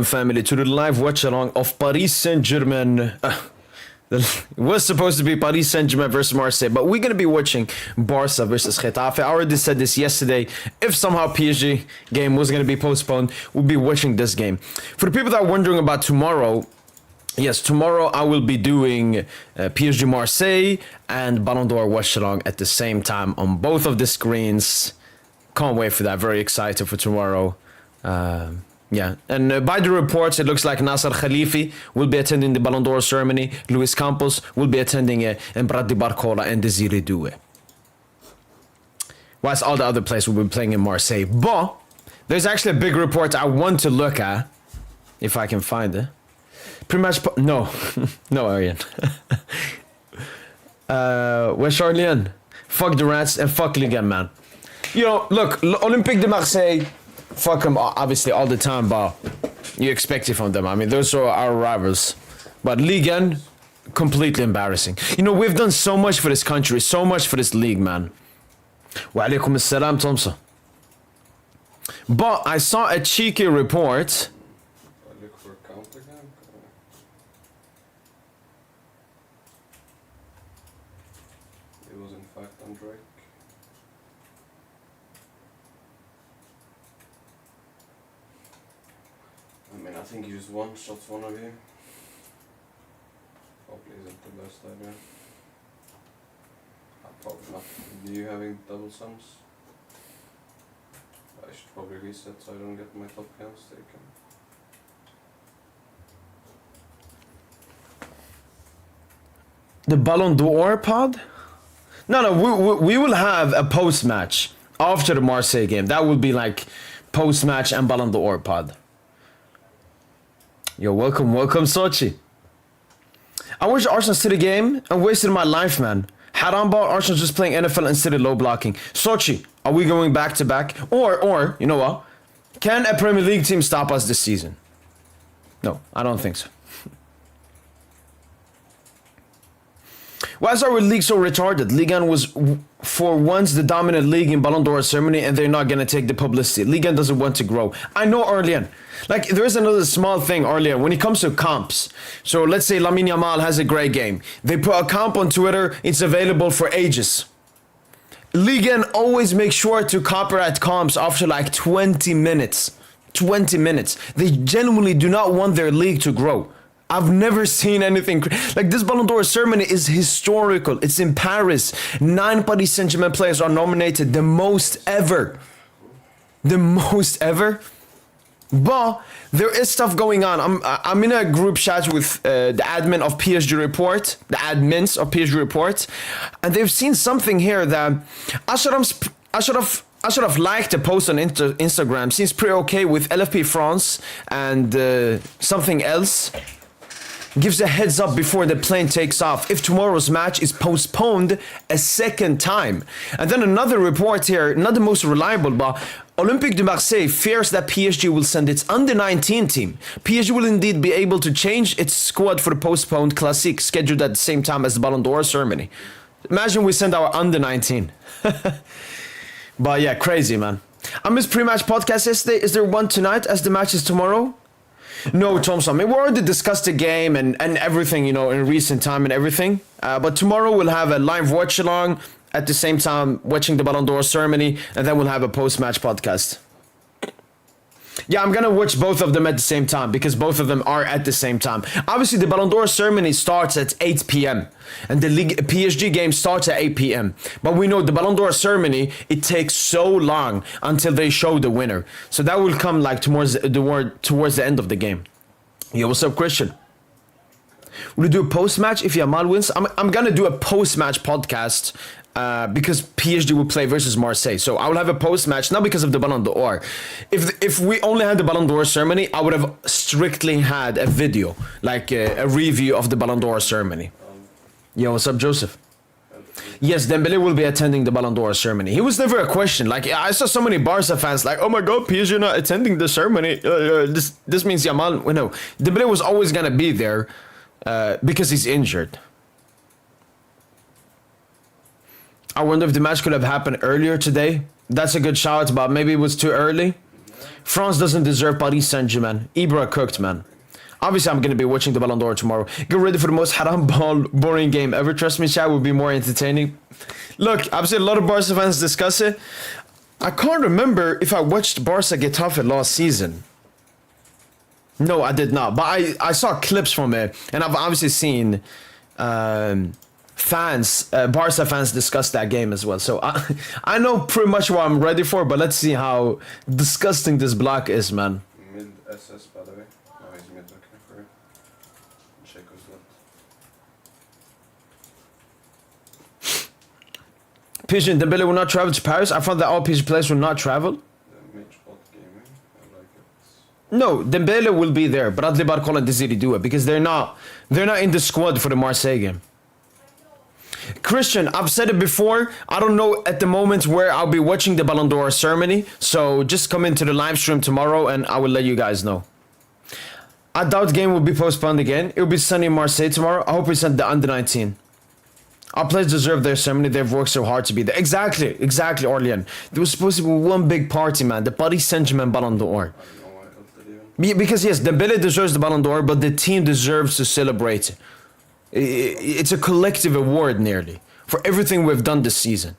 Family to the live watch along of Paris Saint-Germain. It was supposed to be Paris Saint-Germain versus Marseille, but we're going to be watching Barca versus Getafe. I already said this yesterday. If somehow PSG game was going to be postponed, we'll be watching this game. For the people that are wondering about tomorrow, yes, tomorrow I will be doing PSG Marseille and Balon d'Or Watchalong at the same time on both of the screens. Can't wait for that. Very excited for tomorrow. Yeah, and by the reports, it looks like Nasser Khalifi will be attending the Balon d'Or ceremony. Luis Campos will be attending it, and Bradley Barcola and Desiree Doué. Whilst all the other players will be playing in Marseille. But there's actually a big report I want to look at, if I can find it. No, no, Arian. Where's Charlian? Fuck the Rats and fuck Liga, man. You know, look, Olympique de Marseille. Fuck them, obviously, all the time, but you expect it from them. I mean, those are our rivals. But Liga, completely embarrassing. You know, we've done so much for this country, so much for this league, man. Wa alaikum assalam, Thompson. But I saw a cheeky report. I look for a count again. It was in fact on Drake. I mean, I think he just one-shots one of you. Probably isn't the best idea. Probably not. Do you having double sums? I should probably reset so I don't get my top counts taken. The Balon d'Or pod? No, we will have a post-match after the Marseille game. That will be like post-match and Balon d'Or pod. Yo, welcome, Sochi. I watched Arsenal City game and wasted my life, man. Haram ball, Arsenal just playing NFL and City low blocking. Sochi, are we going back to back? Or, you know what? Can a Premier League team stop us this season? No, I don't think so. Why is our league so retarded? Liga was for once the dominant league in Balon d'Or ceremony and they're not going to take the publicity. Liga doesn't want to grow. I know earlier. Like, there is another small thing earlier when it comes to comps. So let's say Lamine Yamal has a great game. They put a comp on Twitter. It's available for ages. Liga always make sure to copyright comps after like 20 minutes. 20 minutes. They genuinely do not want their league to grow. I've never seen anything like this. Balon d'Or ceremony is historical. It's in Paris. 9 Paris Saint-Germain players are nominated, the most ever. The most ever. But there is stuff going on. I'm in a group chat with the admin of PSG Report, the admins of PSG Report, and they've seen something here that I should have liked the post on Instagram. Seems pretty okay with LFP France and something else. Gives a heads up before the plane takes off if tomorrow's match is postponed a second time. And then another report here, not the most reliable, but Olympique de Marseille fears that PSG will send its under-19 team. PSG will indeed be able to change its squad for the postponed Classique scheduled at the same time as the Balon d'Or ceremony. Imagine we send our under-19. But yeah, crazy, man. I missed pre-match podcast yesterday. Is there one tonight as the match is tomorrow? No, Thompson. I mean, we already discussed the game and everything, you know, in recent time and everything. But tomorrow we'll have a live watch-along at the same time watching the Balon d'Or ceremony, and then we'll have a post-match podcast. Yeah, I'm going to watch both of them at the same time because both of them are at the same time. Obviously, the Balon d'Or ceremony starts at 8 p.m. and the PSG game starts at 8 p.m. But we know the Balon d'Or ceremony, it takes so long until they show the winner. So that will come like towards the end of the game. Yo, what's up, Christian? Will you do a post-match if Yamal wins? I'm going to do a post-match podcast because PSG will play versus Marseille. So I will have a post-match, not because of the Balon d'Or. If we only had the Balon d'Or ceremony, I would have strictly had a video, like a review of the Balon d'Or ceremony. Yo, what's up, Joseph? Yes, Dembele will be attending the Balon d'Or ceremony. He was never a question. Like, I saw so many Barca fans like, oh my god, PSG not attending the ceremony. This means Yamal. No, Dembele was always going to be there because he's injured. I wonder if the match could have happened earlier today. That's a good shout, but maybe it was too early. France doesn't deserve Paris Saint-Germain. Ibra cooked, man. Obviously, I'm going to be watching the Balon d'Or tomorrow. Get ready for the most haram ball boring game ever. Trust me, chat will be more entertaining. Look, I've seen a lot of Barca fans discuss it. I can't remember if I watched Barca Getafe last season. No, I did not. But I saw clips from it. And I've obviously seen Barca fans discuss that game as well. So I know pretty much what I'm ready for. But let's see how disgusting this block is, man. Mid SS, by the way. No, he's mid looking for it. Checo's left. PSG and Dembele will not travel to Paris. I thought that all PSG players will not travel. The Mitch bot gaming. I like it. No, Dembele will be there, but Adli Barcola and Desiri do it because they're not in the squad for the Marseille game. Christian, I've said it before. I don't know at the moment where I'll be watching the Balon d'Or ceremony, so just come into the live stream tomorrow and I will let you guys know. I doubt the game will be postponed again. It will be sunny in Marseille tomorrow. I hope we send the under 19. Our players deserve their ceremony. They've worked so hard to be there. Exactly, Orlean. There was supposed to be one big party, man. The Paris Saint-Germain Ballon d'Or. I don't know why else did even. Because yes, Dembele deserves the Ballon d'Or, but the team deserves to celebrate it. It's a collective award, nearly, for everything we've done this season.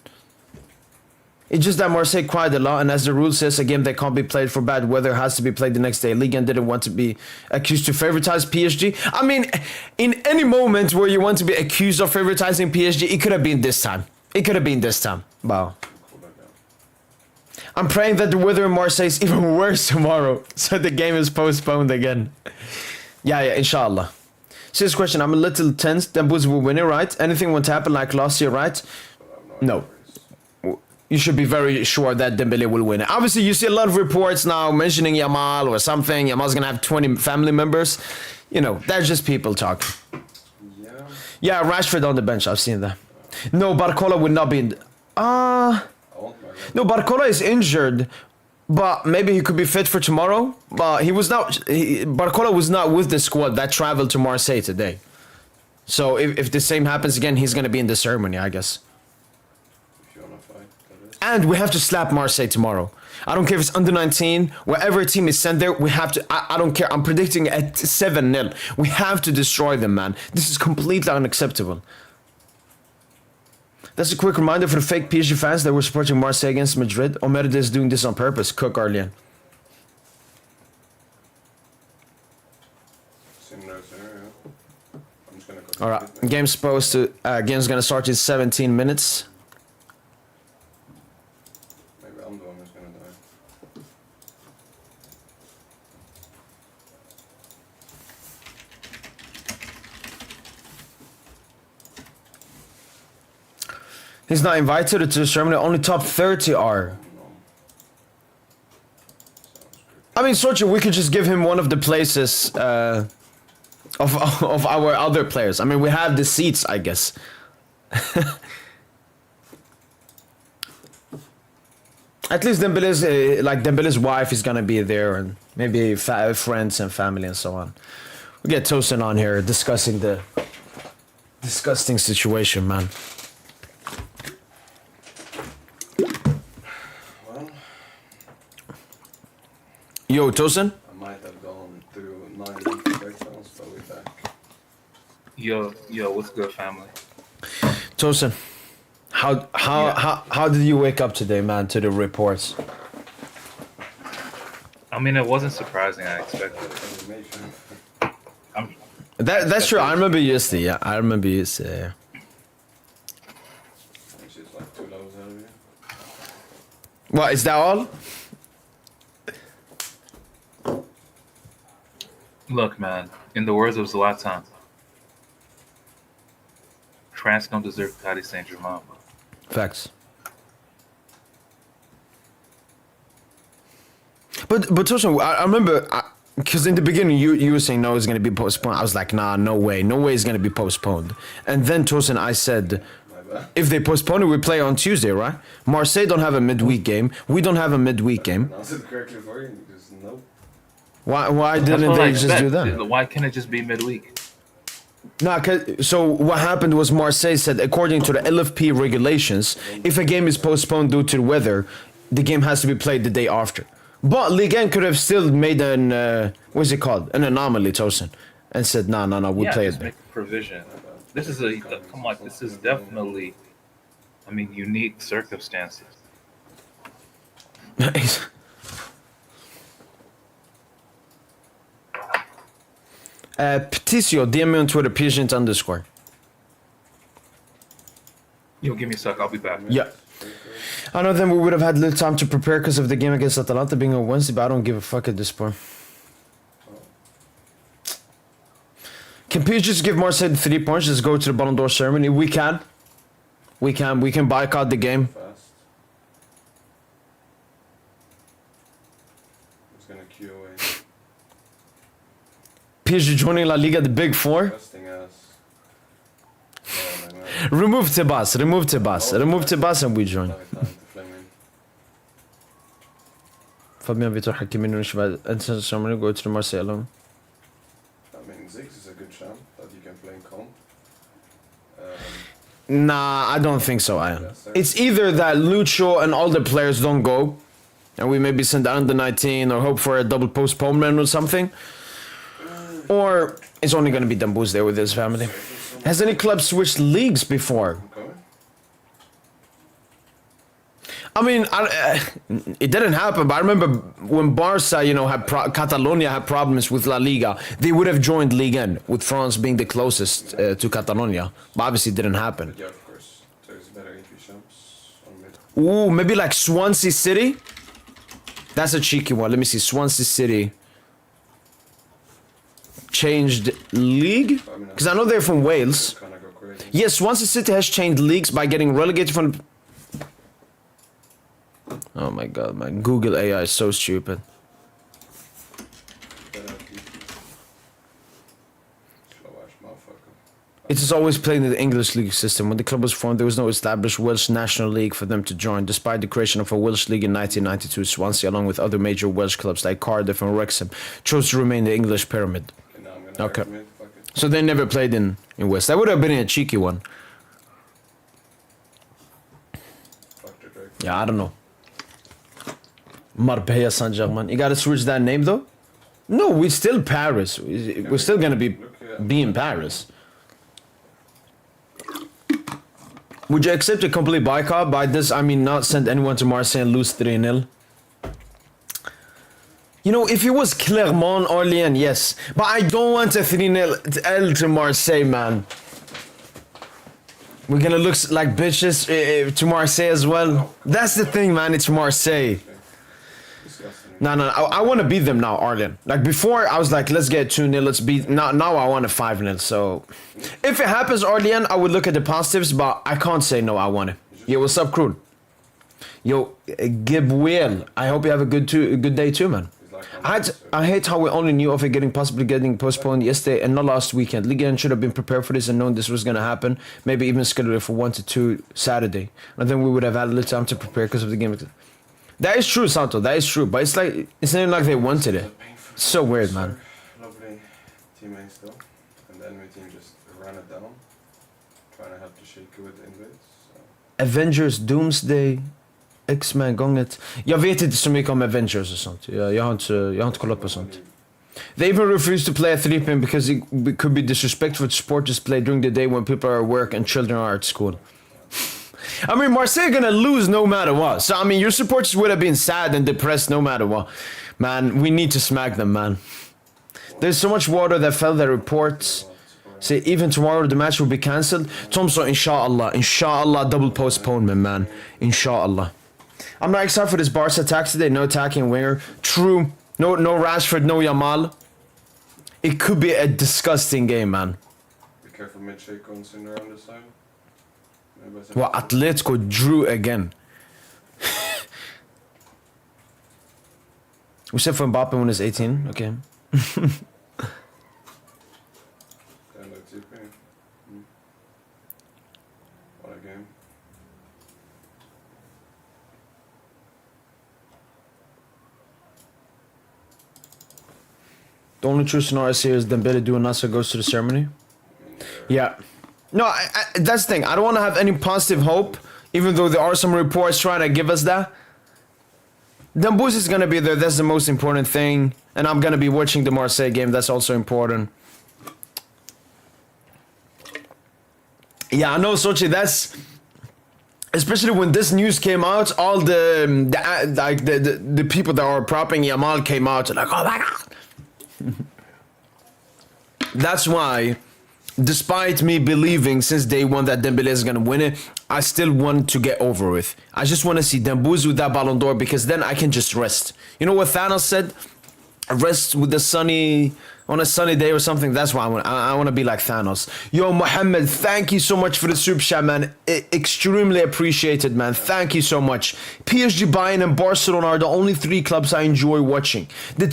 It's just that Marseille cried a lot, and as the rule says, a game that can't be played for bad weather has to be played the next day. Liga didn't want to be accused to favoritize PSG. I mean, in any moment where you want to be accused of favoritizing PSG, it could have been this time. Wow. I'm praying that the weather in Marseille is even worse tomorrow, so the game is postponed again. Yeah, inshallah. Serious question, I'm a little tense. Dembuz will win it, right? Anything won't happen like last year, right? No. You should be very sure that Dembele will win it. Obviously, you see a lot of reports now mentioning Yamal or something. Yamal's gonna have 20 family members. You know, that's just people talking. Yeah, Rashford on the bench. I've seen that. No, Barcola would not be in... No, Barcola is injured, but maybe he could be fit for tomorrow. But he was not... Barcola was not with the squad that traveled to Marseille today. So if the same happens again, he's gonna be in the ceremony, I guess. And we have to slap Marseille tomorrow. I don't care if it's under 19, wherever a team is sent there, we have to, I don't care, I'm predicting at 7-0. We have to destroy them, man. This is completely unacceptable. That's a quick reminder for the fake PSG fans that were supporting Marseille against Madrid. Omeride is doing this on purpose. Cook Arlian. Similar scenario. I'm just gonna go. Alright, game's gonna start in 17 minutes. I'm the one who's gonna die. He's not invited to the ceremony. Only top 30 are. No. I mean, Sochi, we could just give him one of the places of our other players. I mean, we have the seats, I guess. At least Dembele's wife is gonna be there, and maybe friends and family and so on. We get Tosin on here discussing the disgusting situation, man. Well, Yo, Tosin. I might have gone through 9 breakdowns, but we're back. Yo, what's good, family? Tosin, how did you wake up today, man, to the reports? I mean, it wasn't surprising. I expected it. Animation. That's true. I remember you yesterday. Yeah, I remember you yesterday. Which is like 2 levels out of you. What, is that all? Look, man, in the words of Zlatan, France don't deserve Paris Saint-Germain. Facts. But Tosin, I remember, because in the beginning you were saying no, it's going to be postponed. I was like, nah, no way it's going to be postponed. And then Tosin, I said, if they postpone it, we play on Tuesday, right? Marseille don't have a midweek game. We don't have a midweek game. Pronounce it correctly for you, because nope. Why That's didn't what I they just do expect. that? Why can't it just be midweek? No, so what happened was Marseille said, according to the LFP regulations, if a game is postponed due to the weather, the game has to be played the day after. But Liga could have still made an what's it called? An anomaly, Tosin, and said, no, we play just it. make a provision. This is come on. This is definitely, I mean, unique circumstances. Peticio, DM me on Twitter, patient underscore. Yo, give me a sec. I'll be back. Yeah. I know then we would have had little time to prepare because of the game against Atalanta being on Wednesday, but I don't give a fuck at this point. Can P just give Marseille 3 points? Just go to the Balon d'Or ceremony. We can. We can boycott the game. Fast. It's gonna queue away. PSG joining La Liga, the Big Four. Resting ass. Oh my man. Remove Tebas, and we join. Time to flame in. Fabien Vitor Hakimi Nunes and someone go to the Marseille alone. I mean, Ziggs is a good champ that you can play in comp. Nah, I don't think so, Ian. It's either that Lucho and all the players don't go, and we maybe send down the 19 or hope for a double postponement or something, or it's only going to be Dambuz there with his family. Has any club switched leagues before? Okay. I mean, it didn't happen, but I remember when Barca, Catalonia had problems with La Liga, they would have joined Ligue 1, with France being the closest to Catalonia. But obviously it didn't happen. Yeah, of course. There's better AP champs on mid. Ooh, maybe like Swansea City? That's a cheeky one. Let me see. Swansea City changed league? Because I know they're from Wales. Kinda go crazy. Yes, Swansea City has changed leagues by getting relegated from... Oh my god, man. Google AI is so stupid. Better AP. Slow-ass motherfucker. It is always played in the English league system. When the club was formed, there was no established Welsh national league for them to join. Despite the creation of a Welsh league in 1992, Swansea, along with other major Welsh clubs like Cardiff and Wrexham, chose to remain the English pyramid. Okay, now I'm gonna Okay. mid. Fuck it. So they never played in West. That would have been a cheeky one. Fuck the Drake. Yeah, I don't know. Marbella Saint-Germain. You gotta switch that name though? No, we're still Paris. We're still gonna be in Paris. Would you accept a complete boycott? By this, I mean not send anyone to Marseille and lose 3-0. You know, if it was Clermont, Orléans, yes. But I don't want a 3-0 L to Marseille, man. We're gonna look like bitches to Marseille as well. That's the thing, man. It's Marseille. Disgusting. No, I want to beat them now, Arlen. Like before, I was like, let's get 2-0, let's beat. Now I want a 5-0. So, if it happens, Arlen, I would look at the positives, but I can't say no. I want it. Yo, what's up, crew? Yo, Gib Will. I hope you have a good day too, man. I hate how we only knew of it possibly getting postponed yesterday and not last weekend. Liga 1 should have been prepared for this and known this was going to happen. Maybe even scheduled it for 1 to 2 Saturday. And then we would have had a little time to prepare because of the game. That is true, Santo. That is true. But it's not even like they wanted it. It's so weird, man. Lovely teammates though. And the enemy team just ran it down. Trying to have to shake it with invades. So. Avengers, Doomsday, X-Men, gånget. Jag vet inte så mycket om Avengers och sånt. Jag har inte kollat på sånt. They even refuse to play a 3-pin because it could be disrespectful to sport display during the day when people are at work and children are at school. I mean, Marseille are gonna lose no matter what. So, I mean, your supporters would have been sad and depressed no matter what. Man, we need to smack them, man. There's so much water that fell that reports say even tomorrow the match will be cancelled. Thompson, inshallah, double postponement, man. Inshallah. I'm not excited for this Barca attack today. No attacking winger. True. No Rashford, no Yamal. It could be a disgusting game, man. Be careful mid-shake on Cinder on this side. Well, Atletico drew again. We said for Mbappe when he's 18. Okay. What a game. The only true scenario here is Dembele doing Nasser goes to the ceremony. Yeah. No, that's the thing. I don't want to have any positive hope, even though there are some reports trying to give us that. Dembélé is gonna be there. That's the most important thing. And I'm gonna be watching the Marseille game. That's also important. Yeah, I know, Sochi. That's especially when this news came out. All the people that are propping Yamal came out and like, oh my god. That's why, despite me believing since day one that Dembélé is gonna win it, I still want to get over with. I just want to see Dembélé with that Balon d'Or because then I can just rest. You know what Thanos said? Rest with the sunny on a sunny day or something. That's why I want to be like Thanos. Yo, Mohammed, thank you so much for the super chat, man. Extremely appreciated, man. Thank you so much. PSG, Bayern, and Barcelona are the only 3 clubs I enjoy watching. The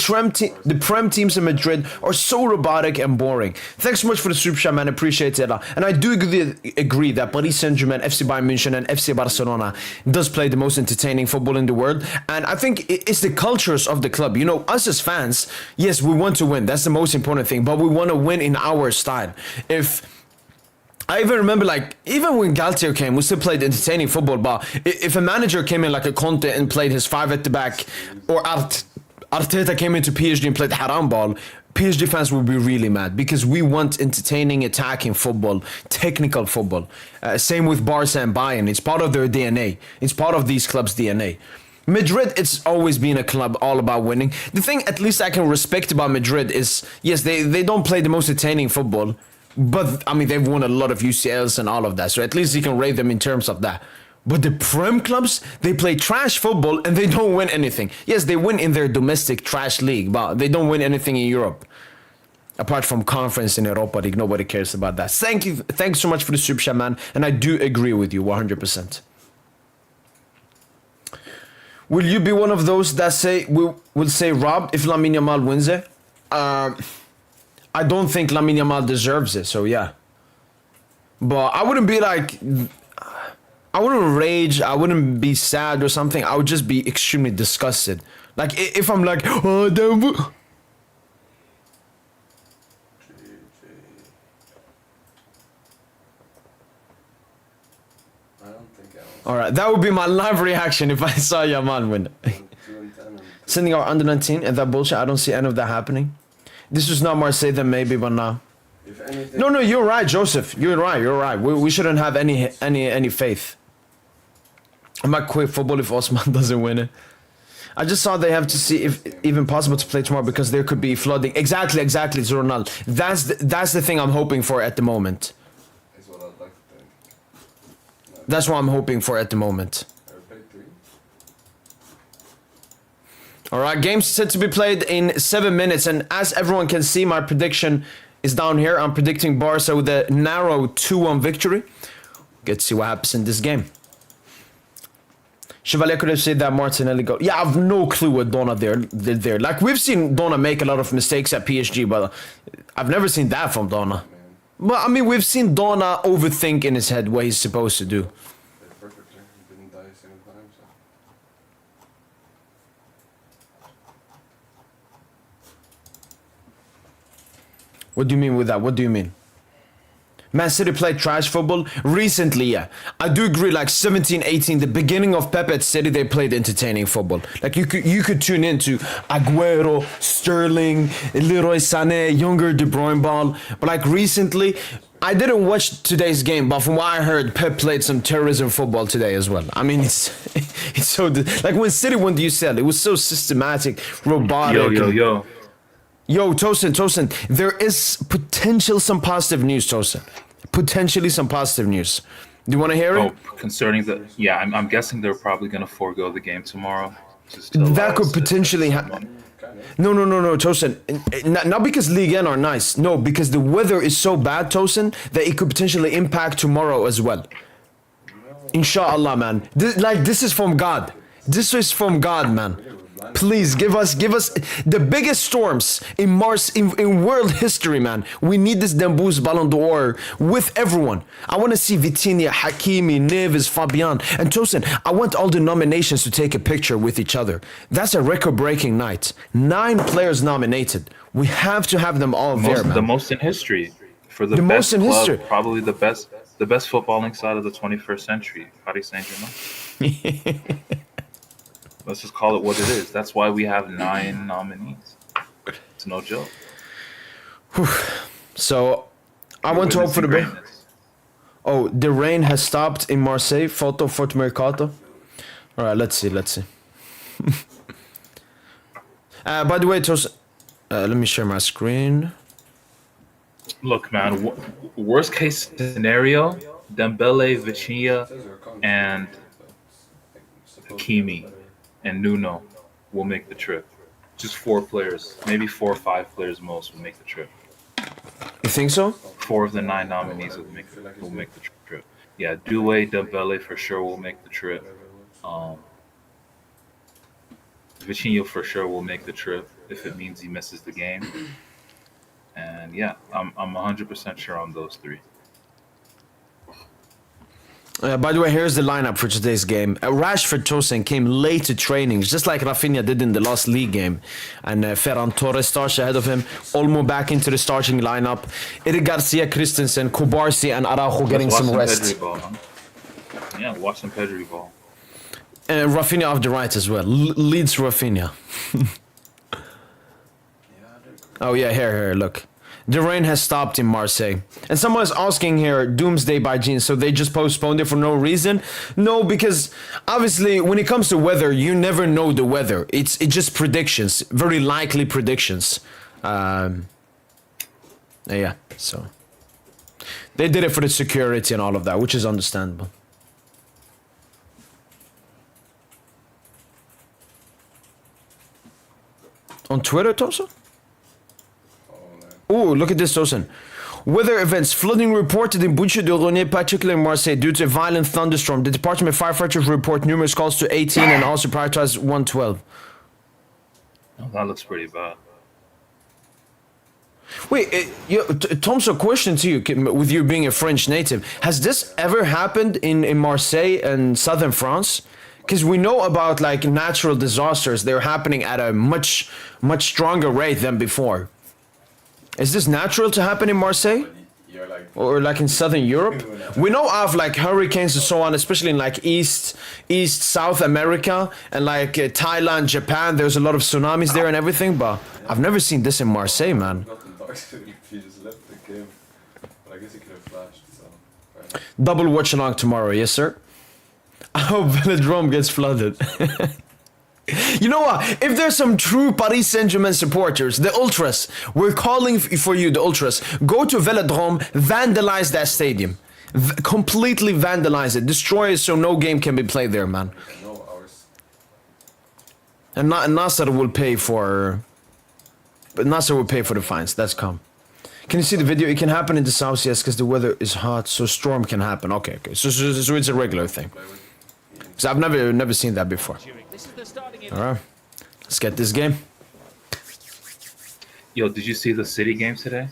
Prem teams in Madrid are so robotic and boring. Thanks so much for the super chat, man. Appreciate it. And I do agree that Paris Saint-Germain, FC Bayern München, and FC Barcelona does play the most entertaining football in the world. And I think it's the cultures of the club. You know, us as fans, yes, we want to win. That's the most important thing, but we want to win in our style. If I even remember, like, even when Galtier came, we still played entertaining football, but if a manager came in like a Conte and played his 5 at the back, or Arteta came into PSG and played haram ball, PSG fans will be really mad because we want entertaining, attacking football, technical football. Same with Barca and Bayern. It's part of their DNA. It's part of these clubs' DNA. Madrid, it's always been a club all about winning. The thing at least I can respect about Madrid is, yes, they don't play the most entertaining football, but I mean, they've won a lot of UCLs and all of that, so at least you can rate them in terms of that. But the Prem clubs, they play trash football and they don't win anything. Yes, they win in their domestic trash league, but they don't win anything in Europe. Apart from conference in Europa League, nobody cares about that. Thank you. Thanks so much for the super chat, man. And I do agree with you 100%. Will you be one of those that will say robbed if Lamine Yamal wins it? I don't think Lamine Yamal deserves it, so yeah. But I wouldn't be like, I wouldn't rage, I wouldn't be sad or something. I would just be extremely disgusted. Like if I'm like, oh damn. All right, that would be my live reaction if I saw Yamal win. Sending our under 19 and that bullshit. I don't see any of that happening. This was not Marseille, then maybe, but now. No, you're right, Joseph. You're right. We shouldn't have any faith. I might quit football if Osman doesn't win it. I just saw they have to see if even possible to play tomorrow because there could be flooding. Exactly, Ronald. That's the thing I'm hoping for at the moment. That's what I'm hoping for at the moment. Alright, game's set to be played in 7 minutes, and as everyone can see, my prediction is down here. I'm predicting Barca with a narrow 2-1 victory. Get to see what happens in this game. Chevalier could have said that Martinelli go. Yeah, I've no clue what Donna did there. Like, we've seen Donna make a lot of mistakes at PSG, but I've never seen that from Donna. Well, I mean, we've seen Donna overthink in his head what he's supposed to do. What do you mean with that? What do you mean? Man City played trash football recently, yeah. I do agree, like 17, 18, the beginning of Pep at City, they played entertaining football. Like you could tune into Aguero, Sterling, Leroy Sané, younger De Bruyne ball. But like recently, I didn't watch today's game, but from what I heard, Pep played some terrorism football today as well. I mean, it's so, like when City won the UCL, it was so systematic, robotic. Yo, Tosin, there is some positive news, Tosin. Potentially some positive news. Do you want to hear it? Concerning the... Yeah, I'm guessing they're probably going to forego the game tomorrow. That could potentially happen. No, Tosin. Not because Liga are nice. No, because the weather is so bad, Tosin, that it could potentially impact tomorrow as well. Inshallah, man. This is from God. This is from God, man. Please give us the biggest storms in world history, man. We need this Dembélé Balon d'Or with everyone. I want to see Vitinha, Hakimi, Neves, Fabian, and Tosin. I want all the nominations to take a picture with each other. That's a record-breaking night. 9 players nominated. We have to have them all there, man. The most in history for the best most in club, history. Probably the best footballing side of the 21st century, Paris Saint-Germain. Let's just call it what it is. That's why we have 9 nominees. It's no joke. So, I want to hope for the best. Greatness. Oh, the rain has stopped in Marseille. Photo for Mercato. All right, let's see. By the way, let me share my screen. Look, man. Worst case scenario: Dembele, Vitinha, and Hakimi and Nuno will make the trip. Just 4 players, maybe 4 or 5 players most will make the trip. You think so? 4 of the 9 nominees will make the trip. Yeah, Due, Dembele for sure will make the trip. Vitinha for sure will make the trip if it means he misses the game. And yeah, I'm 100% sure on those 3. By the way, here's the lineup for today's game. Rashford Tosin came late to trainings, just like Rafinha did in the last league game. And Ferran Torres starts ahead of him. Olmo back into the starting lineup. Eric Garcia, Christensen, Kubarsi, and Araujo getting some rest. Pedri ball, huh? Yeah, watch some Pedri ball. Rafinha off the right as well. Leads Rafinha. Oh yeah, here, look. The rain has stopped in Marseille. And someone is asking here, Doomsday by Gene, so they just postponed it for no reason? No, because obviously when it comes to weather, you never know the weather. It's just predictions, very likely predictions. Yeah, so. They did it for the security and all of that, which is understandable. On Twitter, Tosa? Oh, look at this, Tosin. Weather events. Flooding reported in Bouches de Rhône, particularly in Marseille, due to a violent thunderstorm. The department of firefighters report numerous calls to 18 and also prioritized 112. Oh, that looks pretty bad. Wait, Thompson, question to you, with you being a French native. Has this ever happened in Marseille and southern France? Because we know about like natural disasters. They're happening at a much stronger rate than before. Is this natural to happen in Marseille? Or like in Southern Europe? We know of like hurricanes and so on, especially in like East, South America and like Thailand, Japan. There's a lot of tsunamis there and everything, but I've never seen this in Marseille, man. He just left the game. But I guess he could have flashed, so. Double Watchalong tomorrow, yes sir? I hope Velodrome gets flooded. You know what? If there's some true Paris Saint-Germain supporters, the Ultras, we're calling for you, the Ultras. Go to Velodrome, vandalize that stadium. Completely vandalize it. Destroy it so no game can be played there, man. No, ours. And Nasser will pay for... But Nasser will pay for the fines. That's calm. Can you see the video? It can happen in the south, yes, because the weather is hot, so storm can happen. Okay. So it's a regular thing. Because I've never seen that before. Alright, let's get this game. Yo, did you see the City game today?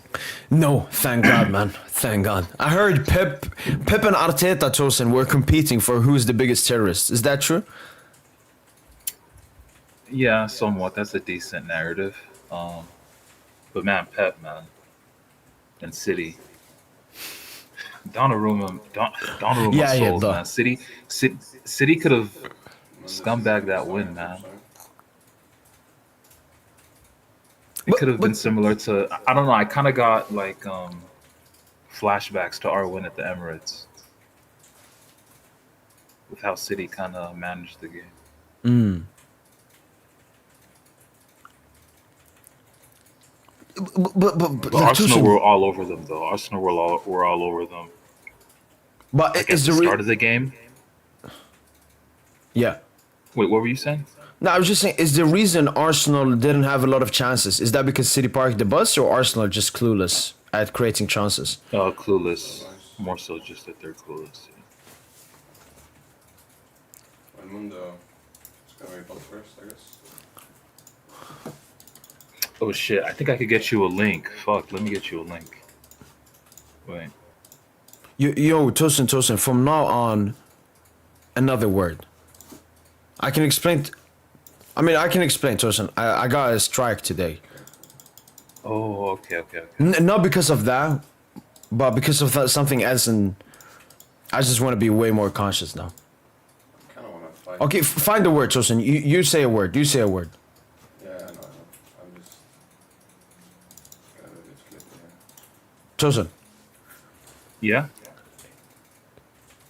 No, thank God, man. Thank God. I heard Pep and Arteta, Tosin, were competing for who's the biggest terrorist. Is that true? Yeah, somewhat. That's a decent narrative. But man, Pep, man, and City. Donnarumma souls, man. City could have scumbag that win, man. It could have been similar to, I don't know, I kind of got like flashbacks to our win at the Emirates with how City kind of managed the game. But Arsenal were all over them, though. Arsenal were all over them. But like at the start of the game. Yeah. Wait, what were you saying? No, I was just saying, is the reason Arsenal didn't have a lot of chances, is that because City parked the bus or Arsenal just clueless at creating chances? Clueless. More so just that they're clueless. Yeah. Mundo is going to be both first, I guess. Oh shit, I think I could get you a link. Fuck, let me get you a link. Wait. Yo, Tosin, from now on, another word. I can explain, Tosin. I got a strike today. Oh, okay. Not because of that, but because of something else, and I just want to be way more conscious now. I kind of want to fight Okay, find the word, Tosin. You say a word. You say a word. Yeah, I know, I know. I'm just gonna just flip Tosin. here. Yeah.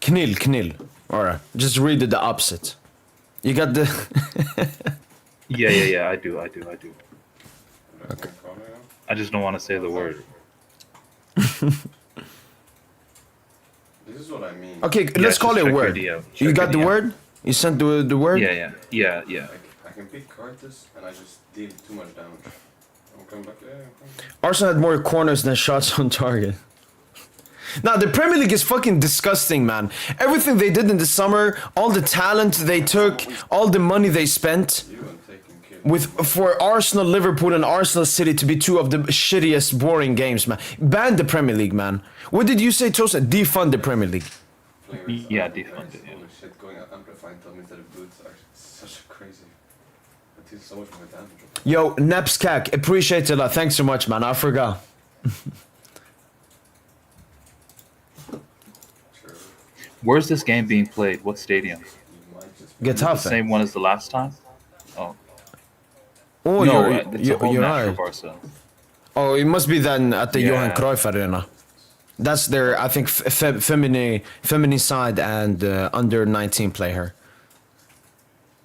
Knil. Alright. Just read it the opposite. You got the... Yeah. I do. Okay. I just don't want to say the word. This is what I mean. Okay, Yeah, let's call just it a check your word. DM. You Check got the your DM. word? You sent the word? Yeah. Like, I can pick Curtis and I just deal too much damage. I'm coming back. Yeah, I'm coming back. Arsenal had more corners than shots on target. Now, the Premier League is fucking disgusting, man. Everything they did in the summer, all the talent they took, all the money they spent You and taking kill. for Arsenal, Liverpool, and Arsenal City to be two of the shittiest, boring games, man. Ban the Premier League, man. What did you say, Tosa? Defund the Premier League. Yeah, defund it, yeah. Holy shit, going out amplifying told me that the boots are such a crazy. It deals so much more damage. Yo, Nepskak, appreciate it a lot. Thanks so much, man. I forgot. Sure. Where's this game being played? What stadium? You might just Is it the Getafe. same one as the last time? Oh, Oh, no, you're, it's a home you're match for right. Barca. Oh, it must be then at the Yeah. Johan Cruyff Arena. That's their, I think, feminine side and under 19 player.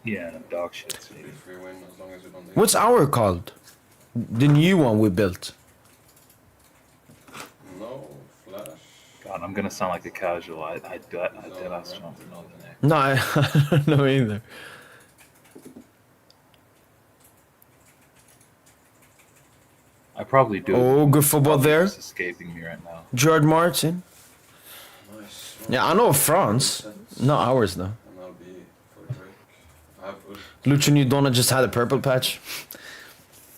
Yeah, dog shit. be free win as long as you don't. What's our called? The new one we built. No flash. God, I'm gonna sound like a casual. I dead ass don't know the name. No, I don't know either. I probably do. Oh, good football Probably there. Just escaping me right now. Gerard Martin. Nice. Yeah, I know France. Not ours though. And I'll be for Drake. I have Lucian Udona just had a purple patch.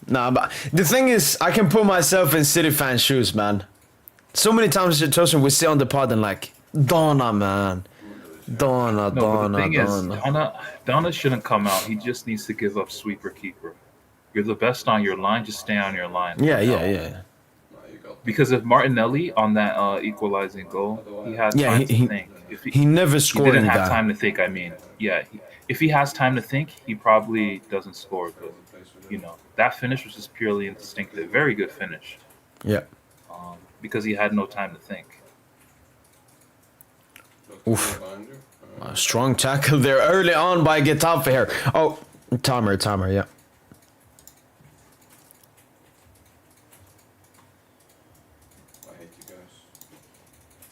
Nah, but the thing is, I can put myself in City fan shoes, man. So many times, Tosin, we sit on the pod and like, Donna, man. Donna. No, but the thing is, Donna shouldn't come out. He just needs to give up sweeper keeper. You're the best on your line. Just stay on your line. Yeah. no, you got Because if Martinelli on that equalizing goal, he had Yeah, time he- to think. If He never he scored didn't in have that. time to think. I mean, yeah. If he has time to think, he probably doesn't score. But you know, that finish was just purely instinctive. Very good finish. Yeah. Because he had no time to think. Oof. behind you. A strong tackle there early on by Getafe here. Oh, timer, yeah. I hate you guys.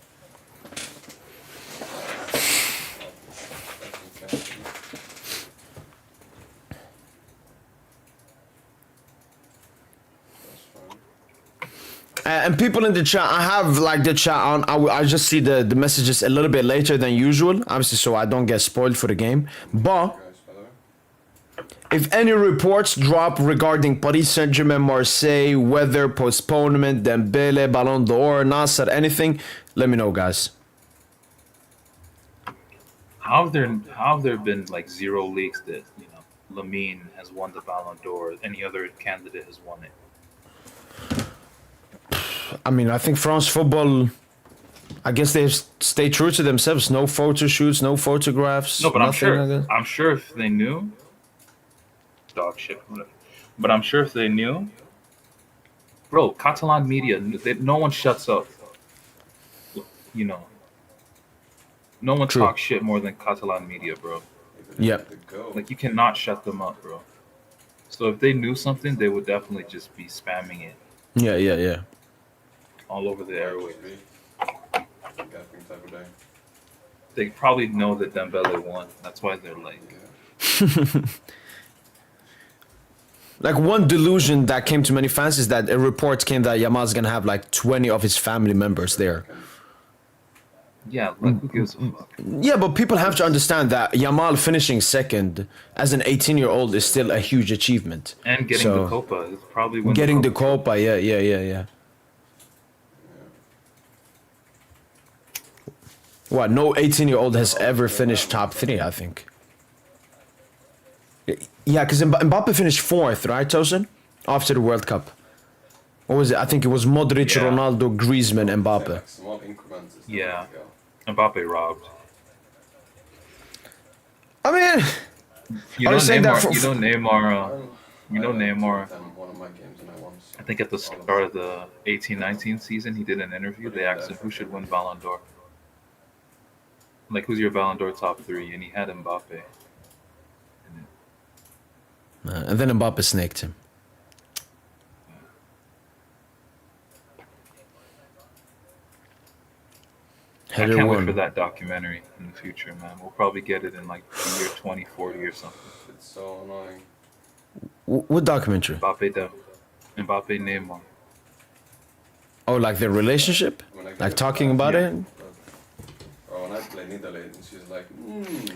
That's fine. And people in the chat, I have like the chat on. I just see the messages a little bit later than usual, obviously, so I don't get spoiled for the game. But Guys, by the way. if any reports drop regarding Paris Saint-Germain, Marseille, weather, postponement, Dembele, Balon d'Or, Nasser, anything, let me know, guys. How have there been like zero leaks that Lamine has won the Balon d'Or? Any other candidate has won it? I mean, I think France football, I guess they stay true to themselves. No photo shoots, no photographs. No, but nothing like that. I'm sure if they knew, dog shit. Whatever. But I'm sure if they knew, bro, Catalan media, no one shuts up. You know, no one True. talks shit more than Catalan media, bro. Yeah. The go. Like you cannot shut them up, bro. So if they knew something, they would definitely just be spamming it Yeah. all over the airwaves. Gapping type of day. They probably know that Dembele won. That's why they're like, Yeah. Like one delusion that came to many fans is that a report came that Yamal's gonna have like 20 of his family members there. yeah, like who gives a fuck? Yeah, but people have to understand that Yamal finishing second as an 18-year-old is still a huge achievement. And getting So, the Copa is probably when Getting the Copa. Copa, yeah. What? No 18-year-old has ever finished top 3, I think. Yeah, because Mbappe finished 4th, right, Tosin? After the World Cup. What was it? I think it was Modric, Yeah. Ronaldo, Griezmann, Mbappe. Like small increments is the way Yeah. to go. Mbappe robbed. I mean, You Are know you saying that Neymar. for- You know Neymar. You know I Neymar. attended one of my games and I won. I think at the start of the 18-19 season, he did an interview. They asked him who should win Balon d'Or. Like, who's your Balon d'Or top three? And he had Mbappe. and then Mbappe snaked him. I Header can't wait for one. that documentary in the future, man. We'll probably get it in like the year 2040 or something. It's so annoying. What documentary? Mbappe Neymar. Oh, like their relationship? When I get Like it talking back, about Yeah. it? Or when I play Netherlands, she's like,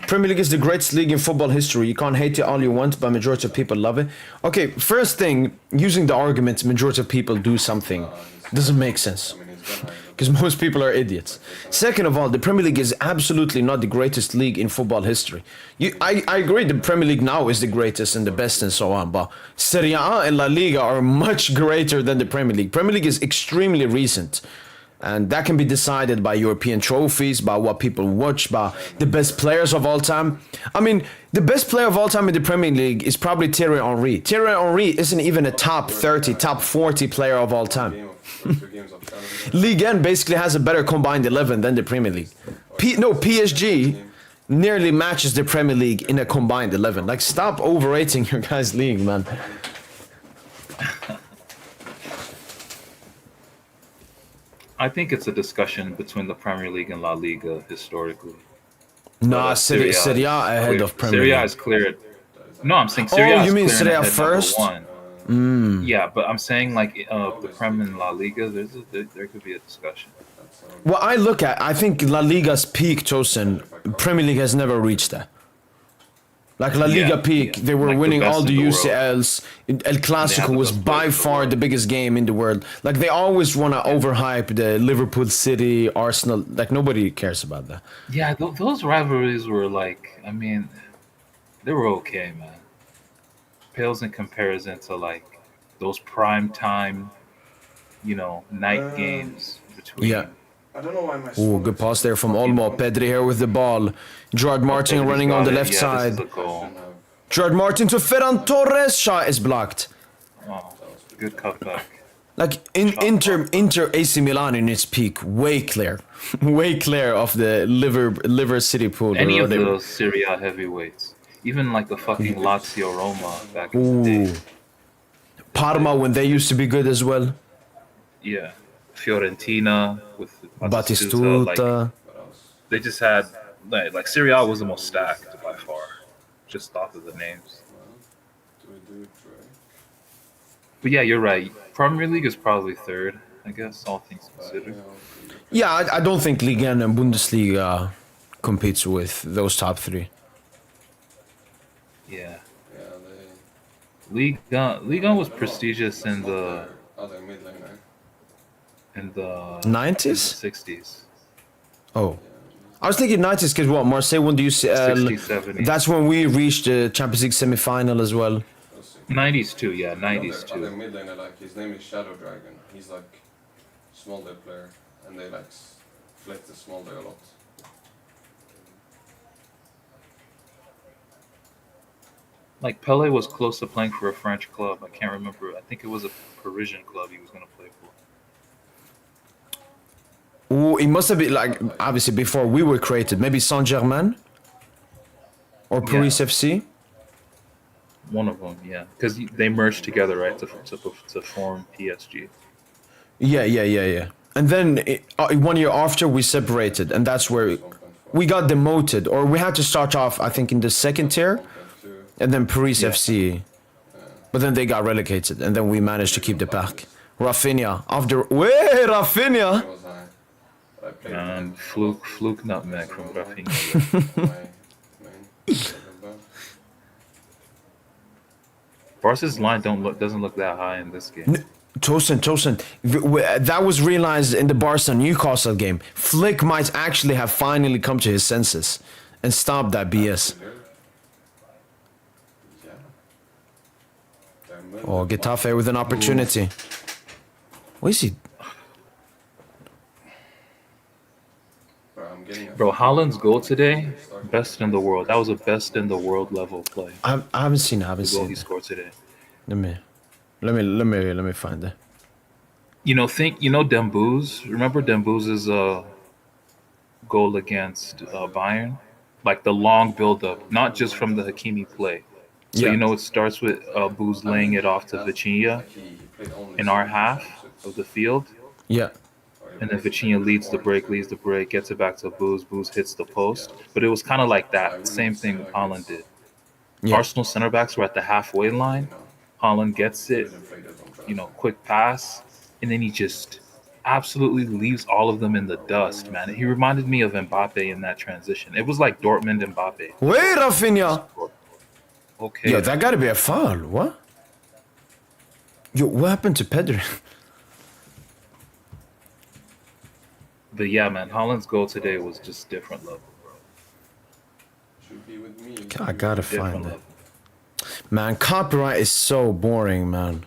Premier League is the greatest league in football history. You can't hate it all you want, but majority of people love it. Okay, first thing, using the argument majority of people do something doesn't make sense. I mean, he's gonna. Because most people are idiots. Second of all, the Premier League is absolutely not the greatest league in football history. I agree the Premier League now is the greatest and the best and so on, but Serie A and La Liga are much greater than the Premier League. Premier League is extremely recent. And that can be decided by European trophies, by what people watch, by the best players of all time. I mean, the best player of all time in the Premier League is probably Thierry Henry. Thierry Henry isn't even a top 30, top 40 player of all time. Two games of challenge. Ligue 1 basically has a better combined 11 than the Premier League. PSG nearly matches the Premier League in a combined 11. Like, stop overrating your guys' league, man. I think it's a discussion between the Premier League and La Liga historically. Nah, Serie A Serie A ahead clear- of Premier Serie A League. is clear. No, I'm saying Serie A you is mean clear Serie A ahead first? number one. Yeah, but I'm saying like the Prem and La Liga, there could be a discussion. What I look at, I think La Liga's peak, Tosin, Premier League has never reached that. Like La Liga Yeah, peak, yeah. they were Like the winning best all the in the world. UCLs. El Clasico the was best by players in the far world. the biggest game in the world. Like they always want to overhype the Liverpool City, Arsenal. Like nobody cares about that. Yeah, those rivalries were like, I mean, they were okay, man. Pales in comparison to like those prime time, night games between. Yeah. I don't know why my. Ooh, good pass there from Olmo. Pedri here with the ball. Gerard Martin Pedri's running on got the it. left Yeah, side. This is a goal. Gerard Martin to Ferran Torres. Shot is blocked. Oh, good cutback. Like Inter AC Milan in its peak, way clear, way clear of the liver City pool. Any or of whatever. those Serie A heavyweights, even like the fucking Lazio Roma back in the Ooh, day. Parma when they used to be good as well. Yeah, Fiorentina with Like, Batistuta. they just had like Serie A was the most stacked by far, just off of the names. Do we do it right? But yeah, you're right. Premier League is probably third, I guess, all things considered. Yeah, I don't think Liga and Bundesliga competes with those top three. Yeah, Yeah, they. Liga was prestigious in the Other mid laner. in the 90s? 60s, Oh, I was thinking 90s because what Marseille won the UCL. 60s, 70s, That's when we reached the Champions League semi-final as well. 90s too. Yeah, 90s Other too. mid laner, like his name is Shadow Dragon. He's like Smolder player, and they like flick the Smolder a lot. Like Pele was close to playing for a French club. I can't remember. I think it was a Parisian club he was gonna play for. Ooh, it must have been like obviously before we were created. Maybe Saint-Germain or Paris Yeah. FC. One of them, yeah, because they merged together, right, to form PSG. Yeah. And then 1 year after we separated, and that's where we got demoted, or we had to start off, I think, in the second tier, 1.2. and then Paris Yeah. FC. But then they got relegated, and then we managed to keep the pack. Rafinha after way Rafinha. Where was I? I played And fluke nutmeg from Rafinha. my main. Barca's line doesn't look that high in this game. Tosin, that was realized in the Barca Newcastle game. Flick might actually have finally come to his senses and stopped that BS. Yeah. Oh, Getafe with an opportunity. What is he? Bro, I'm getting a Bro, Holland's goal today, best in the world. That was a best in the world level play. I haven't seen it. I haven't The goal seen he it. scored today. Let me find it. Dembouz. Remember Dembouz's goal against Bayern? Like the long build up, not just from the Hakimi play. So Yeah. it starts with Booz laying it off to Vitinha Like he played only in our 7 half games, so of it's- the field. Yeah. And then Vitinha leads the break, gets it back to Booz. Booz hits the post. But it was kind of like that. Same thing Holland did. Yeah. Arsenal center backs were at the halfway line. Holland gets it, quick pass. And then he just absolutely leaves all of them in the dust, man. He reminded me of Mbappe in that transition. It was like Dortmund Mbappe. Wait, Rafinha. Okay. Yo, that gotta be a foul. What? Yo, what happened to Pedri? But yeah, man, Holland's goal today was just different level, bro. Should be with me. I gotta Different find it. level. Man, copyright is so boring, man.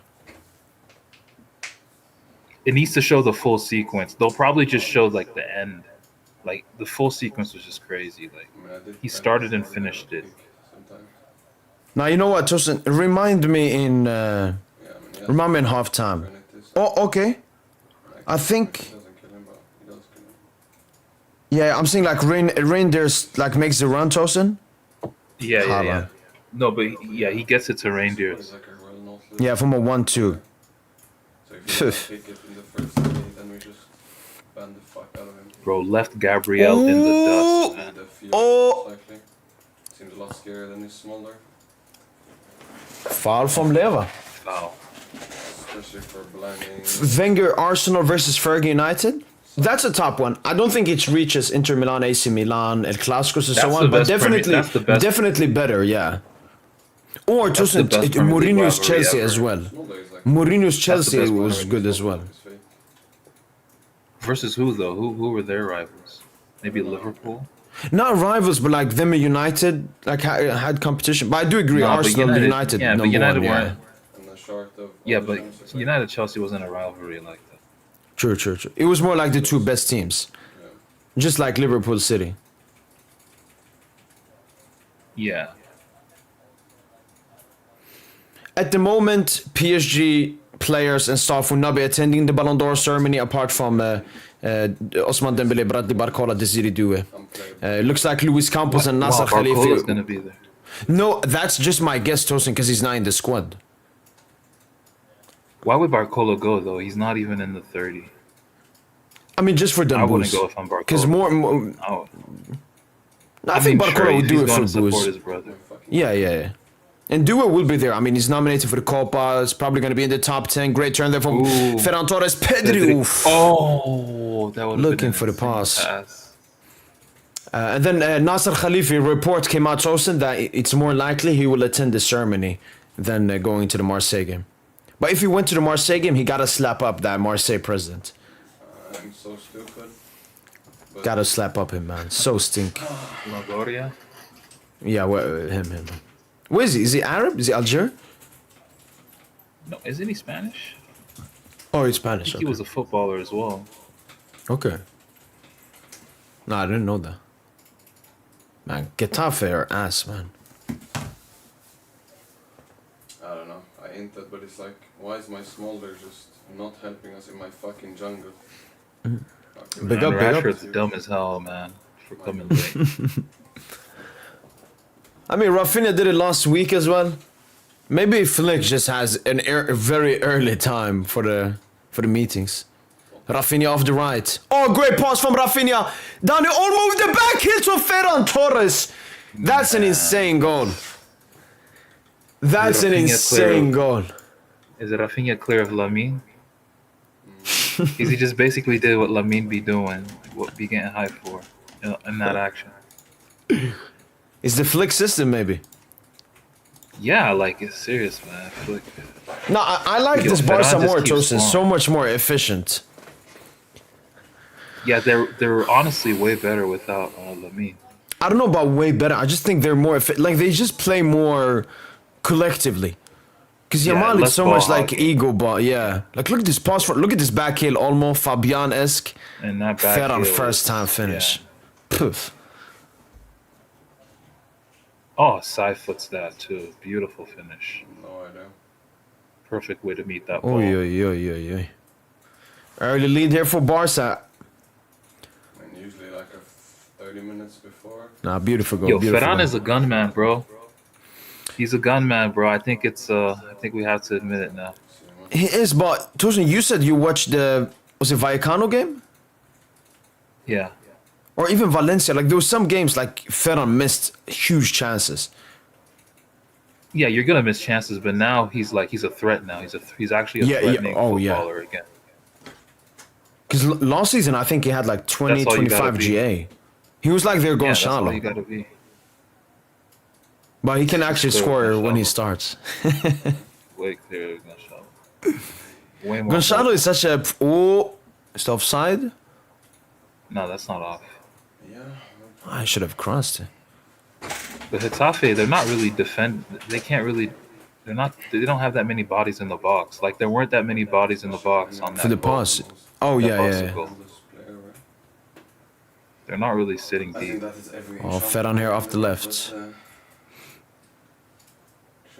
It needs to show the full sequence. They'll probably just show like the end. Like the full sequence was just crazy. Like I mean, I did he kind of started and start finished with it. Pick sometimes. Now you know what, Tosin? Remind me in Yeah, I mean, he has remind me in to halftime. run it this Oh, okay. like, I think- He doesn't kill him, but he does kill him. Yeah, I'm saying like Reindeers like makes the run, Tosin. Yeah. Haaland. No, but he gets it to What reindeers. is like a royal not Yeah, from a 1-2. So if you don't pick it in the first day, then we just ban the fuck out of him. Bro, left Gabriel in the dust, man. And the field Oh. slightly. Seems a lot scarier than his smaller, Foul from Leva. Wow. especially for blinding. Wenger Arsenal versus Fergie United. That's a top one. I don't think it reaches Inter Milan, AC Milan, El Clásicos, and so That's on, the but best definitely, that's the best. definitely better. Yeah. Or That's the Tosin, best Premier League Mourinho's rivalry Chelsea ever. as well. Smaller is like Mourinho's That's Chelsea the best was one. good as well. It's fake. Versus who though? Who were their rivals? Maybe Liverpool. Not rivals, but like them and United like had competition. But I do agree, No, but Arsenal, United, yeah, number but United one. weren't. And the short of Yeah, all but Champions League. United Chelsea wasn't a rivalry like that. True. It was more like the two best teams, Yeah. just like Liverpool City. Yeah. At the moment, PSG players and staff will not be attending the Balon d'Or ceremony apart from Osman Dembele, Bradley Barcola, Desiree Doué. Unplayable. It looks like Luis Campos and Nasser Wow, Barcola's Khalifi. gonna be there. No, that's just my guess, Tosin, because he's not in the squad. Why would Barcola go though? He's not even in the 30. I mean, just for the I wouldn't boost. go if I'm Barcola. Because more, Oh, I think mean, Barcola sure, would do he's it going for to support boost. his brother. They're fucking Yeah. And Dua will be there. I mean, he's nominated for the Copa. It's probably going to be in the top 10. Great turn there from Ooh. Ferran Torres. Pedri. Oof. Oh, that would Looking been an for the insane pass. And then Nasser Khalifi report came out, Tosin, that it's more likely he will attend the ceremony than going to the Marseille game. But if he went to the Marseille game, he got to slap up that Marseille president. I'm so stupid. But Got to slap up him, man. So stink. Longoria? Yeah, him. Where is he? Is he Arab? Is he Algerian? No, isn't he Spanish? Oh, he's I Spanish. think he was a footballer as well. Okay. No, I didn't know that. Man, Getafe are ass, man. I don't know. I hinted, but it's like, why is my smolder just not helping us in my fucking jungle? Fucking Big up, Man, big up. Rashford's dumb as hell, man, for coming late. I mean, Rafinha did it last week as well. Maybe Flick just has a very early time for the meetings. Rafinha off the right. Oh, great pass from Rafinha. Down the almost the back heel to Ferran Torres. That's an insane goal. That's an Rafinha insane goal. Is it Rafinha clear of Lamine? Is he just basically did what Lamine be doing, what be getting hyped for in that action? It's the Flick system, maybe. Yeah, like it's serious, man. I feel like No, I like Yo, this Ferran Barca just more, keeps Tosin. So scoring. much more efficient. yeah, they're honestly way better without Lamine. I don't know about way better. I just think they're more like they just play more collectively. Because Yeah, Yamal is less so ball much like hogging. ego ball. Yeah, like look at this pass. Look at this back heel, almost Fabian-esque. And that back Ferran heel first time is- finish. yeah. Poof. Oh, side foots that too. Beautiful finish. No idea. Perfect way to meet that Oh, ball. yeah. Early lead here for Barca. And usually like 30 minutes before. Nah, beautiful goal. Yo, beautiful Ferran goal. is a gunman, bro. He's a gunman, bro. I think I think we have to admit it now. See him. He is, but Tosin, you said you watched was it Vallecano game? Yeah. Or even Valencia. Like, there was some games like Ferran missed huge chances. Yeah, you're gonna miss chances, but now he's a threat now. He's actually a Yeah, yeah. threatening Oh, yeah. footballer again. Because last season, I think he had like 20, That's all you 25 gotta be. GA. He was like their Yeah, that's all Gonzalo. you gotta be. But he can actually Clear score when he Gonzalo. starts. Way clearer than Gonzalo. Way more. Gonzalo is such a... Oh, is it offside? No, that's not off. Yeah. I should have crossed it. But Getafe, they're not really They can't really. They're not. They don't have that many bodies in the box. Like there weren't that many bodies in the box on that. For the goal. pass. Oh, That yeah. possible. This player, right? They're not really sitting I think deep. that is every Oh, shot Ferran here off the but, left. Sure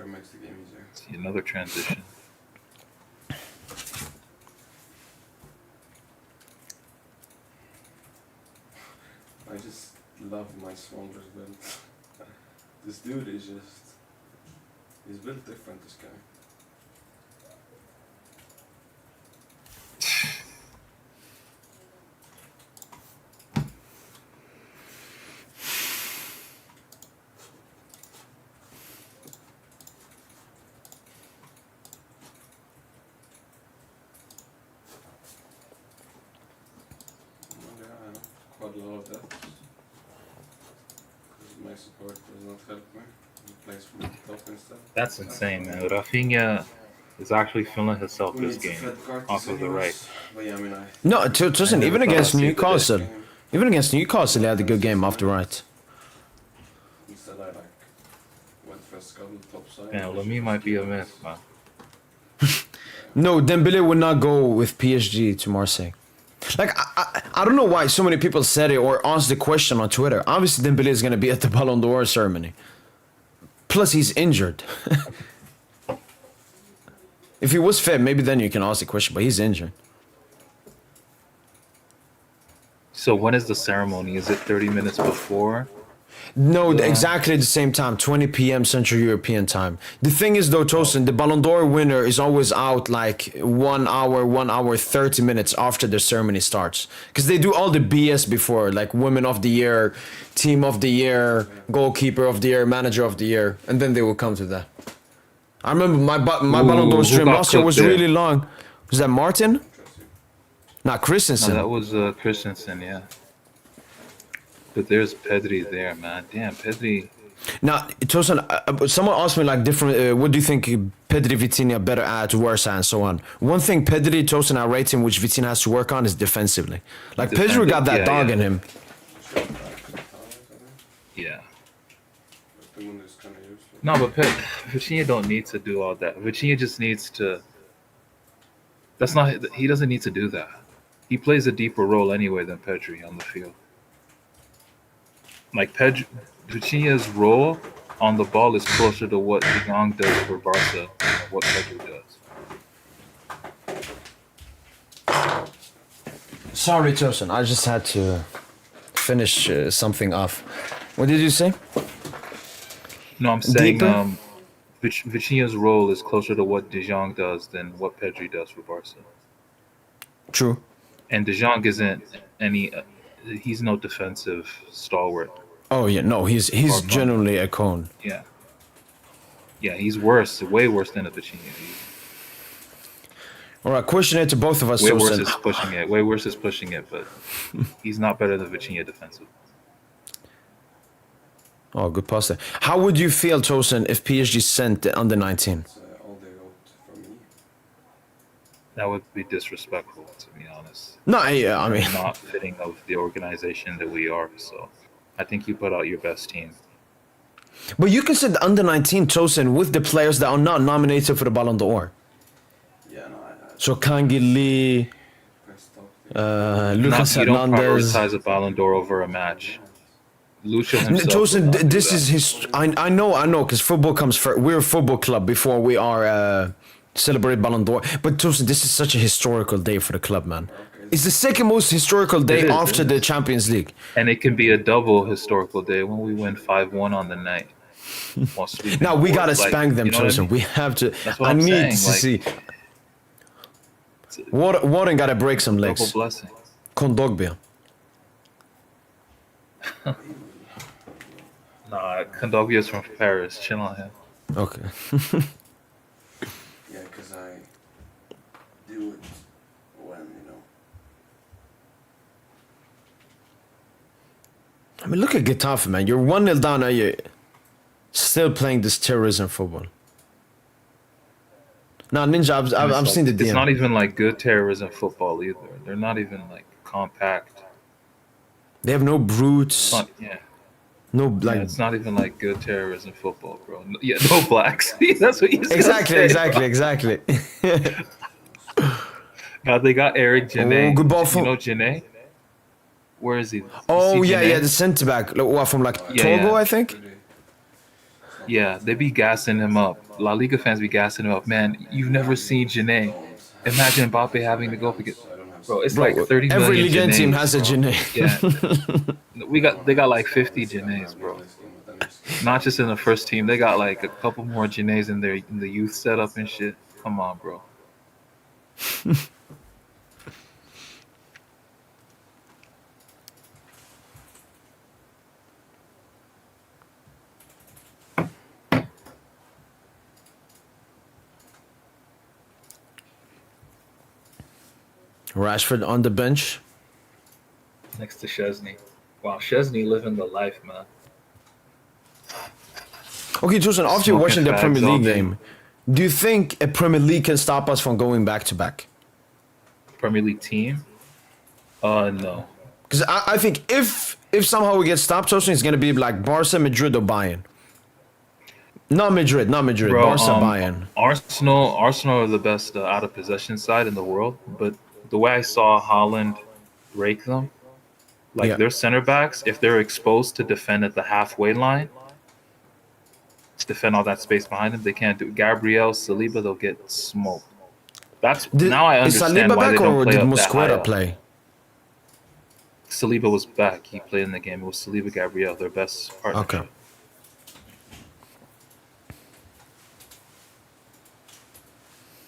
makes the game easier. See another transition. I just love my Swansea build. This dude is just... He's built different, this guy. Yeah, I know. Quite a lot of that. Because my support does not help me. He plays from the top instead. That's insane, man. Rafinha is actually feeling himself Who this needs game red cards off of the anyways? right. But yeah, I mean, No, Tosin, never even thought against I'd see it Newcastle. game. Even against Newcastle, he had a good game off the right. Instead I like went for a scuttle top side. Yeah, Lamy might be a myth, man. No, Dembele would not go with PSG to Marseille. Like, I don't know why so many people said it or asked the question on Twitter. Obviously, Dembele is going to be at the Balon d'Or ceremony. Plus, he's injured. If he was fit, maybe then you can ask the question, but he's injured. So when is the ceremony? Is it 30 minutes before? No, exactly the same time, 20 p.m. Central European time. The thing is, though, Tosin, the Ballon d'Or winner is always out like 1 hour, 30 minutes after the ceremony starts. Because they do all the BS before, like Women of the Year, Team of the Year, Goalkeeper of the Year, Manager of the Year, and then they will come to that. I remember my Ballon d'Or who stream got last year cooked was there? really long. Was that Martin? Nah, No, Christensen. that was Christensen, yeah. But there's Pedri there, man. Damn, Pedri. Now, Tosin, someone asked me like different. What do you think Pedri, Vitinha better at, worse at, and so on? One thing Pedri, Tosin, I rate him, which Vitinha has to work on, is defensively. Like Pedri got that Yeah, dog yeah. in him. Yeah. But the one is kind of useless. No, but Vitinha don't need to do all that. Vitinha just needs to. That's not. He doesn't need to do that. He plays a deeper role anyway than Pedri on the field. Like Vitinha's role on the ball is closer to what De Jong does for Barca than what Pedri does. Sorry, Tosin, I just had to finish something off. What did you say? No, I'm saying Deeper? Vitinha's role is closer to what De Jong does than what Pedri does for Barca. True. And De Jong isn't any. He's no defensive stalwart. Oh yeah, no, he's Or- genuinely a cone. Yeah. Yeah, he's worse, way worse than a Vitinha. All right, question it to both of us, Way worse Tosin. is pushing it. Way worse is pushing it, but he's not better than Vitinha defensive. Oh, good pass there. How would you feel, Tosin, if PSG sent the under 19? It's all they wrote for me. That would be disrespectful, to be honest. No, yeah, I mean, Not fitting of the organization that we are. So, I think you put out your best team. but you can send the under 19, Tosin, with the players that are not nominated for the Ballon d'Or. Yeah, no, I So Kangi Lee, pressed up Lucas You don't Hernandez. prioritize a Balon d'Or over a match. Lucio himself. would Tosin, not do this that. is his. I know, because football comes first. We're a football club before we are celebrate Ballon d'Or. But Tosin, this is such a historical day for the club, man. It's the second most historical day It is, after it the is. Champions League. And it can be a double historical day when we win 5-1 on the night while sweeping. Now the we board. gotta Like, spank them, you know what I Tosin. mean? We have to. That's what I I'm need to saying, see. Warren gotta break some Double legs. blessing. Kondogbia. Nah, Kondogbia's from Paris. Chill on him. Okay. Yeah, because I do it when, you know. I mean, look at Getafe, man. You're 1-0 down, and you're still playing this terrorism football. Nah, Ninja, And I've it's seen the like, it's DM. not even like good terrorism football either. They're not even like compact. They have no It's brutes, not, yeah. no Yeah, like. it's not even like good terrorism football, bro. Yeah, no blacks. That's what you said. Exactly. Now they got Eric Janae. Oh, good ball You from. know Janae? Where is he? You Oh see yeah, Janae? the centre back. What from like Yeah, Togo, yeah. I think. Yeah, they be gassing him up. La Liga fans be gassing him up. Man, you've never seen Janae. Imagine Mbappe having to go up against. Bro, it's like 30 every million Liga team Janaes, has a bro. Janae. Yeah, they got like 50 Janaes, bro. Not just in the first team, they got like a couple more Janaes in the youth setup and shit. Come on, bro. Rashford on the bench. Next to Chesney. Wow, Chesney living the life, man. Okay, Tosin, after you're Smoking watching the fags Premier all League day. game, do you think a Premier League can stop us from going back to back? Premier League team? No. Because I think if somehow we get stopped, Tosin, it's gonna be like Barca, Madrid, or Bayern. Not Madrid. Bro, Barca, Bayern. Arsenal are the best out of possession side in the world, but the way I saw Holland rake them, like Yeah. their center backs, if they're exposed to defend at the halfway line, to defend all that space behind them, they can't do it. Gabriel, Saliba, they'll get smoked. Now I Is understand Saliba why they back don't or play did up that high Mosquera up. play? Saliba was back. He played in the game. It was Saliba, Gabriel, their best partnership. Okay.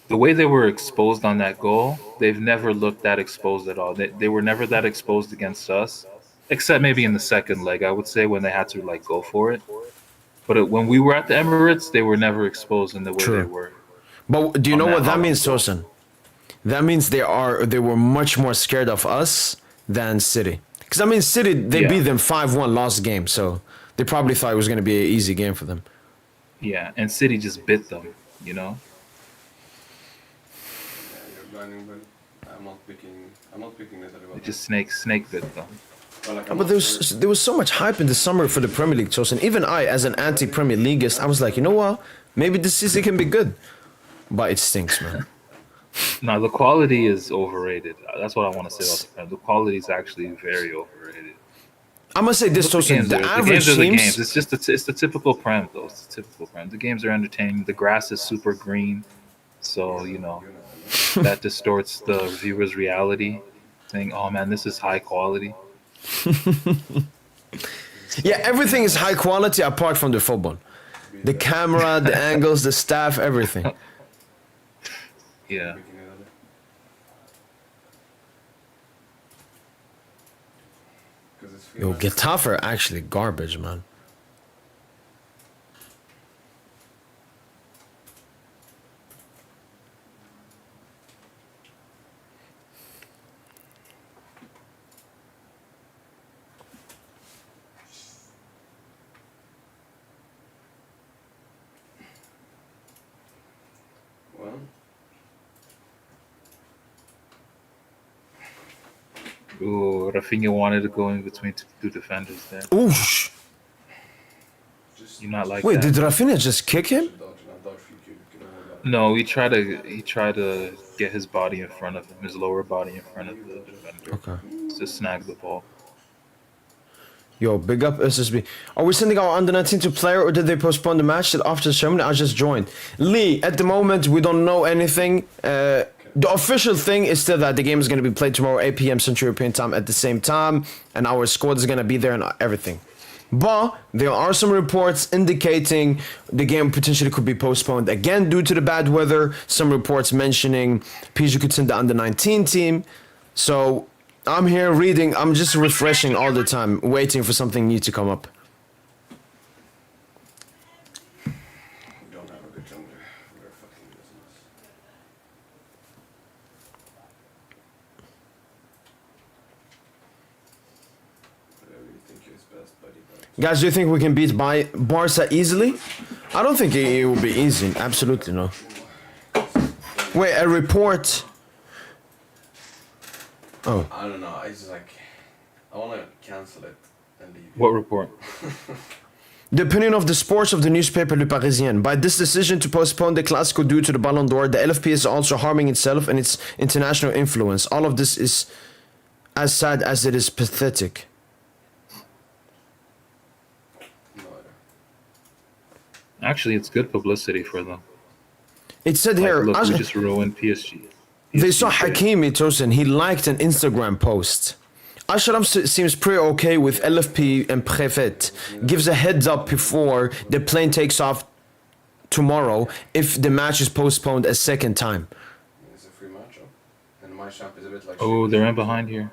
The way they were exposed on that goal, they've never looked that exposed at all. They were never that exposed against us, except maybe in the second leg, I would say, when they had to like go for it. But when we were at the Emirates, they were never exposed in the way True. they were. But do you On know that what that Holland means, goal. Tosin? That means they were much more scared of us than City. Because I mean, City they Yeah. beat them 5-1 last game, so they probably thought it was going to be an easy game for them. Yeah, and City just bit them, you know? Yeah, you're blinding, but I'm not picking this at all. They just snake bit them. But there was so much hype in the summer for the Premier League, Tosin. Even I, as an anti-Premier Leagueist, I was like, you know what? Maybe this season can be good. But it stinks, man. No, the quality is overrated. That's what I want to say about the Prem. The quality is actually very overrated. I must say this, Tosin. The average games are the teams. games. It's just it's the typical Prem, though. It's the typical Prem. The games are entertaining. The grass is super green, so you know that distorts the viewer's reality. Saying, "Oh man, this is high quality." Yeah, everything is high quality apart from the football. The camera, the angles, the staff, everything. Yeah. Yo, Getafe are actually garbage, man. Well, Ooh, Rafinha wanted to go in between two defenders there. Oosh. just You not like Wait, that? did Rafinha just kick him? dodge free kick. No, he tried to get his body in front of him, his lower body in front of the defender Okay. to snag the ball. Yo, big up SSB. Are we sending our under 19 to player or did they postpone the match till after the ceremony? I just joined. Lee, at the moment we don't know anything. The official thing is still that the game is going to be played tomorrow 8 p.m. Central European time at the same time, and our squad is going to be there and everything. But there are some reports indicating the game potentially could be postponed again due to the bad weather. Some reports mentioning PSG could send the under 19 team. So I'm here reading, I'm just refreshing all the time, waiting for something new to come up. We don't have a good gender. We're fucking business. Whatever you think is best, buddy. Guys, do you think we can beat Barca easily? I don't think it will be easy. Absolutely no. Wait, a report. Oh. I don't know. It's just like I want to cancel it and leave. What report? The opinion of the sports of the newspaper Le Parisien. By this decision to postpone the Classico due to the Balon d'Or, the LFP is also harming itself and its international influence. All of this is as sad as it is pathetic. No idea. Actually, it's good publicity for them. It said Like, here, look, we just ruined PSG. they saw PSG. Hakimi Tosin. He liked an Instagram post. Ashraf seems pretty okay with LFP and Prefet. Gives a heads up before the plane takes off tomorrow if the match is postponed a second time. It's a free matchup, and my champ is a bit like. Oh, they're in behind here.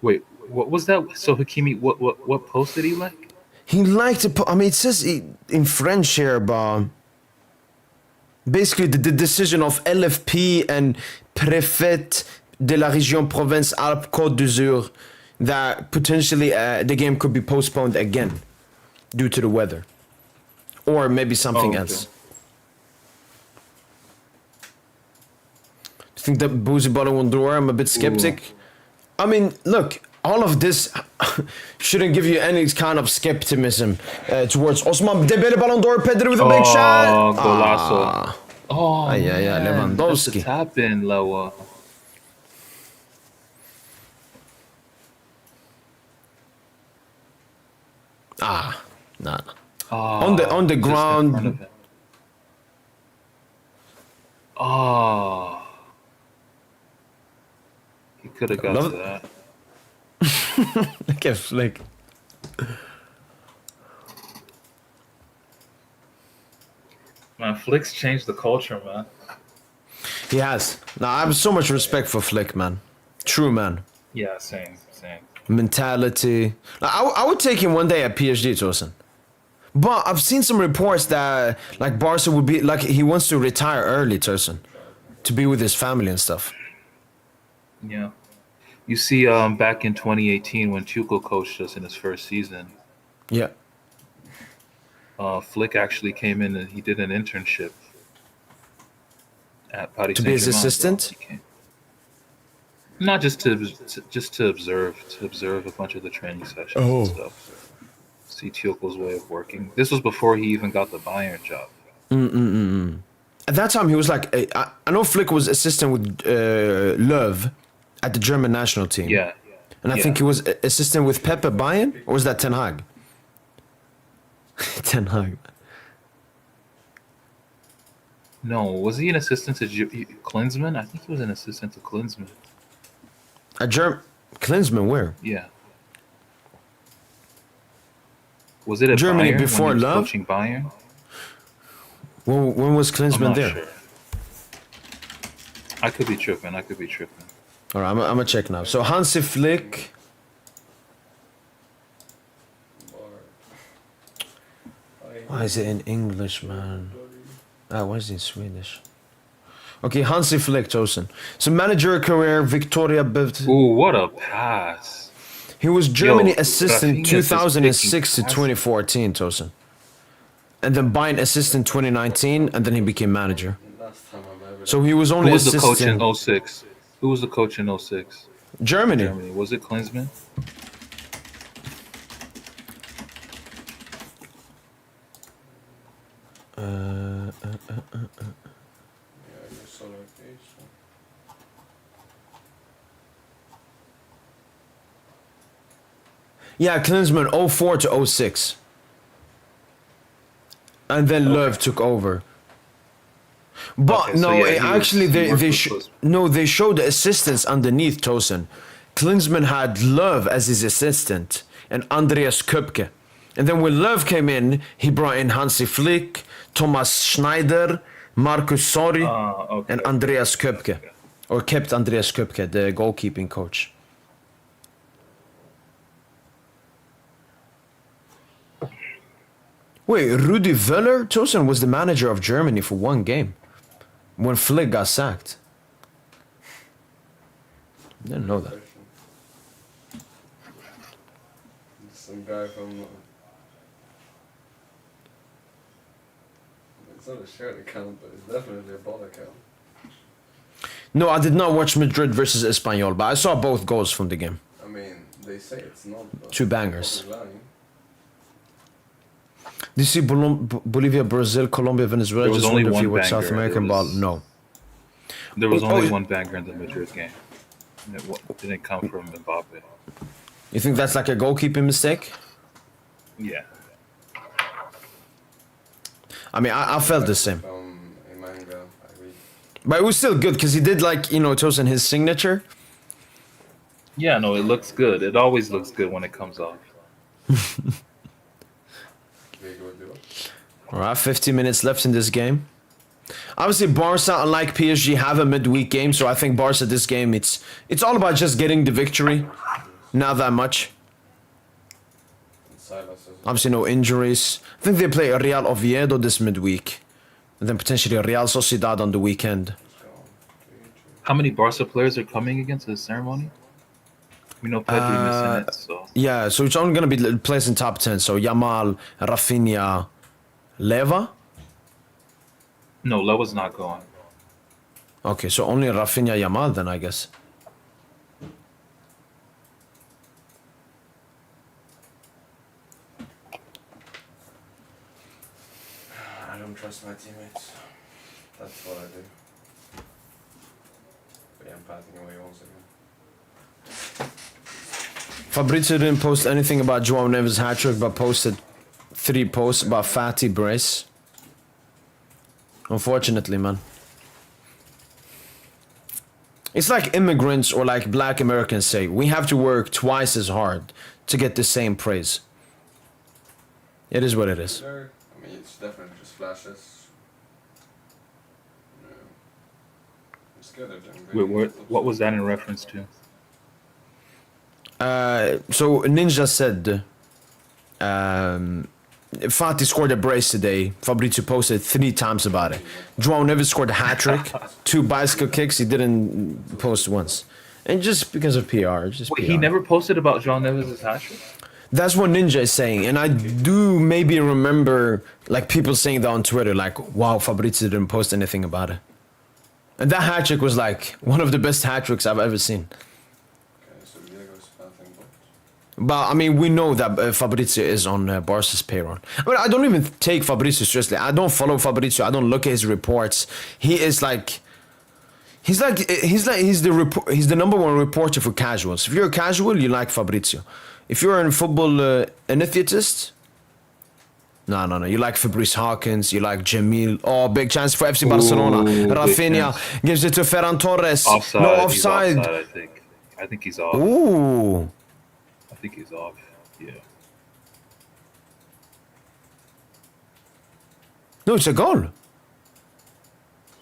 Wait, what was that? So Hakimi, what post did he like? He liked to put, I mean, it says in French here, but basically the decision of LFP and Préfet de la Région Province Alpes Côte d'Azur that potentially the game could be postponed again due to the weather. Or maybe something Oh, okay. else. Do you think that Boozy Balon will do? I'm a bit skeptic. I mean, look, all of this shouldn't give you any kind of skepticism towards Osman Dembele Ballon d'Or, Pedro with a big shot. Oh, golazo. Oh, yeah, man. Lewandowski. That's a tap in, Lewa. Nah. Oh, On the just in front ground. of him. Oh. He could have got Love- to that. Look at Flick. Man, Flick's changed the culture, man. He has. Nah, I have so much respect for Flick, man. True man. Yeah, same. Mentality. I would take him one day at PSG, Tosin. But I've seen some reports that like Barca would be like he wants to retire early, Tosin, to be with his family and stuff. Yeah. You see, back in 2018 when Tuchel coached us in his first season, Yeah. Flick actually came in and he did an internship at Paris To be his Saint-Germain, assistant? bro. He came- Not just to observe a bunch of the training sessions Oh. and stuff. See Tuchel's way of working. This was before he even got the Bayern job. At that time, he was like, I know Flick was assistant with Löw at the German national team. Yeah. And I yeah. think he was assistant with Pep at Bayern, or was that Ten Hag? Ten Hag. No, was he an assistant to Klinsmann? I think he was an assistant to Klinsmann. At Klinsmann, where? Yeah. Was it at Germany Bayern before when he was Löw? coaching Bayern? When was I'm Klinsmann not there? sure. I could be tripping. All right, I'm gonna check now. So Hansi Flick. Why is it in English, man? Why is it in Swedish? Okay, Hansi Flick, Tosin. So manager career, Victoria Bevt. Ooh, what a pass! He was Germany Yo, assistant Rafinha's just 2006 to picking 2014, Tosin. And then Bayern assistant 2019, and then he became manager. Last time I'm ever. So he was Who only was the coach assistant in 06? Who was the coach in 06? Germany. Germany. Was it Klinsmann? you saw like this. Yeah, Klinsmann 04 to 06. And then Löw took over. But Okay, so no, yeah, he actually was- he they worked they with sh- Klinsmann. no they showed the assistants underneath Tosin. Klinsmann had Löw as his assistant and Andreas Köpke. And then when Löw came in, he brought in Hansi Flick, Thomas Schneider, Markus Sori, Okay. and Andreas Köpke. Or kept Andreas Köpke, the goalkeeping coach. Wait, Rudi Völler? Tosin was the manager of Germany for one game when Flick got sacked. Didn't know that. Some guy from. It's not a shared account, but it's definitely a ball account. No, I did not watch Madrid versus Espanyol, but I saw both goals from the game. I mean, they say it's not. But Two bangers. probably lying. Do you see Bolivia, Brazil, Colombia, Venezuela? There was Just only wonder if you one watch South banger. American It ball. was- No. There was Oh, only oh, one banger in the Madrid game. And it didn't come from Mbappe. You think that's like a goalkeeping mistake? Yeah. I mean, I felt the same. From a manga, I read. But it was still good because he did like, Tosin his signature. Yeah, no, it looks good. It always looks good when it comes off. Diego do it. All right, 50 minutes left in this game. Obviously, Barca, unlike PSG, have a midweek game, so I think Barca this game it's all about just getting the victory, not that much. And Silas as well. Obviously, no injuries. I think they play Real Oviedo this midweek, and then potentially Real Sociedad on the weekend. Just go on. How many Barca players are coming against the ceremony? We know Pedri missing it, so Yeah, so it's only gonna be placed in top 10. So Yamal, Rafinha, Leva. no, Lewa's not going. Okay, so only Rafinha, Yamal then, I guess. I don't trust my teammates. That's what I do. But yeah, I'm passing away once again. Fabrizio didn't post anything about João Neves' hat-trick, but posted 3 posts about Fatty Brace. Unfortunately, man. It's like immigrants or like black Americans say, we have to work twice as hard to get the same praise. It is what it is. There, I mean, it's definitely just flashes. Yeah. It's good they're doing great. Wait, what was that in reference to? So Ninja said Fati scored a brace today. Fabrizio posted 3 times about it. João Neves scored a hat-trick, 2 bicycle kicks. He didn't post once. And just because of PR. Just Wait, PR. he never posted about João Neves' hat-trick? That's what Ninja is saying. And I do maybe remember like people saying that on Twitter, like, wow, Fabrizio didn't post anything about it. And that hat-trick was like one of the best hat-tricks I've ever seen. Okay, so Diego's passing booked. But I mean, we know that Fabrizio is on Barca's payroll. I mean, I don't even take Fabrizio seriously. I don't follow Fabrizio. I don't look at his reports. He is like, he's the number 1 reporter for casuals. If you're a casual, you like Fabrizio. If you're a football anesthetist, no. You like Fabrice Hawkins. You like Jamil. Oh, big chance for FC Barcelona. Ooh, big Rafinha chance. gives it to Ferran Torres. Offside. No He's offside. offside, I think. I think he's off. Ooh. I think he's off. Yeah. No, it's a goal.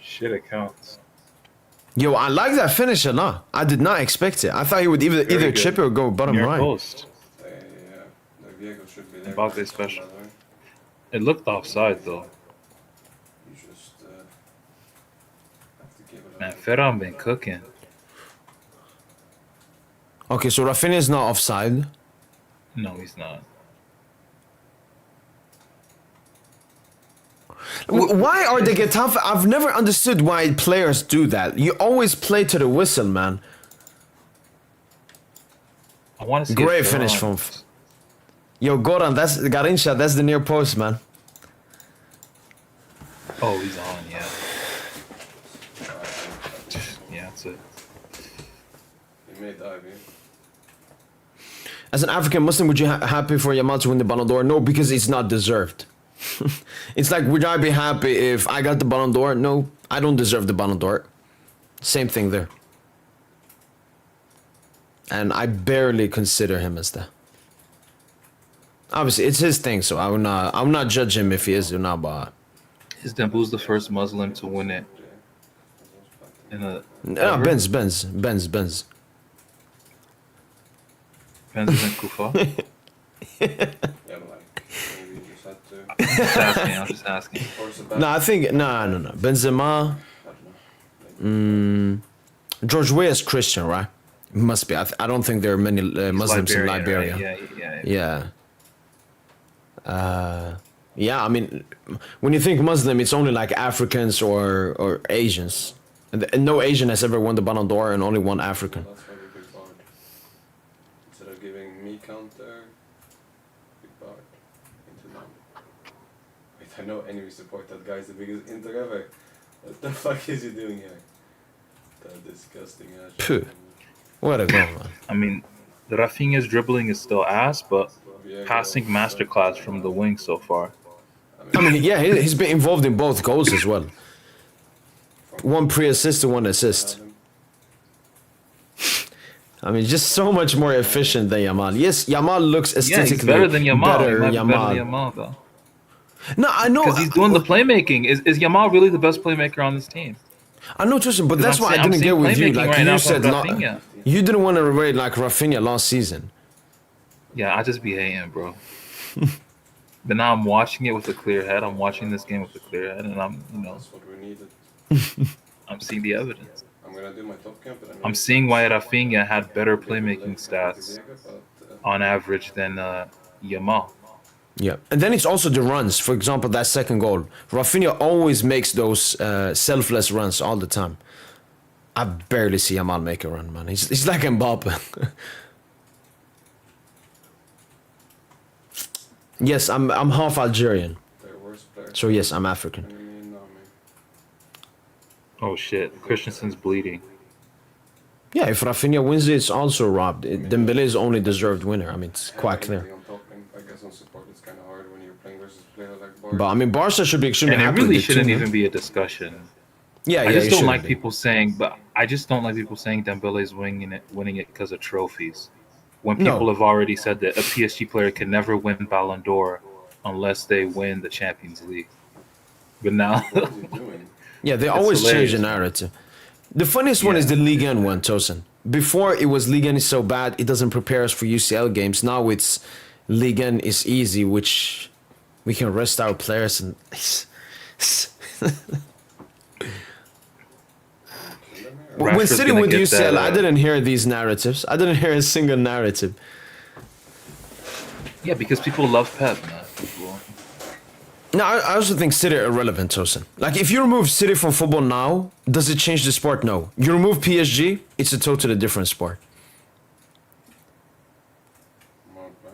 Shit, it counts. Yo, I like that finisher, nah. I did not expect it. I thought he would either good. chip it or go bottom Near right. post. Yeah, the Diego should be there. Mbappe By special. the way. It looked offside though. You just have to give it Man, up. Ferran been cooking. Okay, so Rafinha is not offside. No, he's not. Why are the Getafe? I've never understood why players do that. You always play to the whistle, man. I want to see. Great if finish Ferran- from. Yo, Goran, that's Garincha. That's the near post, man. Oh, he's on. Yeah, So yeah, that's it. he may dive in. As an African Muslim, would you happy for Yamal to win the Ballon d'Or? No, because it's not deserved. It's like, would I be happy if I got the Ballon d'Or? No, I don't deserve the Ballon d'Or. Same thing there. And I barely consider him as that. Obviously, it's his thing, so I will not judge him if he is or not. But Istanbul's the first Muslim to win it in a. no, ever? Benz. Benz is in Kufa. Yeah, but like, maybe you just had to I'm just asking. force it back. No, I think no. Benzema, I don't know. George Weah is Christian, right? Must be. I don't think there are many Muslims in Liberia. Right? Yeah. Yeah, I mean, when you think Muslim, it's only like Africans or Asians. And no Asian has ever won the Ballon d'Or, and only one African. That's why we big Bard. Instead of giving me counter, big Bard into them. Wait, I know enemy support. That guy's the biggest Inter ever. What the fuck is he doing here? That disgusting ass. Phew. What a goal, man. I mean, the Rafinha's dribbling is still ass, but passing masterclass from the wing so far. I mean, yeah, he's been involved in both goals as well. One pre-assist to one assist. I mean, just so much more efficient than Yamal. Yes, Yamal looks Yeah, aesthetically he's better than Yamal. better He might be better Yamal. than Yamal, though. No, I know. Because he's doing the playmaking. Is Yamal really the best playmaker on this team? I know, Tristan, but that's I'm why I saying- I'm didn't get seeing with you. playmaking Like right you now said, from Rafinha. you didn't want to rate like Rafinha last season. Yeah, I just be hating, bro. But now I'm watching it with a clear head. I'm watching this game with a clear head, and I'm, That's what we needed. I'm seeing the evidence. I'm gonna do my top camp, but I'm seeing why Rafinha had better playmaking stats on average than Yamal. Yeah, and then it's also the runs. For example, that second goal, Rafinha always makes those selfless runs all the time. I barely see Yamal make a run, man. He's like Mbappe. Yes, I'm half Algerian, Their worst player. so yes, I'm African. Oh shit, Christensen's bleeding. Yeah, if Rafinha wins it, it's also robbed. Dembele is only deserved winner. I mean, it's quite clear. On top, and I guess on support it's kind of hard when you're playing versus players like Barca. But I mean, Barca should be extremely And it happy really with the shouldn't team, even be a discussion. Yeah, I just it don't shouldn't like be. people saying, but I just don't like people saying Dembele's winning it because of trophies. When No. people have already said that a PSG player can never win Balon d'Or unless they win the Champions League. But now, What is he doing? Yeah, they It's always change hilarious, the man. narrative. The funniest one Yeah. is the Liga one, Tosin. Before it was Liga is so bad, it doesn't prepare us for UCL games. Now it's Liga is easy, which we can rest our players and. When Rashford's City gonna went to get UCL, that, I didn't hear these narratives. I didn't hear a single narrative. yeah, because people love Pep, man. People, No, I also think City are irrelevant, Tosin. Like, if you remove City from football now, does it change the sport? No. You remove PSG, it's a totally different sport. Come on, man.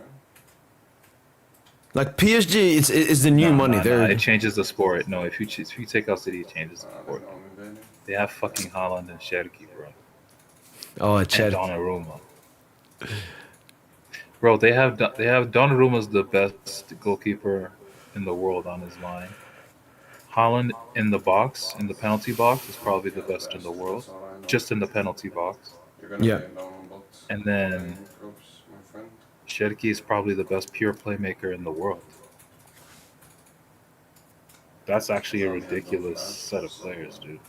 Like, PSG, it's the new money. They're it changes the sport. No, if you take out City, it changes the There's sport. no Mbele. They have fucking Haaland and Cherki, bro. oh, And Chad. Donnarumma. Bro, they have Donnarumma's the best goalkeeper in the world on his line. Haaland in the box, in the penalty box, is probably the best in the world, That's all I know. just in the penalty box. You're gonna Yeah. be alone on both. And then Groups, my friend. Cherki is probably the best pure playmaker in the world. That's actually a ridiculous set of players, dude.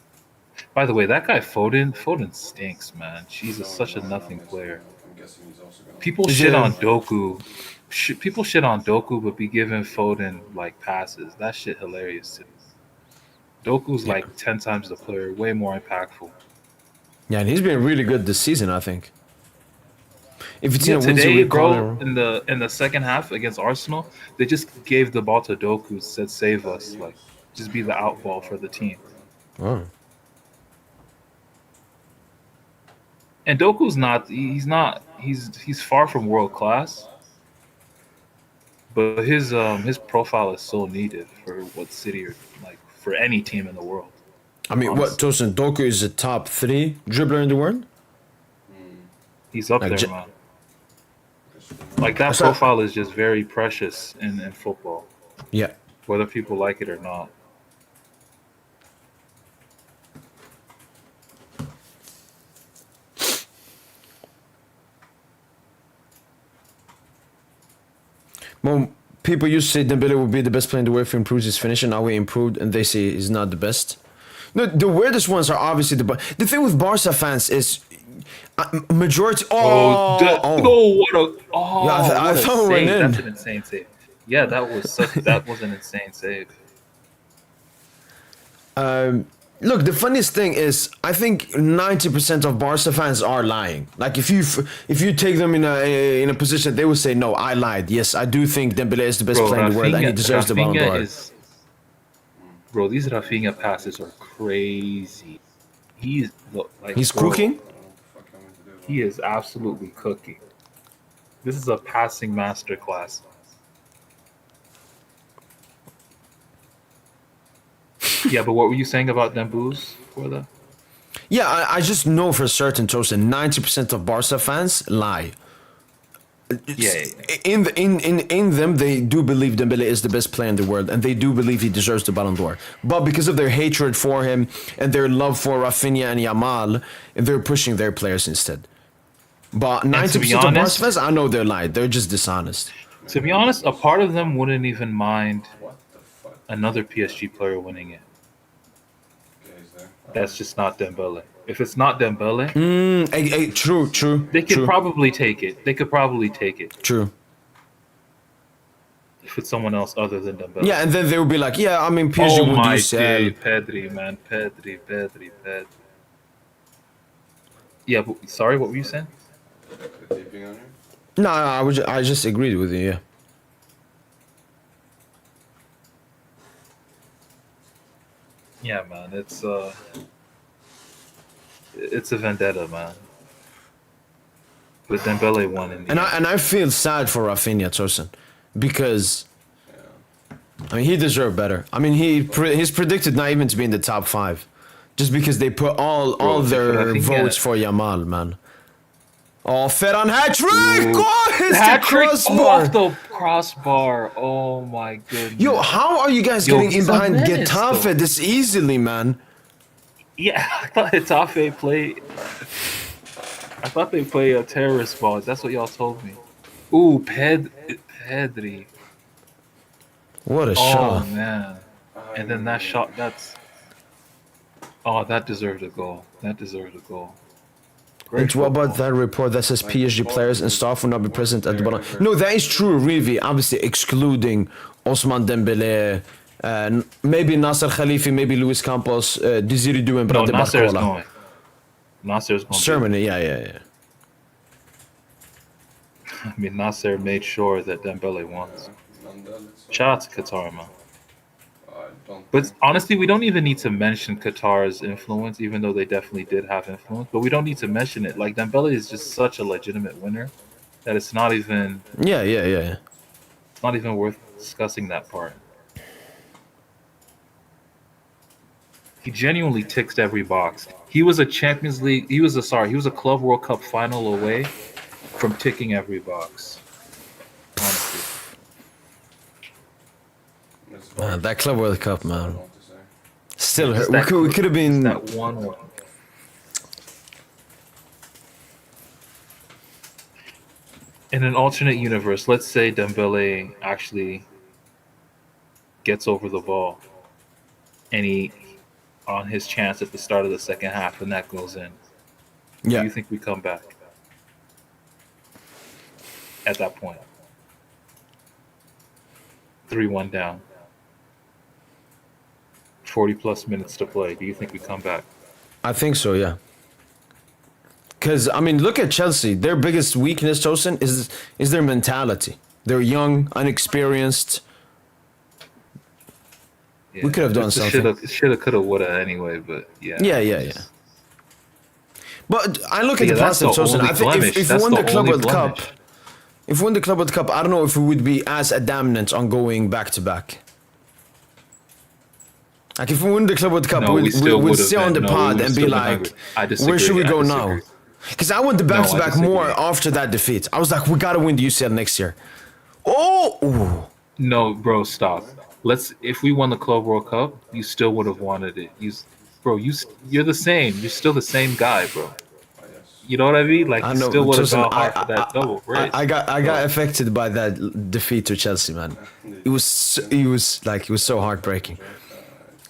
By the way, that guy Foden stinks, man. Jesus, such a nothing player. I'm guessing he's also gonna. People Is shit it- on Doku. People shit on Doku, but be giving Foden like passes. That shit hilarious to me. Doku's like 10 times the player, way more impactful. Yeah, and he's been really good this season, I think. If it's Yeah, in a wins, today, you bro, recall in the second half against Arsenal, they just gave the ball to Doku, said save us, like just be the out ball for the team. Oh. And Doku's he's far from world class. But his profile is so needed for what City are like for any team in the world. I mean, what, Tosin, Doku is a top 3 dribbler in the world? He's up Like there, man. Like that That's not- profile is just very precious in football, Yeah. whether people like it or not. Well, people used to say Dembele would be the best player in the world if he improves his finishing. Now he improved, and they say he's not the best. No, the weirdest ones are obviously the thing with Barca fans is majority. Oh, what a Yeah, I what a thought we went save! in. That's an insane save. Yeah, that was an insane save. Look, the funniest thing is, I think 90% of Barca fans are lying. Like if you take them in a position, they will say, "No, I lied. Yes, I do think Dembele is the best player in the world, and he deserves the Balon d'Or." Bro, these Rafinha passes are crazy. He's like He's bro, cooking. He is absolutely cooking. This is a passing masterclass. Yeah, but what were you saying about Dembouz for that? Yeah, I just know for certain, Tosin, 90% of Barca fans lie. Yeah. In them, they do believe Dembele is the best player in the world, and they do believe he deserves the Ballon d'Or. But because of their hatred for him and their love for Rafinha and Yamal, they're pushing their players instead. But 90% of Barca fans, I know they're lying. They're just dishonest. To be honest, a part of them wouldn't even mind another PSG player winning it. That's just not Dembele. If it's not Dembele, True. they could true, probably take it. They could probably take it True. if it's someone else other than Dembele. Yeah, and then they will be like, yeah, I mean, PSG Oh would my use. day, Pedri, man, Pedri. Yeah, but sorry, what were you saying? Keeping on here? No, I just agreed with you. Yeah. Yeah, man, it's a vendetta, man. But Dembele won in the And end. I feel sad for Rafinha, Tosin, because I mean he deserved better. I mean he's predicted not even to be in the top 5, just because they put all their Rafinha- votes for Yamal, man. Oh, Ferran hat-trick! Ooh. Oh, it's the Hat-trick crossbar. off the crossbar. Oh my goodness. Yo, how are you guys Yo, getting in he's a behind menace, Getafe though. this easily, man? Yeah, I thought Getafe played. I thought they play a terrorist ball. That's what y'all told me. Ooh, Pedri. What a Oh shot! man. And then that shot. That deserved a goal. Great And what about football. that report that says PSG players and staff will not be present at the Balon? No, that is true, really. Obviously, excluding Osman Dembele, maybe Nasser Khalifi, maybe Luis Campos, Desiree Doué, and No, Brade Nasser is Barcola. going. Nasser's going. Ceremony, yeah. I mean, Nasser made sure that Dembele wants. Shout out to Qatar, man. But honestly, we don't even need to mention Qatar's influence, even though they definitely did have influence. But we don't need to mention it. Like Dembele is just such a legitimate winner that it's not even Yeah. worth discussing that part. He genuinely ticks every box. He was a Champions League. He was a Club World Cup final away from ticking every box. Honestly. Man, that Club World Cup, man. Still, Just hurt. that We could have been. That 1-1. In an alternate universe, let's say Dembele actually gets over the ball and he on his chance at the start of the second half and that goes in. Do Yeah. you think we come back at that point? 3-1 down. 40 plus minutes to play. Do you think we come back? I think so, yeah. Because, I mean, look at Chelsea. Their biggest weakness, Tosin, is their mentality. They're young, unexperienced. Yeah. We could have done something. Shoulda, coulda, woulda anyway, but yeah. Yeah. But I look at Yeah, the that's positive, the Tosin. only I think blemish. if we That's won the the Club only World Cup, blemish. if we won the Club World Cup, I don't know if we would be as adamant on going back to back. Like if we win the Club World Cup, No, we still we'll would've sit on the been- no, we pod would've and be still been like, hungry. I where should we disagree, go I now? disagree. Because I went the No, I back-to-back more disagree. after that defeat. I was like, we gotta win the UCL next year. Oh, ooh. No, bro, stop. If we won the Club World Cup, you still would have wanted it. You're the same. You're still the same guy, bro. Ah, yes. You know what I mean? Like I you know. still would have Listen, gone hard for that double, right? I got affected by that defeat to Chelsea, man. It was so heartbreaking.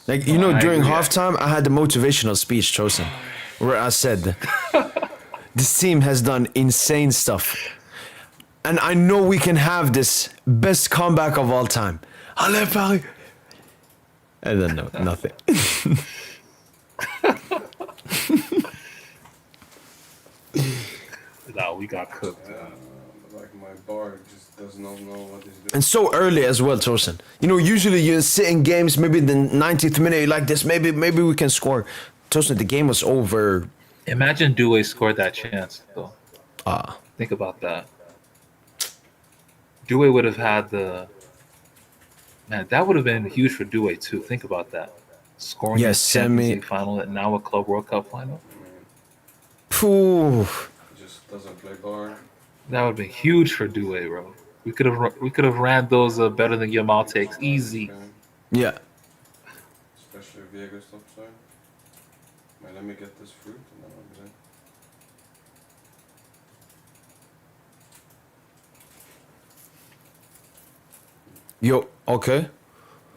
Like you know, I during agree. halftime, I had the motivational speech chosen, where I said, "This team has done insane stuff, and I know we can have this best comeback of all time." Allez Paris! And then no, nothing. No, we got cooked. Like my bar just does not know what he's doing. And so early as well, Torsen. You know, usually you sit in games, maybe in the 90th minute, you're like this, maybe we can score. Torsen, the game was over. Imagine Dewey scored that chance, though. Ah, Think about that. Dewey would have had the. Man, that would have been huge for Dewey too. Think about that. Scoring Yeah, a Champions semi- League final and now a Club World Cup final. phew. He just doesn't play bar. That would have been huge for Dewey, bro. We could have ran those better than Yamal takes easy. Okay. Yeah. Especially if Diego stops there. Man, let me get this fruit and then I'll be done. Yo, okay.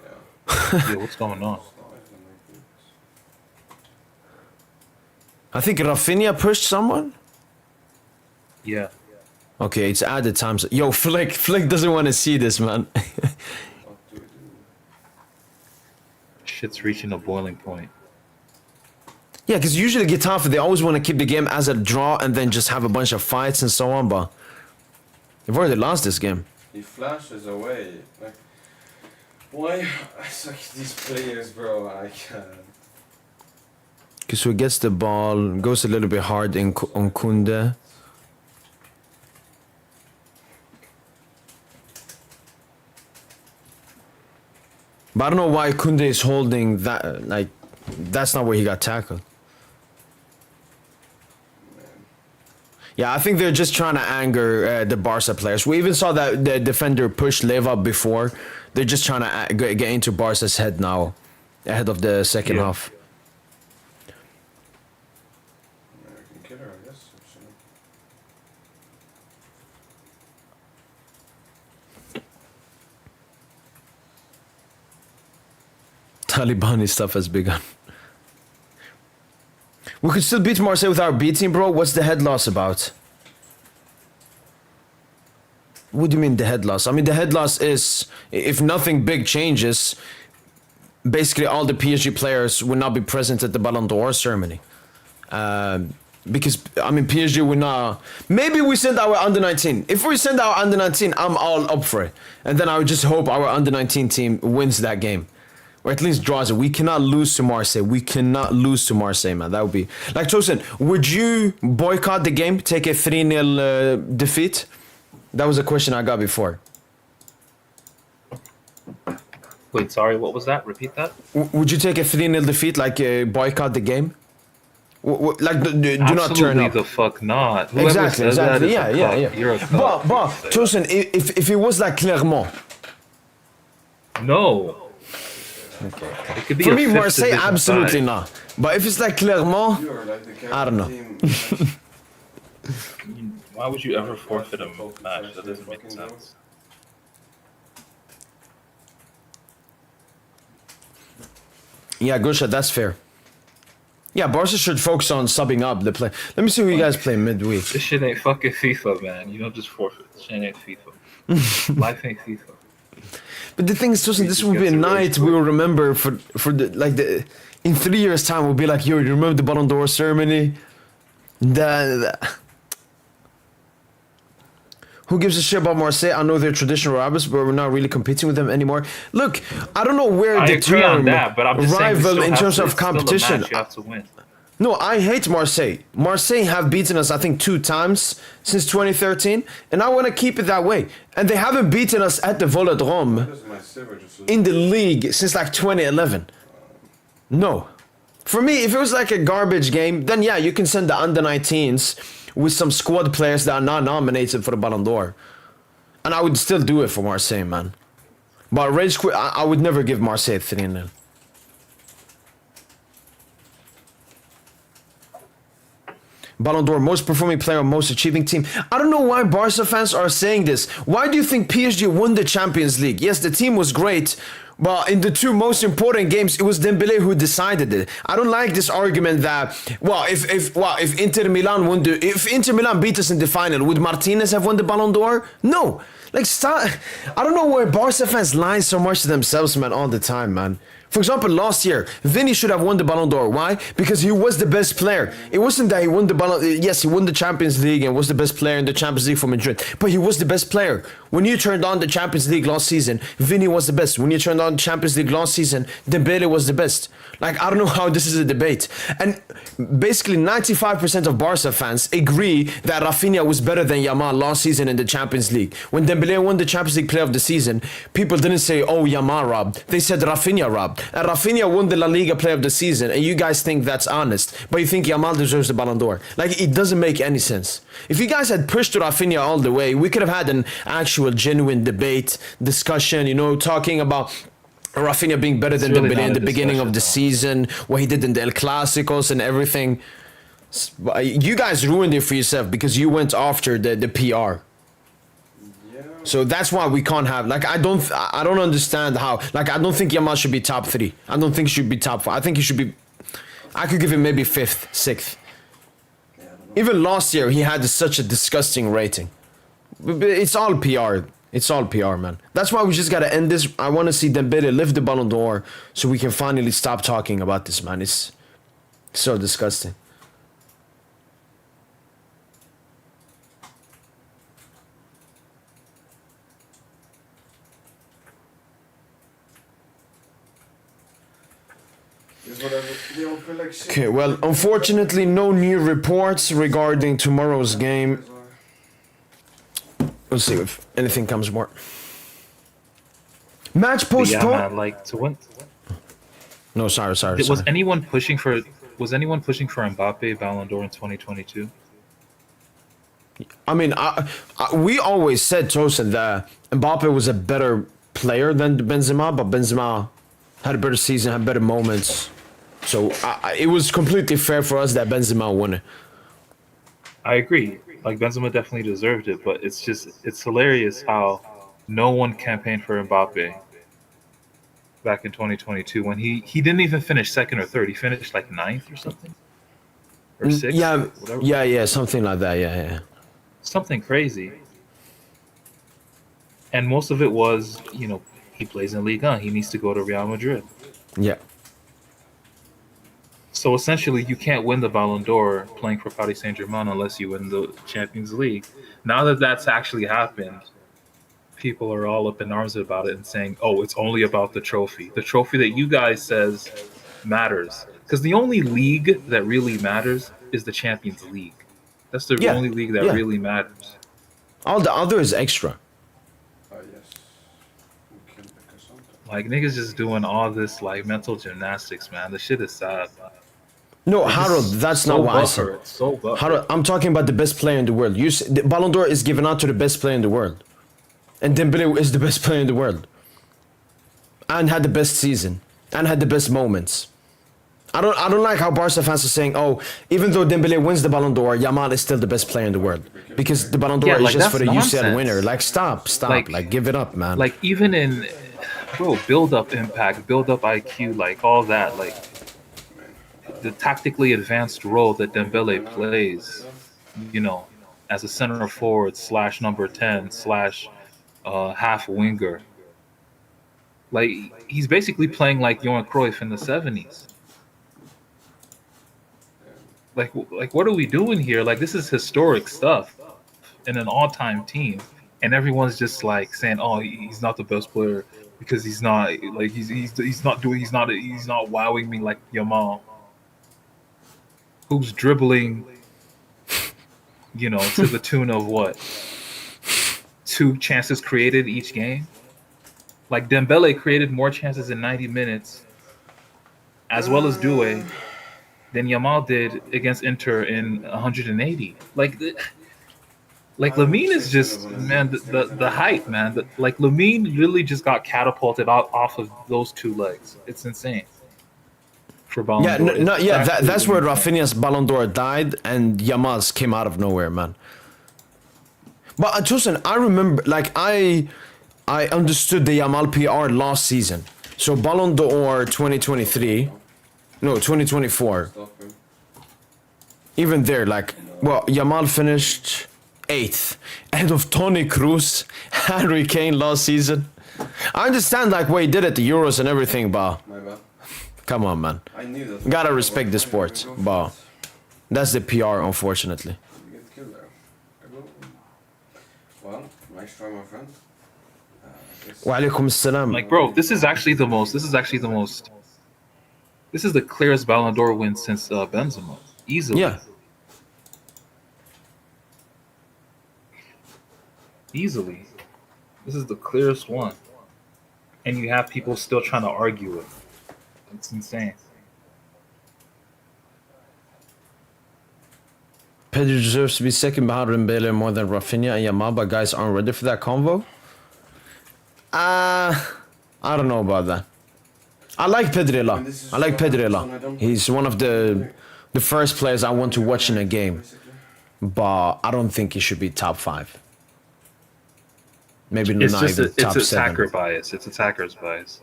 Yeah. Yo, what's going on? Slides and repeats. I think Rafinha pushed someone. Yeah. Okay, it's added times. Yo, Flick doesn't want to see this, man. What do we do? Shit's reaching a boiling point. Yeah, because usually Getafe, they always want to keep the game as a draw and then just have a bunch of fights and so on, but they've already lost this game. He flashes away. Like, why? It's like these players, bro. I can't. Because who gets the ball, goes a little bit hard on Kunde. But I don't know why Kunde is holding that, like, that's not where he got tackled. Yeah, I think they're just trying to anger the Barca players. We even saw that the defender push Leva before. They're just trying to get into Barca's head now, ahead of the second Yeah. half. American killer, I guess. Actually. Talibani stuff has begun. We could still beat Marseille with our B team, bro. What's the head loss about? What do you mean the head loss? I mean, the head loss is if nothing big changes, basically all the PSG players will not be present at the Balon d'Or ceremony. Because, I mean, PSG will not... Maybe we send our under-19. If we send our under-19, I'm all up for it. And then I would just hope our under-19 team wins that game. Or at least draws it. We cannot lose to Marseille. We cannot lose to Marseille, man. That would be... Like, Tosin, would you boycott the game? Take a 3-0 defeat? That was a question I got before. Wait, sorry, what was that? Repeat that? Would you take a 3-0 defeat, like boycott the game? Like, do not turn up. Absolutely the fuck not. Whoever Exactly, says that exactly. is Yeah, a yeah, cuck. yeah. You're a cuck. But Tosin, if it was like Clermont, No. okay. It could be For a me, fifth Marseille, division absolutely side. not. But if it's like Clermont, You're like the I don't know. team. Why would you ever forfeit a match? That doesn't make sense. yeah, Gusha, that's fair. Yeah, Barca should focus on subbing up the play. Let me see who you guys play midweek. This shit ain't fucking FIFA, man. You don't just forfeit. This shit ain't FIFA. Life ain't FIFA. But the thing is, Tosin, this will be a night we will remember for the in 3 years' time. We'll be like, yo, you remember the Ballon d'Or ceremony? Who gives a shit about Marseille? I know they're traditional rivals, but we're not really competing with them anymore. Look, I don't know where I the agree on term that, but I'm just saying we rival still in have terms to- of it's still a competition. match you have to win. No, I hate Marseille. Marseille have beaten us, I think, 2 times since 2013, and I want to keep it that way. And they haven't beaten us at the Velodrome This is my silver just in the league since like 2011. No. For me, if it was like a garbage game, then yeah, you can send the under 19s with some squad players that are not nominated for the Ballon d'Or. And I would still do it for Marseille, man. But Rage Quit, I would never give Marseille 3-0. Ballon d'Or, most performing player, most achieving team. I don't know why Barca fans are saying this. Why do you think PSG won the Champions League? Yes, the team was great, but in the two most important games, it was Dembele who decided it. I don't like this argument that if Inter Milan if Inter Milan beat us in the final, would Martinez have won the Ballon d'Or? No. Like, stop. I don't know why Barca fans lie so much to themselves, man, all the time, man. For example, last year, Vinny should have won the Ballon d'Or. Why? Because he was the best player. It wasn't that he won the Ballon. Yes, he won the Champions League and was the best player in the Champions League for Madrid. But he was the best player. When you turned on the Champions League last season, Vinny was the best. When you turned on the Champions League last season, Dembele was the best. Like, I don't know how this is a debate. And basically, 95% of Barca fans agree that Rafinha was better than Yamal last season in the Champions League. When Dembele won the Champions League Player of the Season, people didn't say, oh, Yamal robbed. They said Rafinha robbed. And Rafinha won the La Liga Player of the Season, and you guys think that's honest, but you think Yamal deserves the Balon d'Or. Like, it doesn't make any sense. If you guys had pushed Rafinha all the way, we could have had an actual genuine debate, discussion, talking about Rafinha being better than really Dembele in not the a beginning of the discussion, season, what he did in the El Clásicos and everything. You guys ruined it for yourself because you went after the PR. Yeah. So that's why we can't have, like, I don't understand how, like, I don't think Yamal should be top 3. I don't think he should be top 4. I think he should be, I could give him maybe 5th, 6th. Yeah, I don't know. Even last year, he had such a disgusting rating. It's all PR. It's all PR, man. That's why we just gotta end this. I want to see Dembele lift the Ballon d'Or so we can finally stop talking about this, man. It's so disgusting. It's whatever the old collection. Okay, well, unfortunately, no new reports regarding tomorrow's game. We'll see if anything comes more. Match But yeah, postponed. man, like to win. No, sorry. Was anyone pushing for Mbappe Ballon d'Or in 2022? I mean, we always said, Tosin, that Mbappe was a better player than Benzema, but Benzema had a better season, had better moments. So it was completely fair for us that Benzema won it. I agree. Like Benzema definitely deserved it, but it's hilarious how no one campaigned for Mbappe back in 2022 when he didn't even finish second or third. He finished like 9th or something, or 6th. Yeah, whatever. yeah, something like that. Yeah. Something crazy. And most of it was, he plays in Liga. He needs to go to Real Madrid. Yeah. So essentially, you can't win the Ballon d'Or playing for Paris Saint-Germain unless you win the Champions League. Now that that's actually happened, people are all up in arms about it and saying, oh, it's only about the trophy. The trophy that you guys says matters. Because the only league that really matters is the Champions League. That's the only league that really matters. All the other is extra. Ah, yes. We can pick us something. Like, niggas just doing all this, like, mental gymnastics, man. The shit is sad. No, Like, Harold, that's so not what I buffer. said. It's so buffer. Harold, I'm talking about the best player in the world. The Ballon d'Or is given out to the best player in the world. And Dembele is the best player in the world. And had the best season. And had the best moments. I don't like how Barca fans are saying, oh, even though Dembele wins the Ballon d'Or, Yamal is still the best player in the world. Because the Ballon d'Or is just for the UCL winner. Like, stop. Like, give it up, man. Like, even in, build up impact, build up IQ, like, all that, like, the tactically advanced role that Dembele plays, as a center forward / number 10 / half winger. Like, he's basically playing like Johan Cruyff in the 70s. Like, what are we doing here? Like, this is historic stuff in an all-time team, and everyone's just like saying, "Oh, he's not the best player because he's not like he's not wowing me like Yamal, who's dribbling, to the tune of what, 2 chances created each game." Like, Dembele created more chances in 90 minutes as well as Due than Yamal did against Inter in 180. Like I would Lamine say is just, Silva is man, still the hype, man. Like Lamine really just got catapulted off of those two legs. It's insane for Ballon Yeah, d'Or. no, It's yeah. That's absolutely where insane. Rafinha's Balon d'Or died, and Yamal's came out of nowhere, man. But Tosin, I remember, like I understood the Yamal PR last season. So Ballon d'Or 2023, no, no 2024. stop him. Even there, like, well, Yamal finished eighth, ahead of Tony Cruz, Harry Kane last season. I understand like what he did at the Euros and everything, but My bad. come on, man. I knew that. Gotta respect the I sport, go for but it. that's the PR, unfortunately. You get killed there. I go. Well, nice try, my friend. I guess- Wa alaikum assalam. Like, bro, this is actually the most. This is the clearest Ballon d'Or win since Benzema, easily. Yeah. Easily. This is the clearest one. And you have people still trying to argue it. It's insane. Pedro deserves to be second behind Dembele more than Rafinha and Yamal, but guys aren't ready for that convo. I don't know about that. I like Pedrilla. I like Pedrilla. He's one of the first players I want to watch in a game, Basically. but I don't think he should be top 5. Maybe It's not just even it's top 7. attacker bias. It's attacker's bias.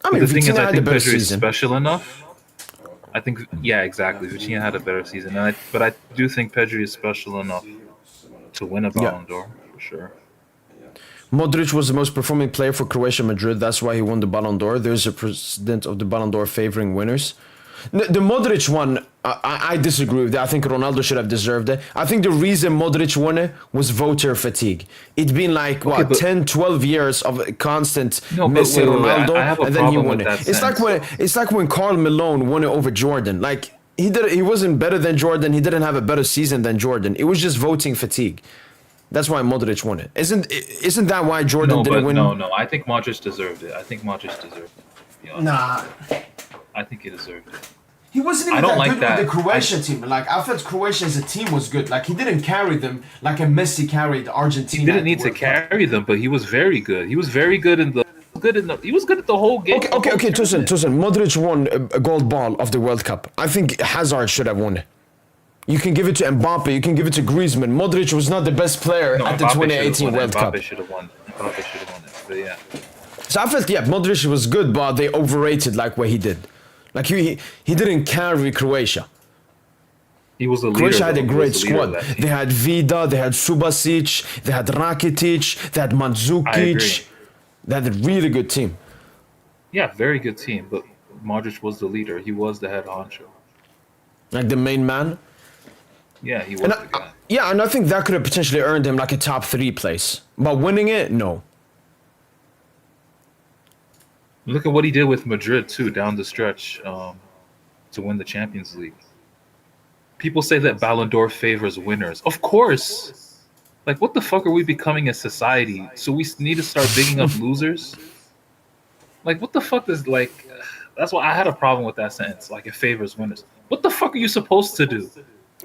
I But mean, the thing is, Vitinha I had the think better Pedro is season. special enough. I think, yeah, exactly. Vitinha had a better season, but I do think Pedro is special enough to win a Ballon d'Or for sure. Modric was the most performing player for Croatia Madrid. That's why he won the Ballon d'Or. There's a precedent of the Ballon d'Or favoring winners. The Modric one, I disagree with that. I think Ronaldo should have deserved it. I think the reason Modric won it was voter fatigue. It'd been like, what, but- 10, 12 years of constant No, but Messi, wait, Ronaldo, I have a and then he problem won with it. that It's like when Karl Malone won it over Jordan. Like, he wasn't better than Jordan. He didn't have a better season than Jordan. It was just voting fatigue. That's why Modric won it. Isn't that why Jordan No, didn't but win? no. I think Modric deserved it. I think Modric deserved it. To be honest. Nah. I think he deserved it. He wasn't I even don't that like good that. with the Croatian team. Like, I felt Croatia as a team was good. Like, he didn't carry them like a Messi carried Argentina. He didn't at the need to World Cup. carry them, but he was very good. He was very good in the. He was good at the whole game. Okay, Tosin. Modric won a gold ball of the World Cup. I think Hazard should have won it. You can give it to Mbappe. You can give it to Griezmann. Modric was not the best player No, at the Mbappe 2018 World Cup. Mbappe should have won. Mbappe should have won it. But yeah. So I felt, yeah, Modric was good, but they overrated like what he did. Like he didn't carry Croatia. He was the leader. Croatia had a though. He great was the leader of squad. that team. They had Vida, they had Subasic, they had Rakitic, they had I agree. Mandzukic. They had a really good team. Yeah, very good team, but Modric was the leader. He was the head honcho. Like the main man. Yeah, he was And the guy. yeah, and I think that could have potentially earned him like a top 3 place. But winning it, no. Look at what he did with Madrid too, down the stretch, to win the Champions League. People say that Ballon d'Or favors winners. Of course. Like, what the fuck are we becoming as society? So we need to start bigging up losers? Like, what the fuck is, like... That's why I had a problem with that sentence. Like, it favors winners. What the fuck are you supposed to do?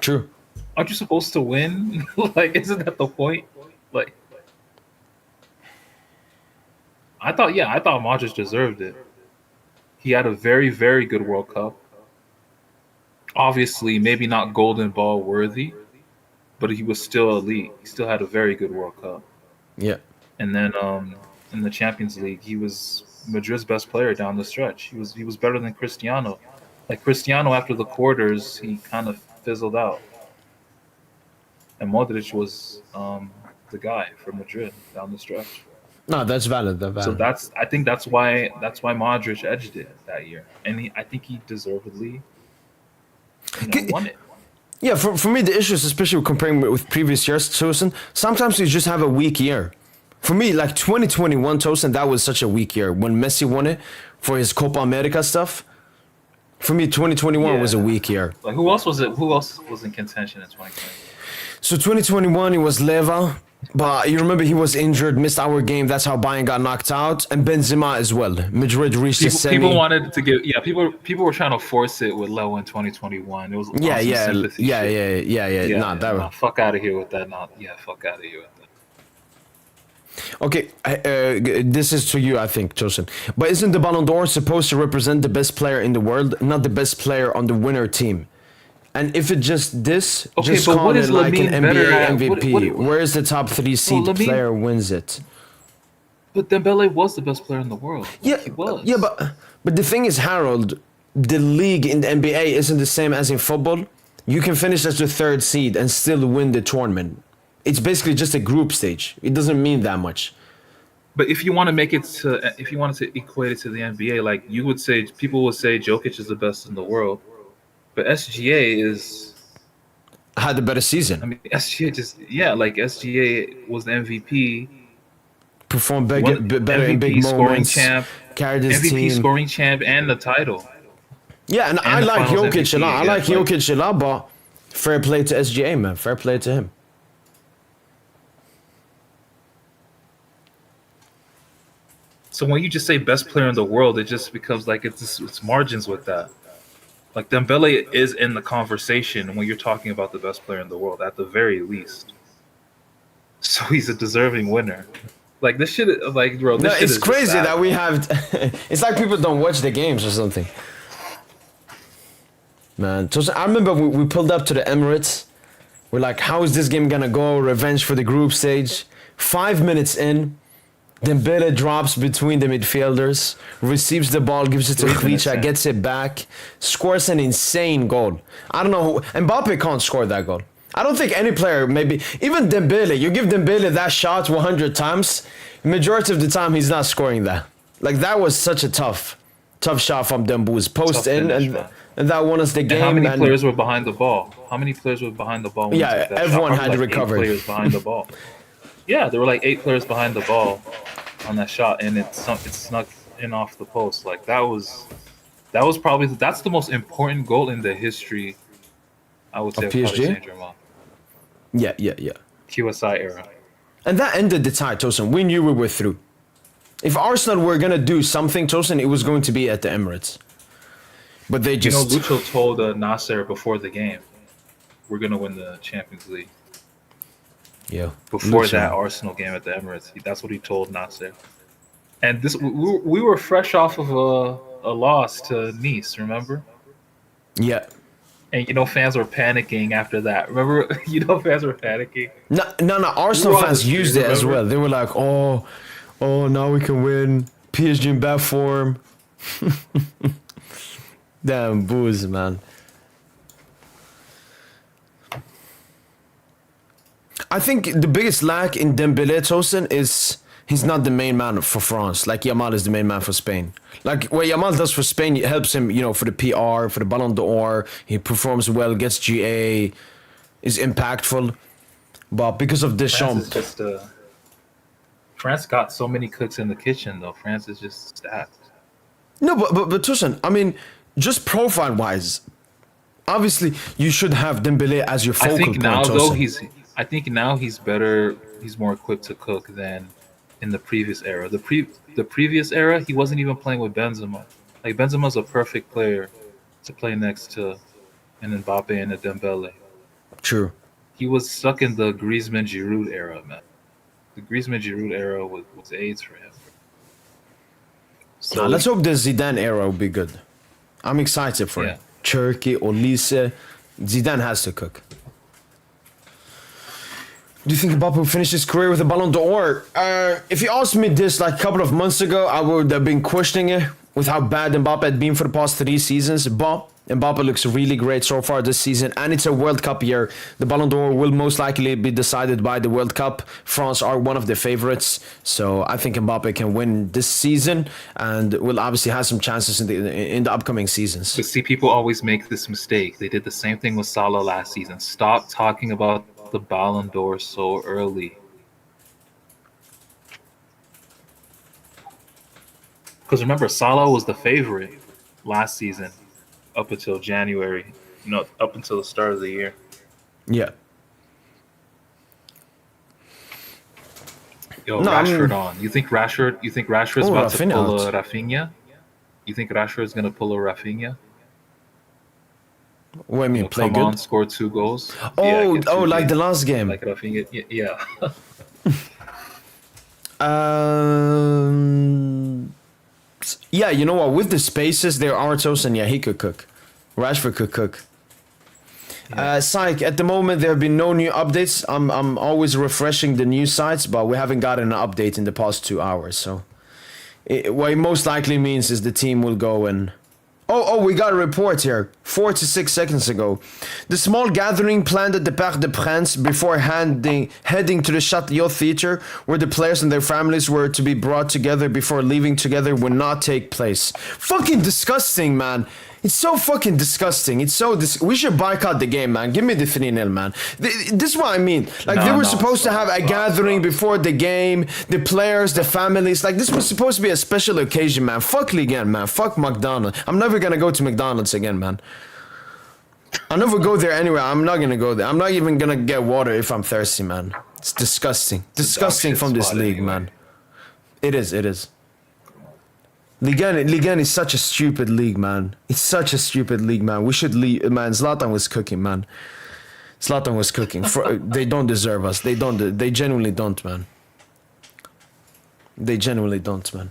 True. Aren't you supposed to win? Like, isn't that the point? Like... I thought Modric deserved it. He had a very, very good World Cup. Obviously, maybe not Golden Ball worthy, but he was still elite. He still had a very good World Cup. Yeah. And then in the Champions League, he was Madrid's best player down the stretch. He was better than Cristiano. Like Cristiano, after the quarters, he kind of fizzled out. And Modric was the guy for Madrid down the stretch. No, that's valid. That's So valid. I think that's why Modric edged it that year, and I think he deservedly won it. Yeah, for me, the issue is, especially comparing with previous years, Tosin, sometimes you just have a weak year. For me, like 2021, Tosin, that was such a weak year. When Messi won it for his Copa America stuff, for me, 2021 was a Yeah. weak year. Like who else was in contention in 2020? So 2021, it was Leva, But you remember he was injured, missed our game. That's how Bayern got knocked out, and Benzema as well. Madrid reached the People semi. wanted to give, yeah, people were trying to force it with Low in 2021. It was Yeah, on some yeah, sympathy yeah, shit. yeah, yeah, yeah. Yeah, Nah, yeah, that. nah, fuck out of here with that. Not, yeah, fuck out of here with that. Okay, this is to you, I think, Tosin. But isn't the Ballon d'Or supposed to represent the best player in the world, not the best player on the winner team? And if it just this, Okay, just but call what it is like an Lamine better NBA at? MVP. Where is the top three Bro, seed Lamine, player wins it? but Dembele was the best player in the world. Yeah, Like, he yeah, was. but the thing is, Harold, the league in the NBA isn't the same as in football. You can finish as the third seed and still win the tournament. It's basically just a group stage. It doesn't mean that much. But if you want to make it to, if you wanted to equate it to the NBA, like you would say, people would say Jokic is the best in the world, but SGA is. Had a better I season. mean, SGA just, yeah, like SGA was the MVP, Performed won better in big MVP scoring moments. champ, Carried his MVP team. scoring champ, and the title, Yeah, and I and the like Finals Jokic a MVP lot. I again. like Jokic a lot, but fair play to SGA, man. Fair play to him. So when you just say best player in the world, it just becomes like it's margins with that. Like Dembele is in the conversation when you're talking about the best player in the world, at the very least. So he's a deserving winner. Like this shit, like bro, No, this shit it's is just crazy sad. that we have. It's like people don't watch the games or something. Man, I remember we pulled up to the Emirates. We're like, how is this game gonna go? Revenge for the group stage. 5 minutes in, Dembele drops between the midfielders, receives the ball, gives it to 3 minutes Khvicha, in. gets it back, scores an insane goal. I don't know who. Mbappe can't score that goal. I don't think any player, maybe even Dembele. You give Dembele that shot 100 times, majority of the time he's not scoring that. Like that was such a tough shot from Dembouz. Post Tough in finish, and man. and that won us the And game. how many and players were behind the ball? How many players were behind the ball when Yeah, he took that everyone shot? Probably had like recovered. 8 players behind the ball. Yeah, there were like 8 players behind the ball on that shot, and it snuck in off the post. Like that was probably, that's the most important goal in the history, I would say, Of of Paris PSG? Saint Germain, Yeah. QSI era. And that ended the tie, Tosin. We knew we were through. If Arsenal were gonna do something, Tosin, it was going to be at the Emirates. But they You know, just Lucho told Nasser before the game, "We're gonna win the Champions League." yeah. Before Lucho. that Arsenal game at the Emirates, that's what he told Nasser. And this, we were fresh off of a loss to Nice, remember? Yeah. And fans were panicking after that. Remember, fans were panicking. No. Arsenal We were on fans the used street, it as remember? well. They were like, oh, now we can win. PSG in bad form. Damn, booze, man. I think the biggest lack in Dembele, Tosin, is he's not the main man for France. Like Yamal is the main man for Spain. Like what Yamal does for Spain, it helps him, for the PR, for the Balon d'Or. He performs well, gets GA, is impactful. But because of France Deschamps, is just France got so many cooks in the kitchen, though. France is just stacked. no, but Tosin, I mean, just profile wise, obviously you should have Dembele as your focal I think point. now, though, Tosin. I think now he's better. He's more equipped to cook than in the previous era. The previous era, he wasn't even playing with Benzema. Like Benzema's a perfect player to play next to an Mbappe and a Dembele. True. He was stuck in the Griezmann Giroud era, man. The Griezmann Giroud era was AIDS for him. So Let's hope the Zidane era will be good. I'm excited for Yeah. it. Turkey, Olise, Zidane has to cook. Do you think Mbappe will finish his career with a Ballon d'Or? If you asked me this like a couple of months ago, I would have been questioning it with how bad Mbappe had been for the past 3 seasons. But Mbappe looks really great so far this season, and it's a World Cup year. The Ballon d'Or will most likely be decided by the World Cup. France are one of the favorites, so I think Mbappe can win this season and will obviously have some chances in the upcoming seasons. But see, people always make this mistake. They did the same thing with Salah last season. Stop talking about the Balon d'Or so early. Because remember, Salah was the favorite last season up until January, up until the start of the year. Yeah. Yo, No, Rashford I'm. on. You think Rashford? You think Rashford's Oh, about to Rafinha pull out. a Rafinha? You think Rashford's gonna pull a Rafinha? What I You mean, know, play come on, good? score 2 goals. Yeah, Oh, get oh, two like the games. last game. Like Rafinha. Yeah. Um, yeah, you know what? With the spaces, there are toast, and yeah, he could cook. Rashford could cook. Yeah. Psych, at the moment there have been no new updates. I'm always refreshing the news sites, but we haven't gotten an update in the past 2 hours. So, what it most likely means is the team will go and. Oh, we got a report here 4 to 6 seconds ago. The small gathering planned at the Parc des Princes before heading to the Château Theatre, where the players and their families were to be brought together before leaving together, would not take place. Fucking disgusting, man. It's so fucking disgusting. It's so we should boycott the game, man. Give me the 3-0, man. This is what I mean. Like, they No, were no, supposed to have a gathering before the game, the players, the families. Like, this was supposed to be a special occasion, man. Fuck Liga, man. Fuck McDonald's. I'm never gonna go to McDonald's again, man. I'll never go there anyway. I'm not gonna go there. I'm not even gonna get water if I'm thirsty, man. It's disgusting. It's a dog Disgusting shit from this spot league, anyway. man. It is, it is. Liga is such a stupid league, man. It's such a stupid league, man. We should leave, man. Zlatan was cooking, man. Zlatan was cooking. They don't deserve us. They don't. They genuinely don't, man. They genuinely don't, man.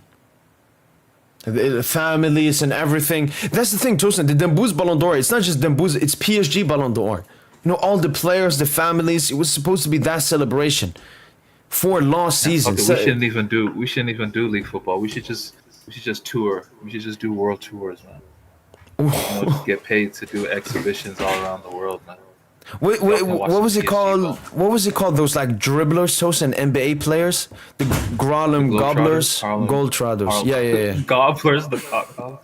The families and everything. That's the thing, Tosin. The Dembouz Ballon d'Or. It's not just Dembouz. It's PSG Ballon d'Or. You know, all the players, the families. It was supposed to be that celebration for lost Yeah, fuck seasons. it. We shouldn't even do league football. We should just tour. We should just do world tours, man. You know, just get paid to do exhibitions all around the world, man. Wait, Y'all wait, can watch what some was it PSG called? ball. What was it called? Those like dribblers, Tosin, NBA players, the Grolem Gobblers, Gold Trotters. Yeah, yeah, Gobblers, the yeah.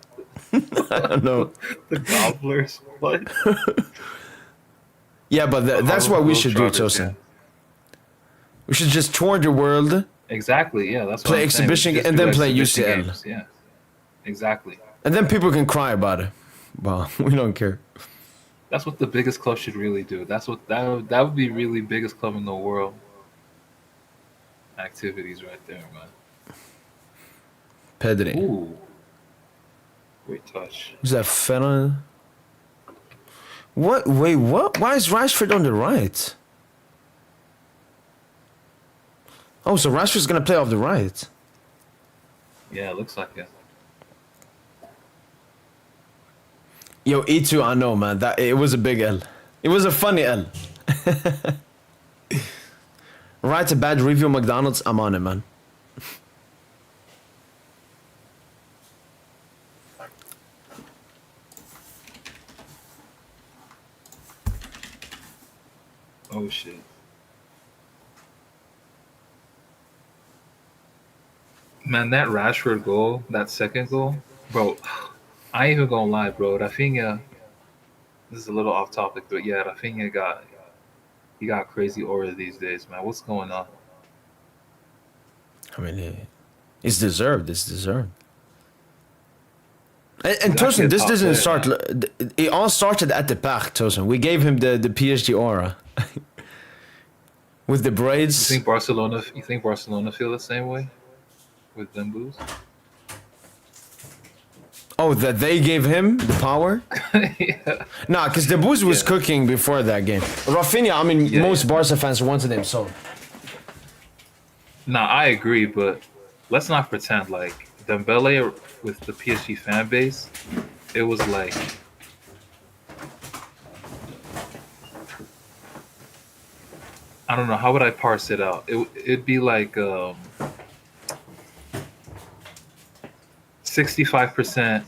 I don't know. the gobblers. What? Yeah, but The that's Harlem what we should do, Globetrotters, yeah. Tosin. We should just tour the world, Exactly. Yeah, that's what play I'm saying. We should exhibition, just and do then play exhibition UCL, games. Yeah, exactly. and then people can cry about it. Well, we don't care. That's what the biggest club should really do. That would be really biggest club in the world. Activities right there, man. Pedri. Ooh, great touch. Who's that fella? What? Wait, what? Why is Rashford on the right? Oh, so Rashford's gonna play off the right. Yeah, it looks like it. Yo, E2, I know, man. That it was a big L. It was a funny L. Write a bad review of McDonald's. I'm on it, man. Oh shit. Man, that Rashford goal, that second goal, bro. I ain't even gonna lie, bro. Rafinha. This is a little off topic, but yeah, Rafinha got crazy aura these days, man. What's going on? I mean, it's deserved. It's deserved. And He's actually Tosin, a this top doesn't player, start. man. It all started at the Parc, Tosin. We gave him the PSG aura with the You braids. think Barcelona? You think Barcelona feel the same way with Dembouz? Oh, that they gave him the power? Yeah. Nah, because the Booz was Yeah. cooking before that game. Rafinha, I mean, Yeah, most yeah. Barca fans wanted him so. Nah, I agree, but let's not pretend like Dembele with the PSG fan base. It was like I don't know how would I parse it out. It'd be like 65%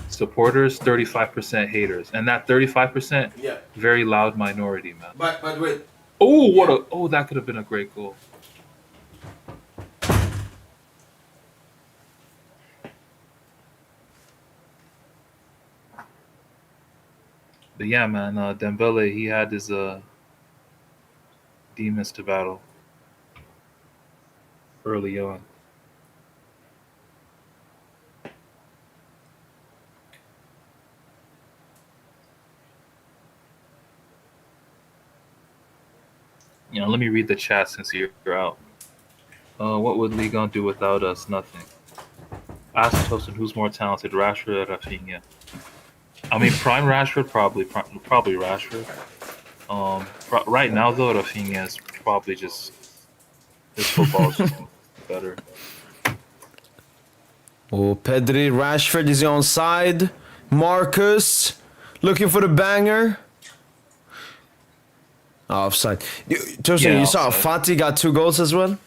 supporters, 35% haters, and that 35% Yeah. very loud minority, man. But wait. Oh, what a that could have been a great goal. But yeah, man, Dembele, he had his demons to battle early on. You know, let me read the chat since you're out. What would Liga do without us? Nothing. Ask Tosin who's more talented, Rashford or Rafinha. I mean, prime Rashford, probably Rashford. Right now though, Rafinha is probably just his football is just better. Oh, Pedri, Rashford is on side. Marcus looking for the banger. Oh, offside. Tosin, Yeah, you saw offside. Fati got 2 goals as well?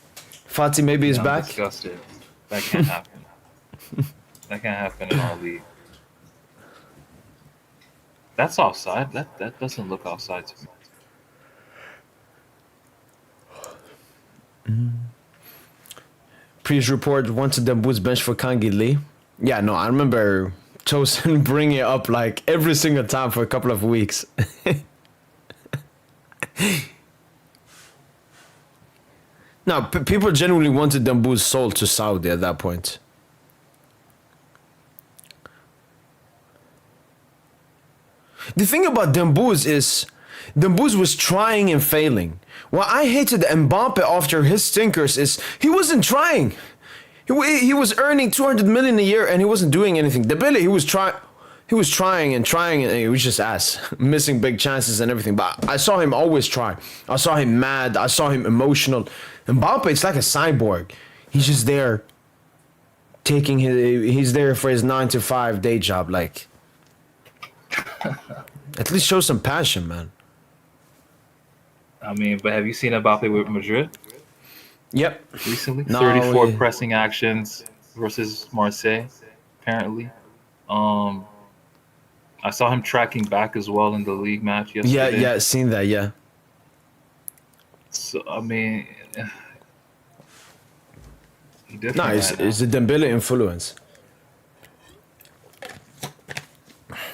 Fati maybe is I'm back? disgusted. That can't happen. That can't happen in our league. That's offside. That doesn't look offside to me. Previous report wanted them boost bench for Kangi Lee. Yeah, no, I remember Tosin bringing it up like every single time for a couple of weeks. No, people genuinely wanted them boost sold to Saudi at that point. The thing about Dembouz is Dembouz was trying and failing. What I hated Mbappe after his stinkers is he wasn't trying. He was earning 200 million a year and he wasn't doing anything. Dembele, he was trying and he was just ass, missing big chances and everything. But I saw him always try. I saw him mad. I saw him emotional. Mbappe, it's like a cyborg. He's just there, he's there for his 9 to 5 day job. Like, at least show some passion, man. I mean, but have you seen Mbappe with Madrid Yep. recently? No, 34 we- pressing actions versus Marseille, apparently. I saw him tracking back as well in the league match yesterday. Yeah, seen that, yeah. So I mean, he did. No, it's the Dembele influence.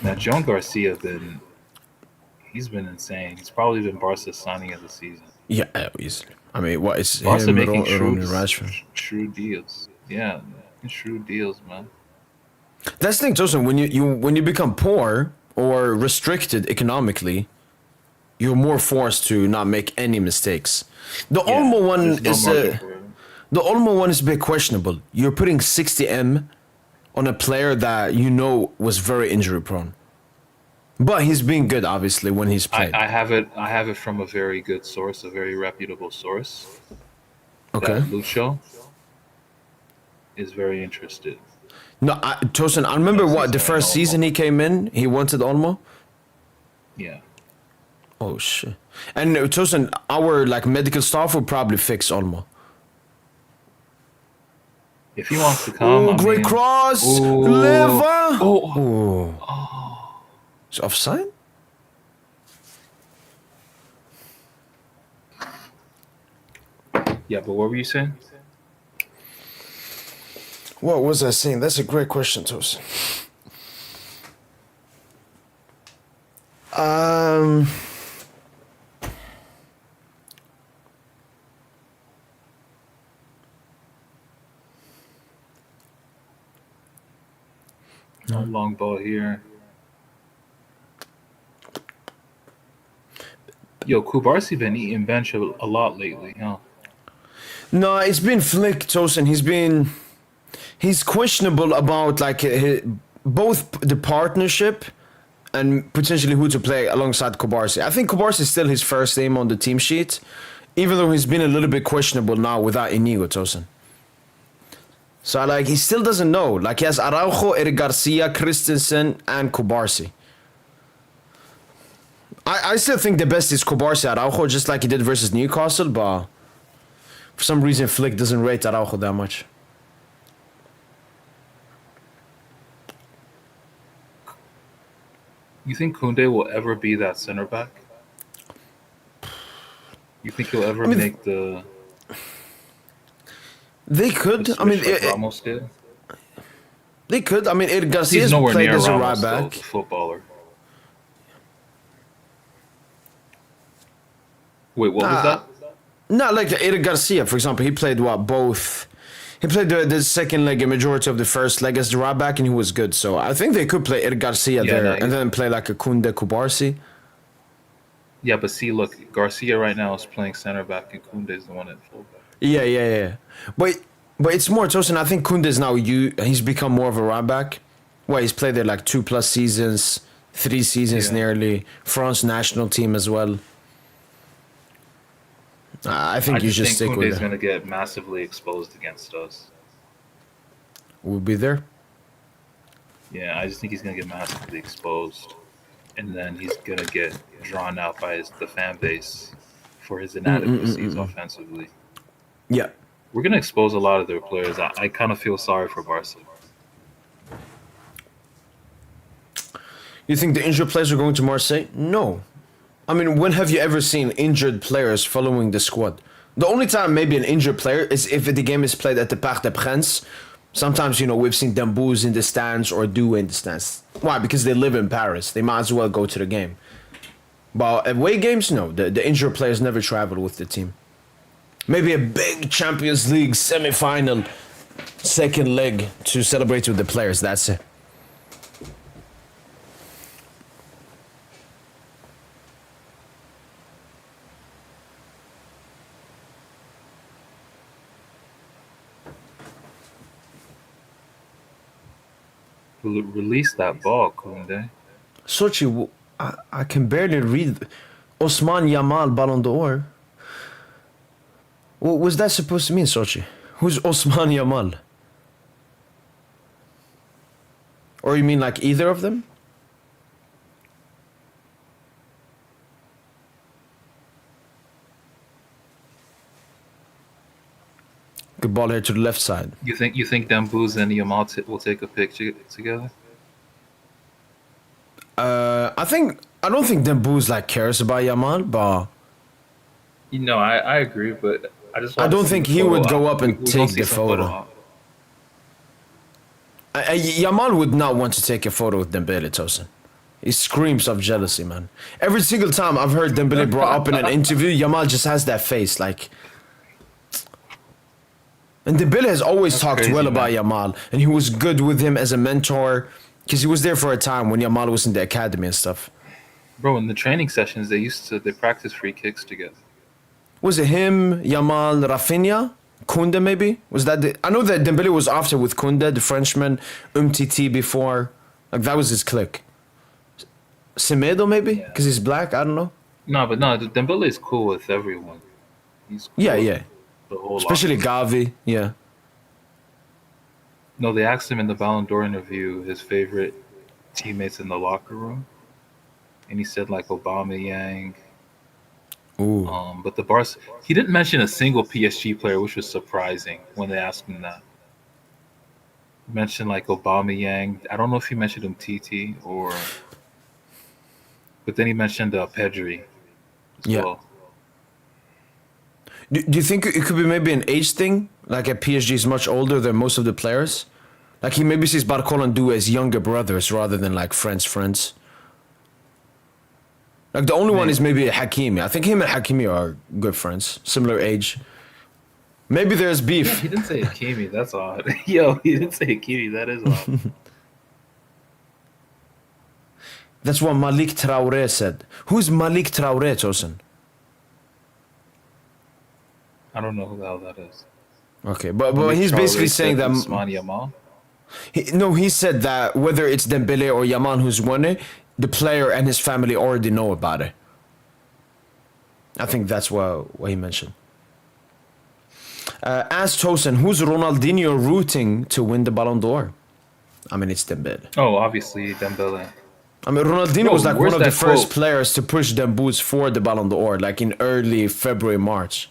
Now, John Garcia he's been insane. He's probably been Barca's signing of the season. Yeah, easily. I mean, what is Barca him, making Rashford? shrewd deals. Yeah, making shrewd deals, man. That's the thing, Joseph. When you become poor or restricted economically, you're more forced to not make any mistakes. The Yeah, Olmo one there's no is margin for error. the Olmo one is a bit questionable. You're putting 60M on a player that you know was very injury prone, but he's been good obviously when he's played. I have it from a very good source, a very reputable source. Okay. That Lucho is very interested. No, Tosin, I remember Yes, what the he's going first Olmo. season he came in, he wanted Olmo. Yeah. Oh shit! And Tosin, our like medical staff will probably fix Olmo. If he wants to come, Oh, great cross, Ooh. liver. Oh, Oh, it's offside. yeah. But what were you saying? What was I saying? That's a great question, Tosin. Um. No long ball here. Yo, Kubarsi been eating bench a lot lately, huh? No, it's been Flick, Tosin. He's questionable about like both the partnership and potentially who to play alongside Kubarsi. I think Kubarsi is still his first name on the team sheet, even though he's been a little bit questionable now without Inigo, Tosin. So like he still doesn't know. Like he has Araujo, Eric Garcia, Christensen, and Kubarsi. I still think the best is Kubarsi Araujo, just like he did versus Newcastle, but for some reason Flick doesn't rate Araujo that much. You think Kunde will ever be that center back? You think he'll ever mean, make the They could. switch I mean, like Ramos did? they could. I mean, Eric He's Garcia's nowhere played near as a right Ramos, though, back. the footballer. Wait, what was that? No, like Eric Garcia, for example, he played both. He played the second leg, a majority of the first leg as the right back, and he was good. So I think they could play Eric Garcia Yeah, there no, and then play like a Kunde Kubarsi. Yeah, but see, look, Garcia right now is playing center back, and Kunde is the one at fullback. Yeah. But it's more Tosin. I think Kunde is now he's become more of a right back. Well, he's played there like 2+ seasons, 3 seasons Yeah. nearly. France national team as well. I I think you just just think stick Kunde with is it. going to get massively exposed against us. We'll be there. Yeah, I just think he's going to get massively exposed, and then he's going to get drawn out by the fan base for his inadequacies offensively. Yeah. We're going to expose a lot of their players. I kind of feel sorry for Barca. You think the injured players are going to Marseille? No. I mean, when have you ever seen injured players following the squad? The only time maybe an injured player is if the game is played at the Parc des Princes. Sometimes, we've seen Dembouz in the stands or Doué in the stands. Why? Because they live in Paris. They might as well go to the game. But away games, no. The injured players never travel with the team. Maybe a big Champions League semi-final second leg to celebrate with the players. That's it. Release that ball, Kunde. Sochi, I can barely read. Osman Yamal Balon d'Or. What was that supposed to mean, Sochi? Who's Osman Yamal? Or you mean like either of them? Good ball here to the left side. You think Dembouz and Yamal will take a picture together? I don't think Dembouz like cares about Yamal, but I agree, but I just I want to don't see think the he photo would go op. up We- and we're gonna take see the some photo. op. Yamal would not want to take a photo with Dembele, Tosin. He screams of jealousy, man. Every single time I've heard Dembele brought up in an interview, Yamal just has that face, like. And Dembele has always That's talked crazy, well about man. Yamal, and he was good with him as a mentor, because he was there for a time when Yamal was in the academy and stuff. Bro, in the training sessions, they practice free kicks together. Was it him, Yamal, Rafinha, Kunde maybe? Was that I know that Dembele was after with Kunde, the Frenchman, Umtiti before. Like that was his clique. Semedo maybe? Yeah. Because he's black, I don't know. No, Dembele is cool with everyone. He's cool Yeah, with yeah. the whole Especially locker room. Gavi, yeah. No, they asked him in the Balon d'Or interview his favorite teammates in the locker room, and he said like Obama Yang. Ooh. But he didn't mention a single PSG player, which was surprising when they asked him that. He mentioned like Obama Yang. I don't know if he mentioned Umtiti or, but then he mentioned Pedri as Yeah. well. Do you think it could be maybe an age thing? Like at PSG is much older than most of the players? Like he maybe sees Barcola and Doué as younger brothers rather than like friends. Like the only one is maybe Hakimi. I think him and Hakimi are good friends, similar age. Maybe there's Yeah, beef. he didn't say Hakimi. That's odd. Yo, he didn't say Hakimi. That is odd. That's what Malik Traoré said. Who's Malik Traoré, Tosin? I don't know who the hell that is. Okay, but Malik he's basically Traoré saying said that. Ousmane Yamal. He said that whether it's Dembele or Yaman who's won it, the player and his family already know about it. I think that's what he mentioned. Ask Tosin, who's Ronaldinho rooting to win the Ballon d'Or? I mean, it's Dembele. Oh, obviously Dembele. I mean, Ronaldinho Yo, was like where's one of the that first quote? players to push Dembouz for the Ballon d'Or, like in early February, March.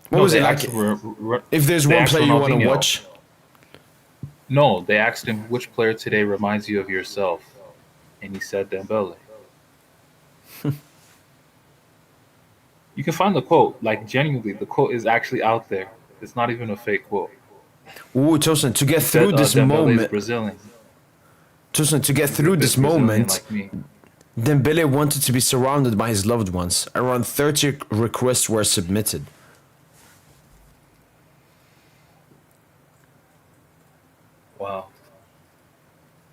What was they it like? asked If there's they one asked player you want to Ronaldinho. watch, No, they asked him which player today reminds you of yourself, and he said Dembele. You can find the quote. Like genuinely, the quote is actually out there. It's not even a fake quote. ooh, Tosin, to get He said through this Dembele is moment, Brazilian. Tosin, to get He's through a this Brazilian moment, like me. Dembele wanted to be surrounded by his loved ones. Around 30 requests were submitted. Wow.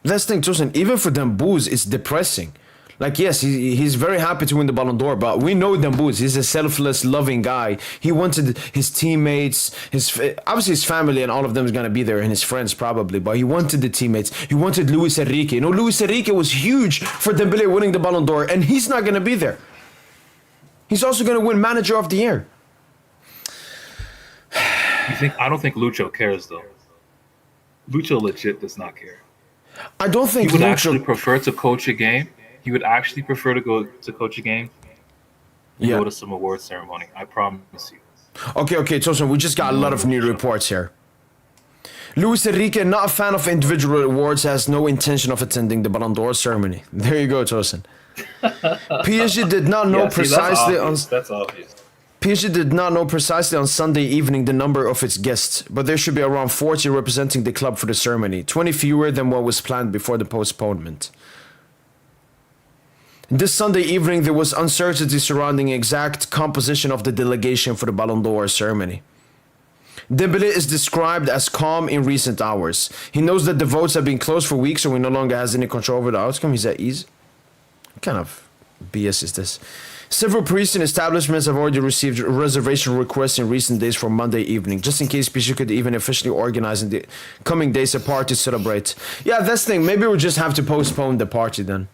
That's the thing, Tosin, even for Dembouz, it's depressing. Like, yes, he's very happy to win the Ballon d'Or, but we know Dembuz. He's a selfless, loving guy. He wanted his teammates, obviously his family and all of them is going to be there, and his friends probably, but he wanted the teammates. He wanted Luis Enrique. You know, Luis Enrique was huge for Dembele winning the Ballon d'Or, and he's not going to be there. He's also going to win Manager of the Year. I don't think Lucho cares, though. Lucho legit does not care. I don't think He would Lucho actually prefer to coach a game. He would actually prefer to go to coach a game than go to some award ceremony. I promise you. Okay, Tosin, we just got a lot of new reports here. Luis Enrique, not a fan of individual awards, has no intention of attending the Ballon d'Or ceremony. There you go, Tosin. PSG did not know precisely that's obvious. PSG did not know precisely on Sunday evening the number of its guests, but there should be around 40 representing the club for the ceremony, 20 fewer than what was planned before the postponement. This Sunday evening, there was uncertainty surrounding the exact composition of the delegation for the Ballon d'Or ceremony. Dembele is described as calm in recent hours. He knows that the votes have been closed for weeks, so he no longer has any control over the outcome. He's at ease. What kind of BS is this? Several priests and establishments have already received reservation requests in recent days for Monday evening, just in case PSG could even officially organize in the coming days a party to celebrate. Yeah, that's the thing. Maybe we'll just have to postpone the party then.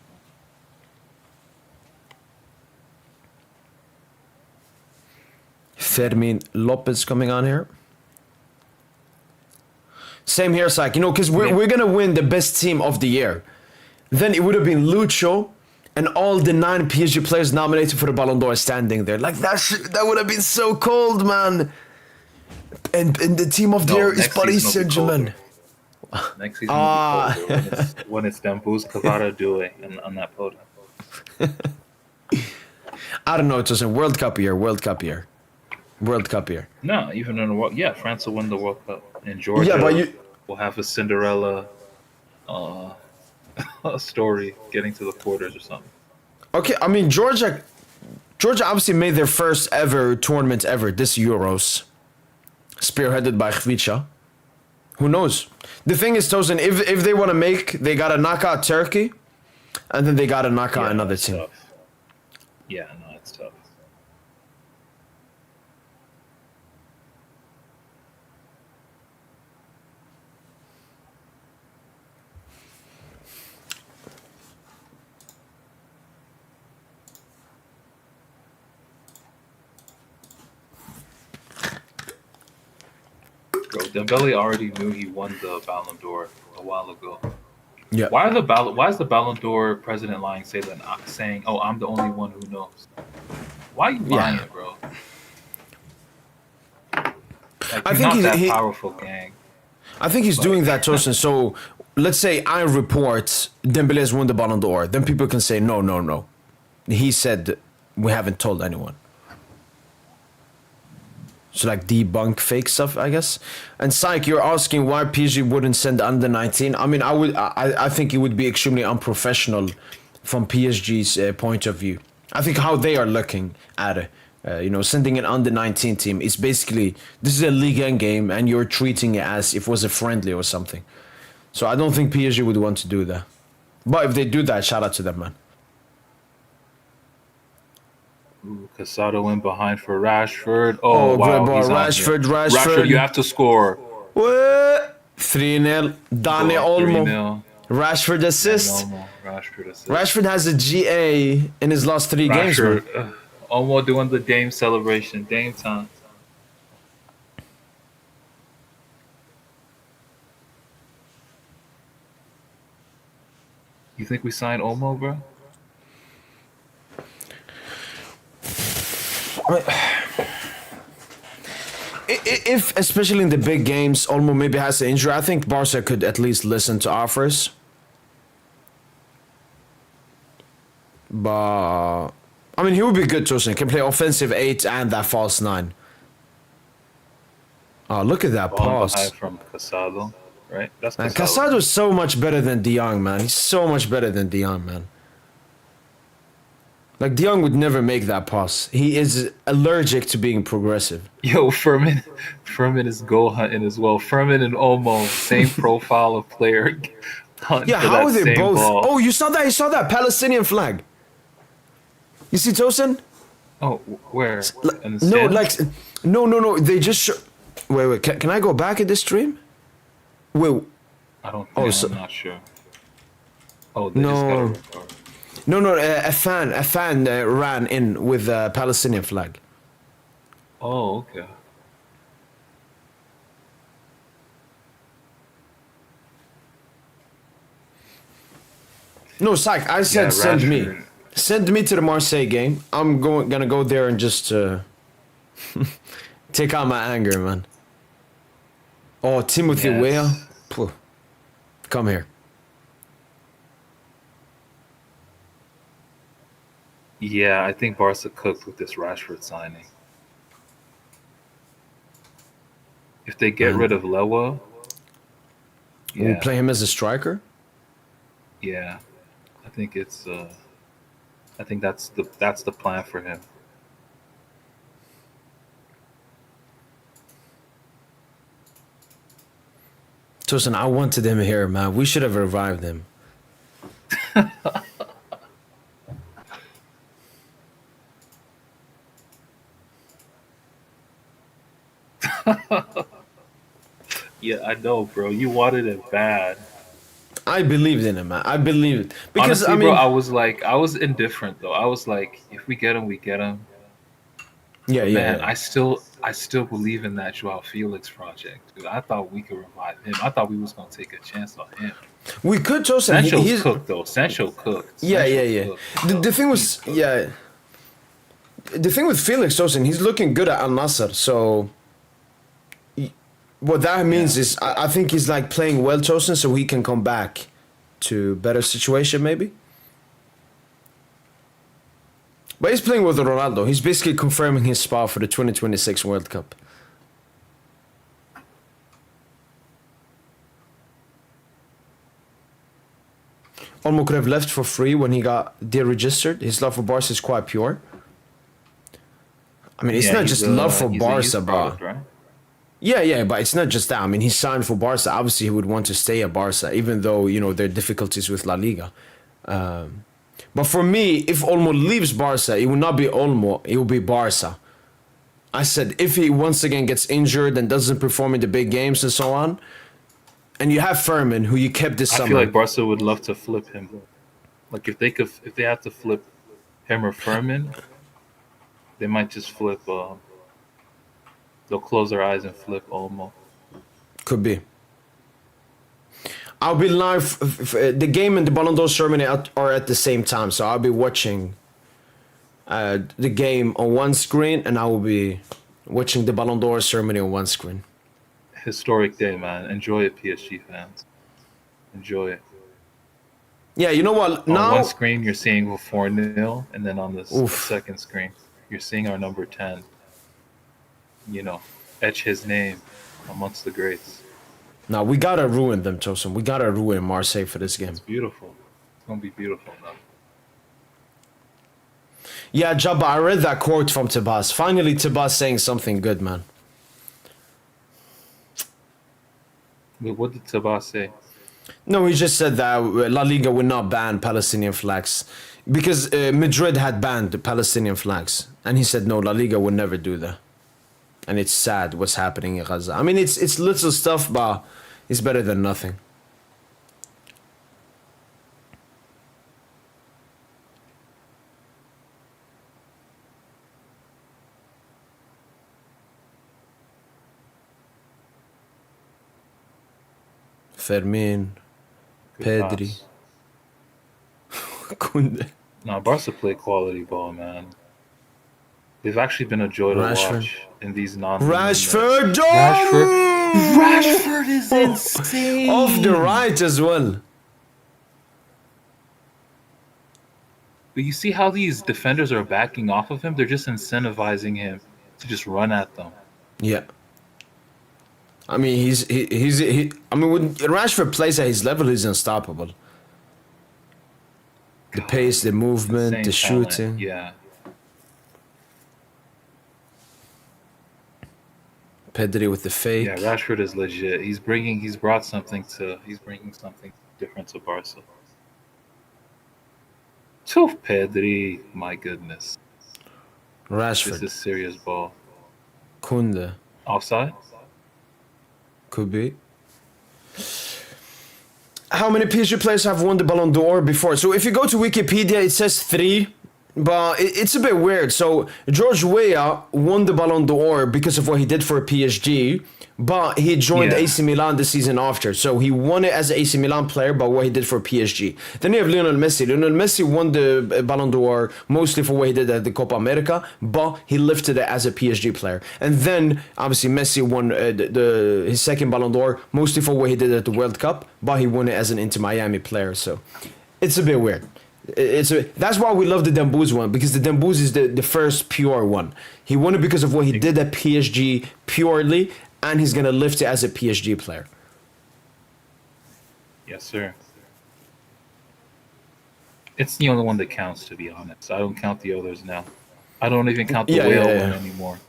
Fermin Lopez coming on here. Same here, Syke. You know, because we're going to win the best team of the year. Then it would have been Lucho and all the 9 PSG players nominated for the Ballon d'Or standing there. Like, that would have been so cold, man. And the team of the year is Paris Saint-Germain. Next season will be colder when it's Dembuz, Cavara, Doué on that podium. I don't know. It was a World Cup year. No, even in the World, France will win the World Cup, and Georgia will have a Cinderella story getting to the quarters or something. Okay, I mean Georgia obviously made their first ever tournament ever, this Euros, spearheaded by Khvicha. Who knows? The thing is, Tosin, if they want to they gotta knock out Turkey, and then they gotta knock out another team. Tough. Yeah, no, it's tough. Bro, Dembele already knew he won the Balon d'Or a while ago. Yeah. Why is the Balon d'Or president lying, saying, "Oh, I'm the only one who knows"? Why are you lying, bro? Like, I think not that he powerful, gang. I think he's doing that, Tosin. So let's say I report Dembele has won the Ballon d'Or, then people can say no. He said we haven't told anyone. So like debunk fake stuff, I guess. And Syke, you're asking why PSG wouldn't send under 19. I mean, I think it would be extremely unprofessional from PSG's point of view. I think how they are looking at it, sending an under 19 team is basically, this is a Liga game and you're treating it as if it was a friendly or something. So I don't think PSG would want to do that. But if they do that, shout out to them, man. Ooh, Casado in behind for Rashford. Oh wow, good ball. Rashford, you have to score. What? 3-0. Dani Olmo. 3-0. Rashford assist. Rashford assist. Rashford has a GA in his last 3 games, man. Olmo doing the Dame celebration. Dame time. You think we signed Olmo, bro? If, especially in the big games, Olmo maybe has an injury, I think Barca could at least listen to offers. But, I mean, he would be good, Tosin. Can play offensive 8 and that false 9. Oh, look at that pass. From Casado, right? That's Casado. Casado is so much better than De Jong, man. He's so much better than De Jong, man. Like, De Jong would never make that pass. He is allergic to being progressive. Yo, Furman is goal hunting as well. Furman and Olmo, same profile of player. Yeah, how are they both? Ball. Oh, you saw that? You saw that Palestinian flag? You see Tosin? Oh, where? In the No, stands? like, no. They just wait. Can I go back at this stream? Wait, I don't oh, think. so, I'm not sure. Oh, they just got a no, record. no. A fan ran in with a Palestinian flag. Oh, okay. No, psych. I Yeah, said Rashford. send me to the Marseille game. I'm gonna go there and just take out my anger, man. Oh, Timothy Weah, Yes. Phew. Come here. Yeah, I think Barca cooked with this Rashford signing. If they get rid Man, of Lewa, we'll yeah, play him as a striker. yeah, I think it's. I think that's the plan for him. Tosin, I wanted him here, man. We should have revived him. Yeah, I know, bro. You wanted it bad. I believed in him, man. I believed because I Honestly, bro, mean, I was indifferent though. I was like, if we get him, we get him. yeah, But yeah, man, yeah. I still believe in that Joao Felix project, dude. I thought we could revive him. I thought we was gonna take a chance on him. We could Tosin. Sancho's He's cooked though. Sancho cooked. yeah, yeah, Sancho yeah. cooked. The thing He's was, cooked. yeah. The thing with Felix Tosin, he's looking good at Al Nassr. So what that means Yeah. is, I think he's like playing well, Tosin, so he can come back to better situation, maybe. But he's playing with Ronaldo. He's basically confirming his spot for the 2026 World Cup. Olmo could have left for free when he got deregistered. His love for Barca is quite pure. I mean, it's Yeah, not just love for he's a Barca, youth bro. product, right? Yeah, but it's not just that. I mean, he signed for Barca. Obviously, he would want to stay at Barca, even though, there are difficulties with La Liga. But for me, if Olmo leaves Barca, it will not be Olmo, it will be Barca. I said, if he once again gets injured and doesn't perform in the big games and so on, and you have Furman, who you kept this I feel summer. like Barca would love to flip him. Like if they have to flip him or Furman, they might just flip. They'll close their eyes and flip Olmo. Could be. I'll be live. The game and the Balon d'Or ceremony are at the same time, so I'll be watching the game on one screen, and I will be watching the Balon d'Or ceremony on one screen. Historic day, man. Enjoy it, PSG fans. Enjoy it. Yeah, you know what? On Now, one screen, you're seeing a 4-0, and then on the oof. second screen, you're seeing our number 10. Etch his name amongst the greats. Now we gotta ruin them, Tosin. We gotta ruin Marseille for this game. It's beautiful. It's gonna be beautiful, man. Yeah, Jabba, I read that quote from Tabas. Finally, Tabas saying something good, man. But what did Sabah say? No, he just said that La Liga would not ban Palestinian flags because Madrid had banned the Palestinian flags, and he said no, La Liga would never do that. And it's sad what's happening in Gaza. I mean, it's little stuff, but it's better than nothing. Fermin, Good Pedri, pass. Koundé, No, Barca play quality ball, man. They've actually been a joy to Rashford. watch in these non. Rashford, Rashford. oh! Rashford is insane. Off the right as well. But you see how these defenders are backing off of him? They're just incentivizing him to just run at them. Yeah. I mean, I mean, when Rashford plays at his level, he's unstoppable. The pace, the movement, Insane the talent. shooting. Yeah. Pedri with the fake. Yeah, Rashford is legit. He's bringing something different to Barca. Toof Pedri, my goodness. This Rashford, is serious ball. Kunde, Offside? could be. How many PSG players have won the Ballon d'Or before? So if you go to Wikipedia, it says 3, but it's a bit weird. So George Weah won the Ballon d'Or because of what he did for PSG, but he joined Yeah. AC Milan the season after. So he won it as an AC Milan player, but what he did for PSG. Then you have Lionel Messi. Lionel Messi won the Ballon d'Or mostly for what he did at the Copa America, but he lifted it as a PSG player. And then obviously Messi won his second Ballon d'Or mostly for what he did at the World Cup, but he won it as an Inter Miami player. So it's a bit weird. That's why we love the Dembouz one, because the Dembouz is the first pure one. He won it because of what he did at PSG purely, and he's gonna lift it as a PSG player. Yes, sir. It's the only one that counts, to be honest. I don't count the others now. I don't even count the whale one anymore.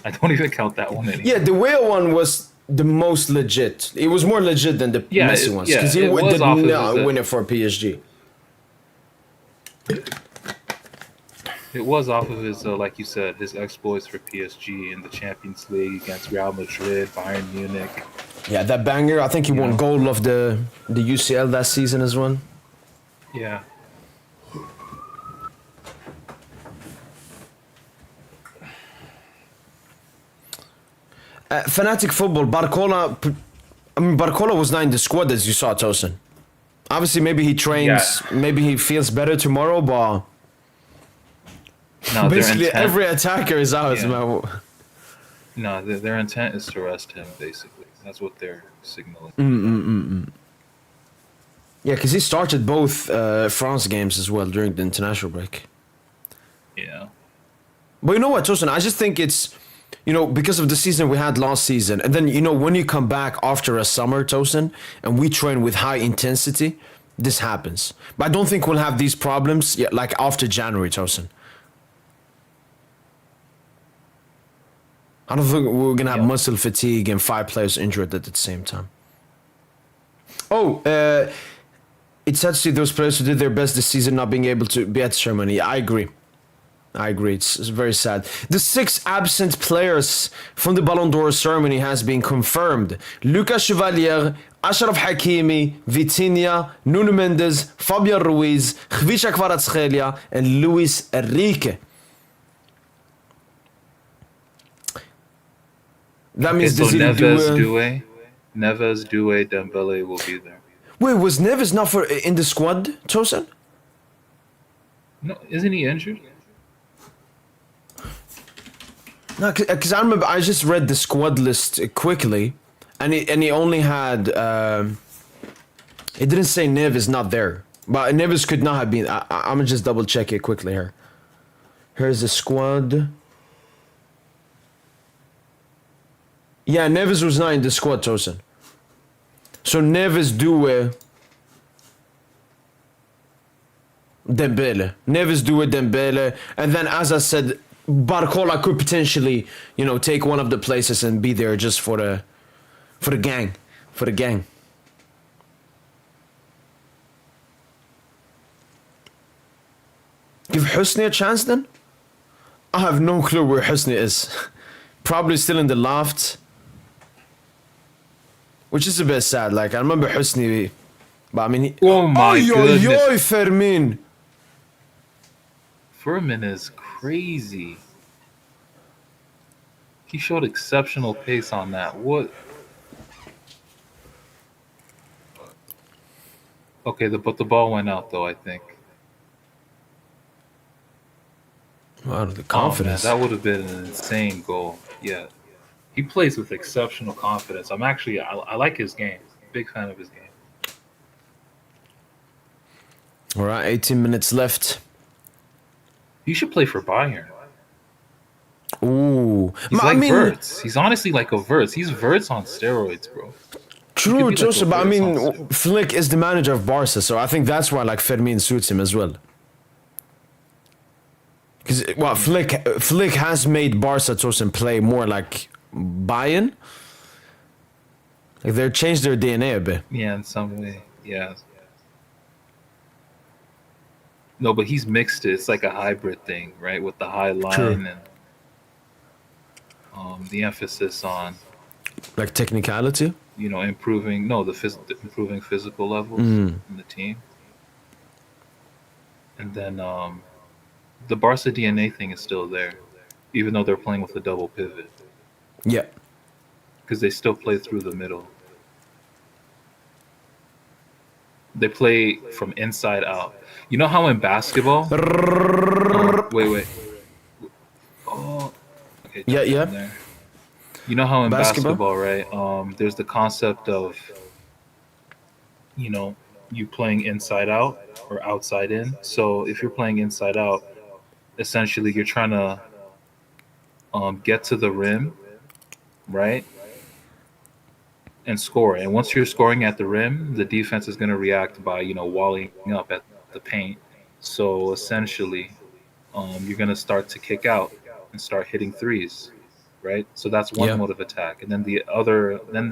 I don't even count that one anymore. Yeah, the whale one was the most legit. It was more legit than the Messi ones, because he it was did off of not his, win it for PSG. It was off of his, like you said, his exploits for PSG in the Champions League against Real Madrid, Bayern Munich. Yeah, that banger. I think he won goal of the UCL that season as well. Yeah. Fanatic Football, Barcola. I mean, Barcola was not in the squad as you saw, Tosin. Obviously, maybe he trains, maybe he feels better tomorrow, but No, basically their intent, every attacker is out, Yeah. man. no, their intent is to rest him. Basically, that's what they're signaling. Yeah, because he started both France games as well during the international break. Yeah. But you know what, Tosin? I just think it's, because of the season we had last season, and then, when you come back after a summer, Tosin, and we train with high intensity, this happens. But I don't think we'll have these problems yet, like after January, Tosin. I don't think we're going to have muscle fatigue and 5 players injured at the same time. Oh, it's sad to see those players who did their best this season not being able to be at the ceremony. I agree. It's very sad. The 6 absent players from the Ballon d'Or ceremony has been confirmed. Lucas Chevalier, Achraf Hakimi, Vitinha, Nuno Mendes, Fabian Ruiz, Khvicha Kvaratskhelia, and Luis Enrique. That means so Desiree Neves, Doué, Dembele will be there. Wait, was Neves not in the squad, Tosin? No, isn't he injured? No, because I remember I just read the squad list quickly, and he only had. It didn't say Neves not there, but Neves could not have been. I'm gonna just double check it quickly here. Here's the squad. Yeah, Neves was not in the squad, Tosin. So Neves, Doué, Dembele. Neves, Doué, Dembele, and then as I said, Barcola could potentially, take one of the places and be there just for the gang. Give Husni a chance then? I have no clue where Husni is. Probably still in the loft. Which is a bit sad. Like, I remember Husni, but I mean... Oh my goodness. Yo, Fermin. Furman is crazy. He showed exceptional pace on that. What? Okay, but the ball went out though, I think. Wow, the confidence. Oh, man, that would have been an insane goal. Yeah. He plays with exceptional confidence. I like his game. Big fan of his game. All right, 18 minutes left. He should play for Bayern. Ooh. He's like Wirtz. He's honestly like a Wirtz. He's Wirtz on steroids, bro. True, Joseph, but I mean, Flick is the manager of Barca, so I think that's why Fermin suits him as well. Because, Flick has made Barca, Tosin, play more like Bayern. Like, they've changed their DNA a bit. Yeah, in some way, yeah. No, but he's mixed it. It's like a hybrid thing, right? With the high True. line and the emphasis on Like technicality. improving improving physical levels Mm. in the team, and then the Barca DNA thing is still there, even though they're playing with a double pivot Yeah. because they still play through the middle. They play from inside out. You know how in basketball? Wait. Oh, okay, Yeah, jump yeah. in there. You know how in Basketball. basketball, right? There's the concept of you know you playing inside out or outside in. So if you're playing inside out, essentially you're trying to get to the rim, right, and score. And once you're scoring at the rim, the defense is going to react by walling up at the paint. So essentially, you're going to start to kick out and start hitting threes, right? So that's one Yeah. mode of attack. And then the other, then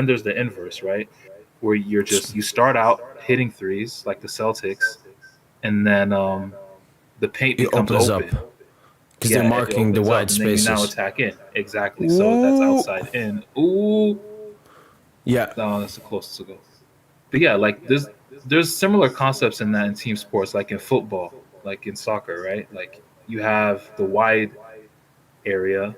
there's the inverse, right, where you start out hitting threes like the Celtics, and then the paint It becomes opens up open. because Yeah, they're it marking the opens wide up, and then you now spaces. attack in. Exactly. So that's Ooh. outside in. Ooh, Yeah. no, that's the closest to go. But yeah, like there's similar concepts in that in team sports, like in football, like in soccer, right? Like you have the wide area.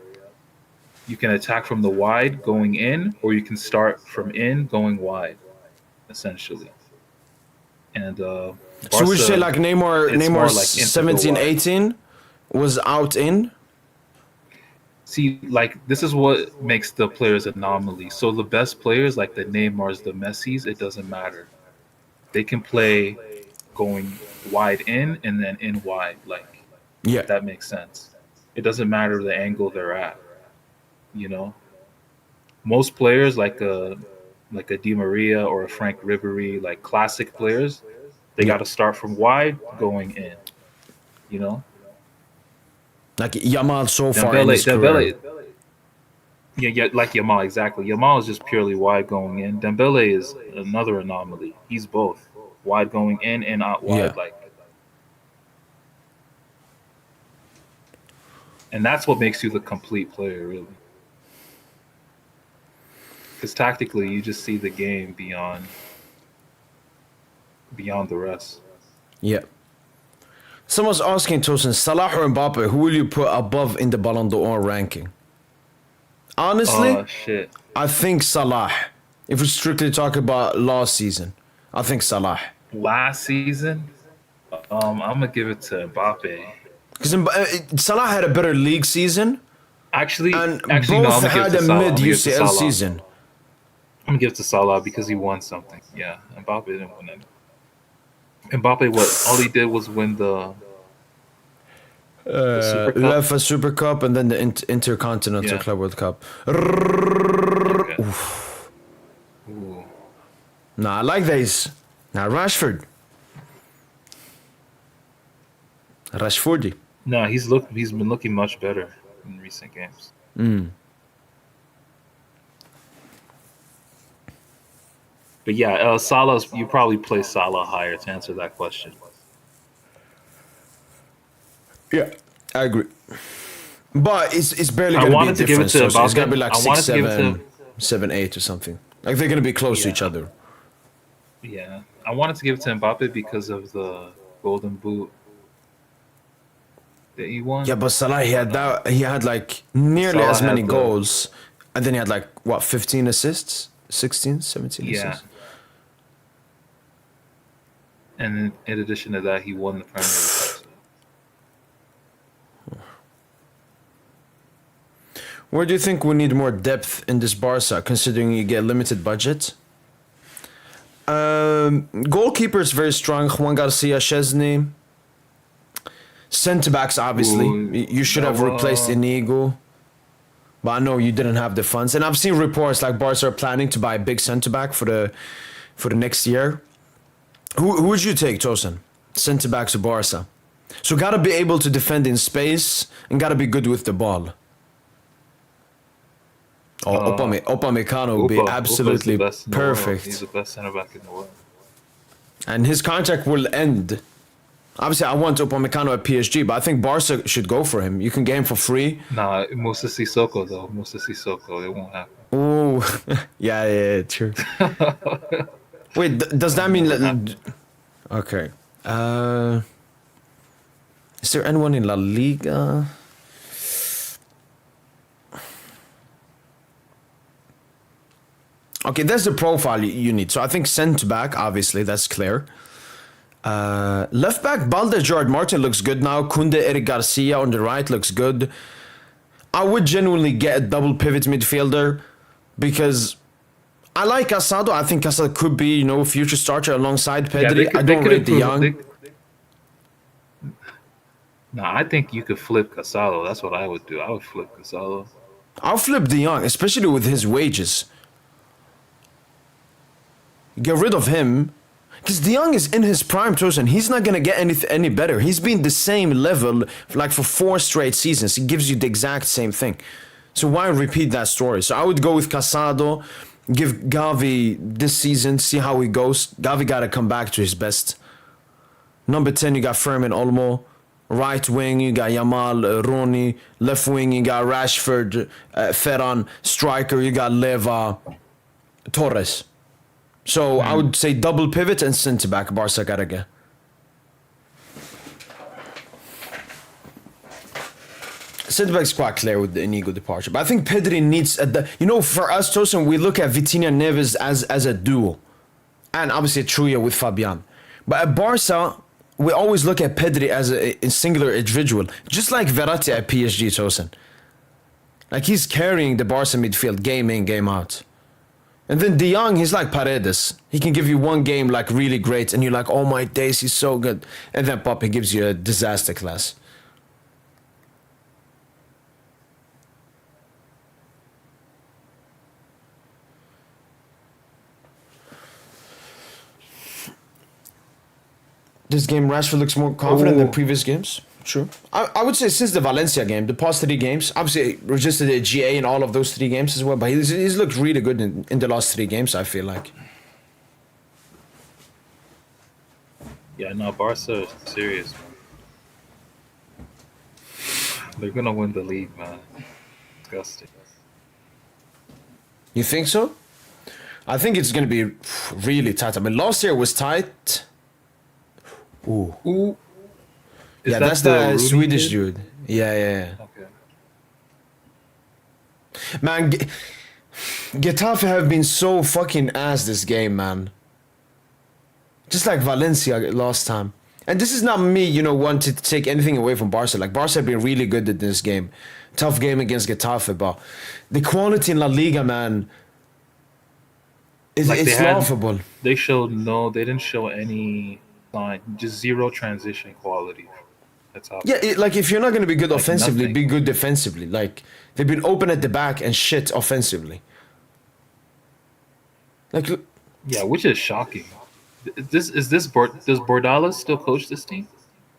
You can attack from the wide going in, or you can start from in going wide, essentially. And So would you say Barca, like Neymar, it's more Neymar like in to go 17, wide. 18 was out in? See, like this is what makes the players anomaly. So the best players, like the Neymars, the Messis, it doesn't matter. They can play going wide in and then in wide, like Yeah. if that makes sense. It doesn't matter the angle they're at. You know, most players like a Di Maria or a Frank Ribery, like classic players, they Yeah. got to start from wide going in. You know, Like Yamal so far in Dembele, his career. Dembele, yeah, like Yamal, exactly. Yamal is just purely wide going in. Dembele is another anomaly. He's both wide going in and out Yeah. wide, and that's what makes you the complete player, really. Because tactically, you just see the game beyond the rest. Yeah. Someone's asking Tosin, Salah or Mbappe, who will you put above in the Ballon d'Or ranking? Honestly, Oh shit! I think Salah. If we strictly talk about last season, I think Salah. Last season, I'm gonna give it to Mbappe. Because Salah had a better league season, and Actually, no. both I'm gonna give it had to a Salah. mid UCL season. I'm gonna give it to Salah because he won something. Yeah, Mbappe didn't win anything. Mbappe, what all he did was win the Super Cup. UEFA Super Cup and then the Intercontinental Yeah. Club World Cup. Okay. Ooh. Nah, I like these. Now Rashford. Rashfordy. No, he's been looking much better in recent games. But yeah, Salah's you probably place Salah higher to answer that question. Yeah, I agree. But it's barely I gonna be a wanted to give it difference. to So it's gonna be Mbappe. like I 6, wanted to give it 7, to 7, 8 or something. Like they're gonna be close to each Yeah. other. Yeah, I wanted to give it to Mbappe because of the Golden Boot that he won. Yeah, but Salah he had like nearly Salah as many had the goals, and then he had like what 15 assists, 16, 17 yeah, assists. and in addition to that, he won the Premier League. Where do you think we need more depth in this Barca, considering you get limited budget? Goalkeeper is very strong. Juan Garcia, Chesney. Centre backs, obviously. Ooh, You should have replaced Inigo. But I know you didn't have the funds. And I've seen reports like Barca are planning to buy a big centre back for the next year. Who would you take, Tosin? Centre backs to Barca. So gotta be able to defend in space and gotta be good with the ball. Upamecano would be Upa is absolutely the best in the world. perfect. He's the best center back in the world. And his contract will end Obviously, I want Upamecano at PSG, but I think Barca should go for him. You can get him for free. Nah, Musa Sissoko though. Musa Sissoko, it won't happen. Ooh, yeah, true. Wait, does that mean? Never happened. Okay. Is there anyone in La Liga? Okay, that's the profile you need. So I think centre back, obviously, that's clear. Left back, Balde Gerard Martin looks good now. Kunde Eric Garcia on the right looks good. I would genuinely get a double pivot midfielder because I like Casado. I think Casado could be, a future starter alongside Pedri. I don't rate De Jong. Nah, I think you could flip Casado. That's what I would do. I would flip Casado. I'll flip De Jong, especially with his wages. Get rid of him. Because De Jong is in his prime, and he's not going to get any better. He's been the same level like for 4 straight seasons. He gives you the exact same thing. So why repeat that story? So I would go with Casado, give Gavi this season, see how he goes. Gavi got to come back to his best. Number 10, you got Fermin Olmo. Right wing, you got Yamal, Rooney. Left wing, you got Rashford, Ferran. Striker, you got Leva, Torres. So I would say double pivot and centre back. Barca gotta get. Centre back's quite clear with the Inigo departure, but I think Pedri needs for us, Tosin, we look at Vitinha Neves as a duo, and obviously Truya with Fabian. But at Barca, we always look at Pedri as a singular individual, just like Verratti at PSG, Tosin. Like he's carrying the Barca midfield game in, game out. And then De Jong, he's like Paredes. He can give you one game like really great and you're like, oh my days, he's so good. And then Pop, he gives you a disaster class. this game, Rashford looks more confident than previous games. True. I would say since the Valencia game, the past 3 games, obviously registered a GA in all of those 3 games as well, but he's looked really good in the last 3 games, I feel like. Yeah, no, Barca is serious, man. They're gonna win the league, man. Disgusting. You think so? I think it's going to be really tight. I mean, last year was tight. Ooh. Yeah, that's the Swedish dude. Yeah. Okay. Man, Getafe have been so fucking ass this game, man. Just like Valencia last time. And this is not me, wanting to take anything away from Barca. Like, Barca have been really good at this game. Tough game against Getafe, but the quality in La Liga, man, it's laughable. They didn't show any sign, just zero transition quality. That's how. Yeah, if you're not going to be good offensively, nothing. be good defensively. Like, they've been open at the back and shit offensively. Like, yeah, which is shocking. Does Bordalas still coach this team?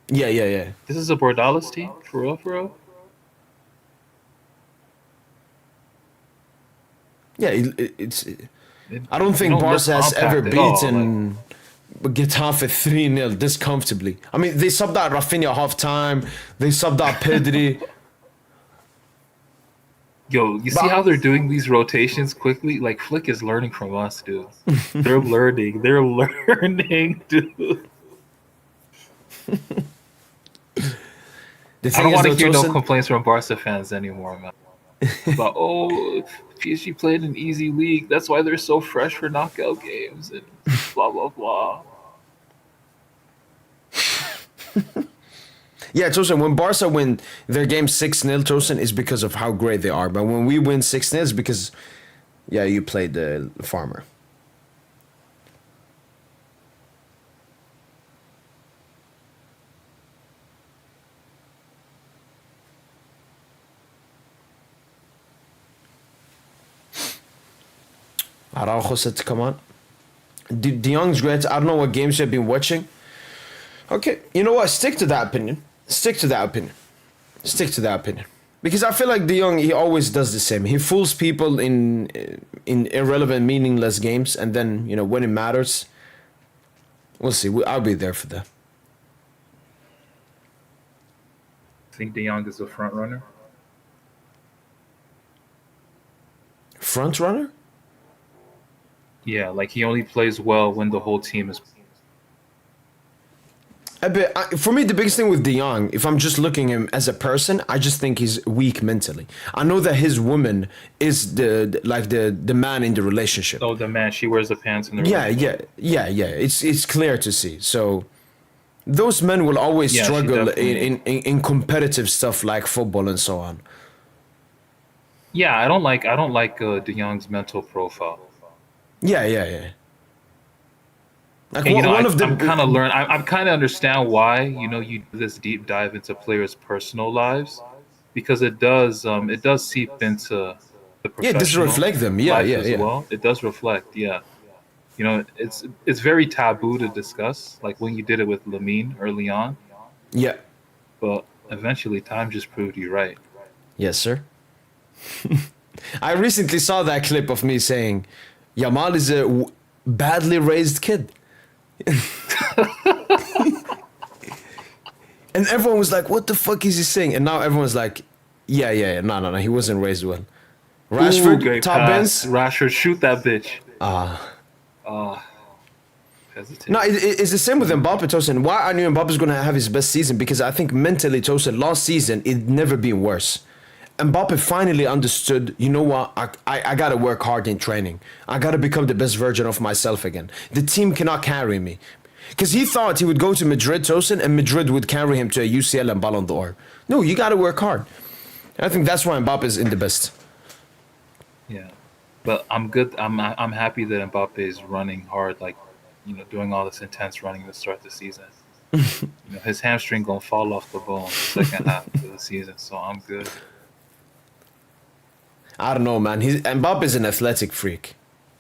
Yeah. This is a Bordalas team? For real? Yeah, I don't think Barca has ever beaten Getafe 3-0 this comfortably. I mean, they subbed out Rafinha half-time. They subbed out Pedri. Yo, you see how they're doing these rotations quickly? Like, Flick is learning from us, dude. They're learning, dude. I don't want to hear no complaints from Barca fans anymore, man. But, PSG played an easy league. That's why they're so fresh for knockout games and blah, blah, blah. Yeah, Tosin, when Barca win their game 6-0, Tosin, is because of how great they are. But when we win 6-0, it's because, you played the farmer. Araujo said to come on. De Jong's great. I don't know what games you've been watching. Okay, you know what? Stick to that opinion. Because I feel like De Jong, he always does the same. He fools people in irrelevant, meaningless games, and then when it matters, we'll see. I'll be there for that. think De Jong is a front runner. Front runner? Yeah, like he only plays well when the whole team is. For me, the biggest thing with De Jong, if I'm just looking at him as a person, I just think he's weak mentally. I know that his woman is the man in the relationship. Oh, the man, she wears the pants in the. Yeah. It's clear to see. So those men will always Yeah, she struggle definitely- in competitive stuff like football and so on. Yeah, I don't like De Jong's mental profile. Yeah. Like And, one of the I'm kind of I'm kind of understand why you do this deep dive into players' personal lives, because it does seep into the yeah, this professional reflect them. life Yeah. as well. It does reflect, yeah. It's very taboo to discuss, like when you did it with Lamine early on, Yeah. but eventually time just proved you right. Yes, sir. I recently saw that clip of me saying, Yamal is a badly raised kid. And everyone was like, what the fuck is he saying? And now everyone's like, yeah. No, he wasn't raised well. Rashford, great top pass. bins. Rashford, shoot that bitch. Hesitate. No, it's the same with Mbappe, Tosin. Why I knew Mbappe's going to have his best season, because I think mentally, Tosin, last season, it'd never been worse. Mbappe finally understood, you know what, I got to work hard in training. I got to become the best version of myself again. The team cannot carry me. Because he thought he would go to Madrid, Tosin, and Madrid would carry him to a UCL and Balon d'Or. No, you got to work hard. I think that's why Mbappe is in the best. Yeah, but I'm good. I'm happy that Mbappe is running hard, like doing all this intense running to start the season. His hamstring gonna fall off the bone second half of the season, so I'm good. I don't know, man. Mbappe is an athletic freak.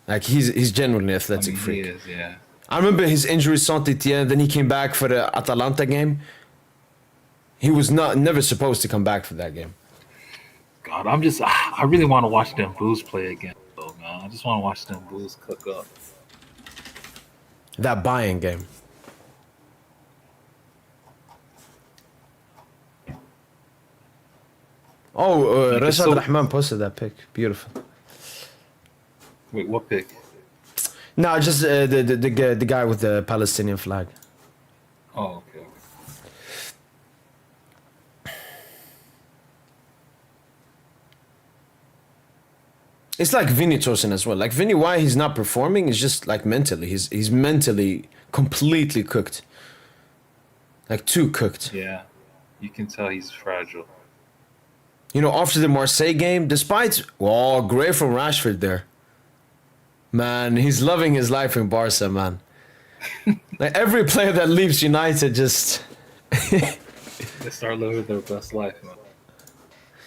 Like he's genuinely an athletic freak. He is, yeah. I remember his injury, Saint-Etienne. Then he came back for the Atalanta game. He was never supposed to come back for that game. God, I really want to watch them Blues play again, though, man. I just want to watch them Blues cook up. That Bayern game. Oh, Rashad Rahman posted that pic. Beautiful. Wait, what pick? No, just the guy with the Palestinian flag. Oh, okay. It's like Vinny Tosin as well. Like Vinny, why he's not performing is just like mentally. He's mentally completely cooked. Like too cooked. Yeah, you can tell he's fragile. After the Marseille game, despite great from Rashford there. Man, he's loving his life in Barca, man. Like every player that leaves United just They start living their best life, man.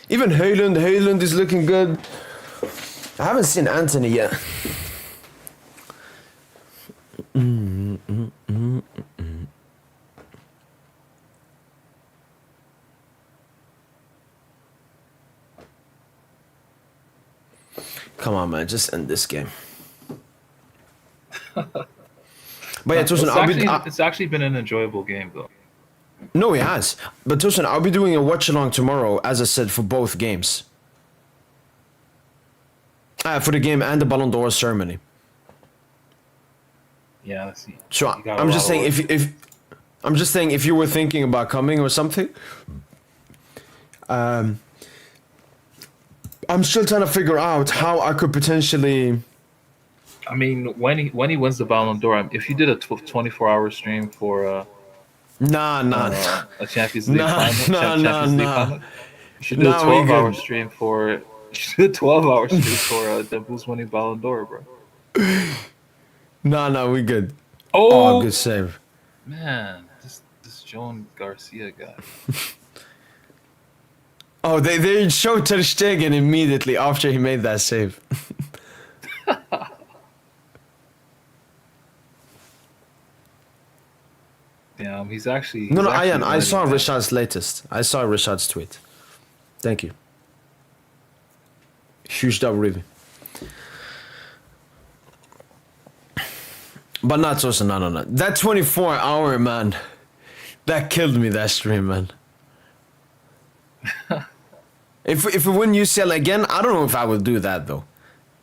even Højlund is looking good. I haven't seen Anthony yet. Come on, man, just end this game. But yeah, Tosin, It's actually been an enjoyable game, though. No, he has. But Tosin, I'll be doing a watch-along tomorrow, as I said, for both games. For the game and the Balon d'Or ceremony. Yeah, let's see. So You got a I'm lot just of saying, work. I'm just saying, if you were thinking about coming or something, I'm still trying to figure out how I could potentially. I mean, when he wins the Balon d'Or, if you did a 24-hour stream for Nah. a Champions League Nah, final, nah, Champions League nah. final, you should do a Nah, we 12-hour good. stream for. You should do a 12-hour stream for the Blues winning Balon d'Or, bro. Nah, we good. Oh, Oh, good save. man, this Joan Garcia guy. Oh, they showed Ter Stegen immediately after he made that save. Damn, he's actually. No, he's actually Ayan, I letting saw that- Rashad's latest. I saw Rashad's tweet. Thank you. Huge dub, really. But not so, no. That 24-hour, man, that killed me, that stream, man. If we win UCL again, I don't know if I will do that though.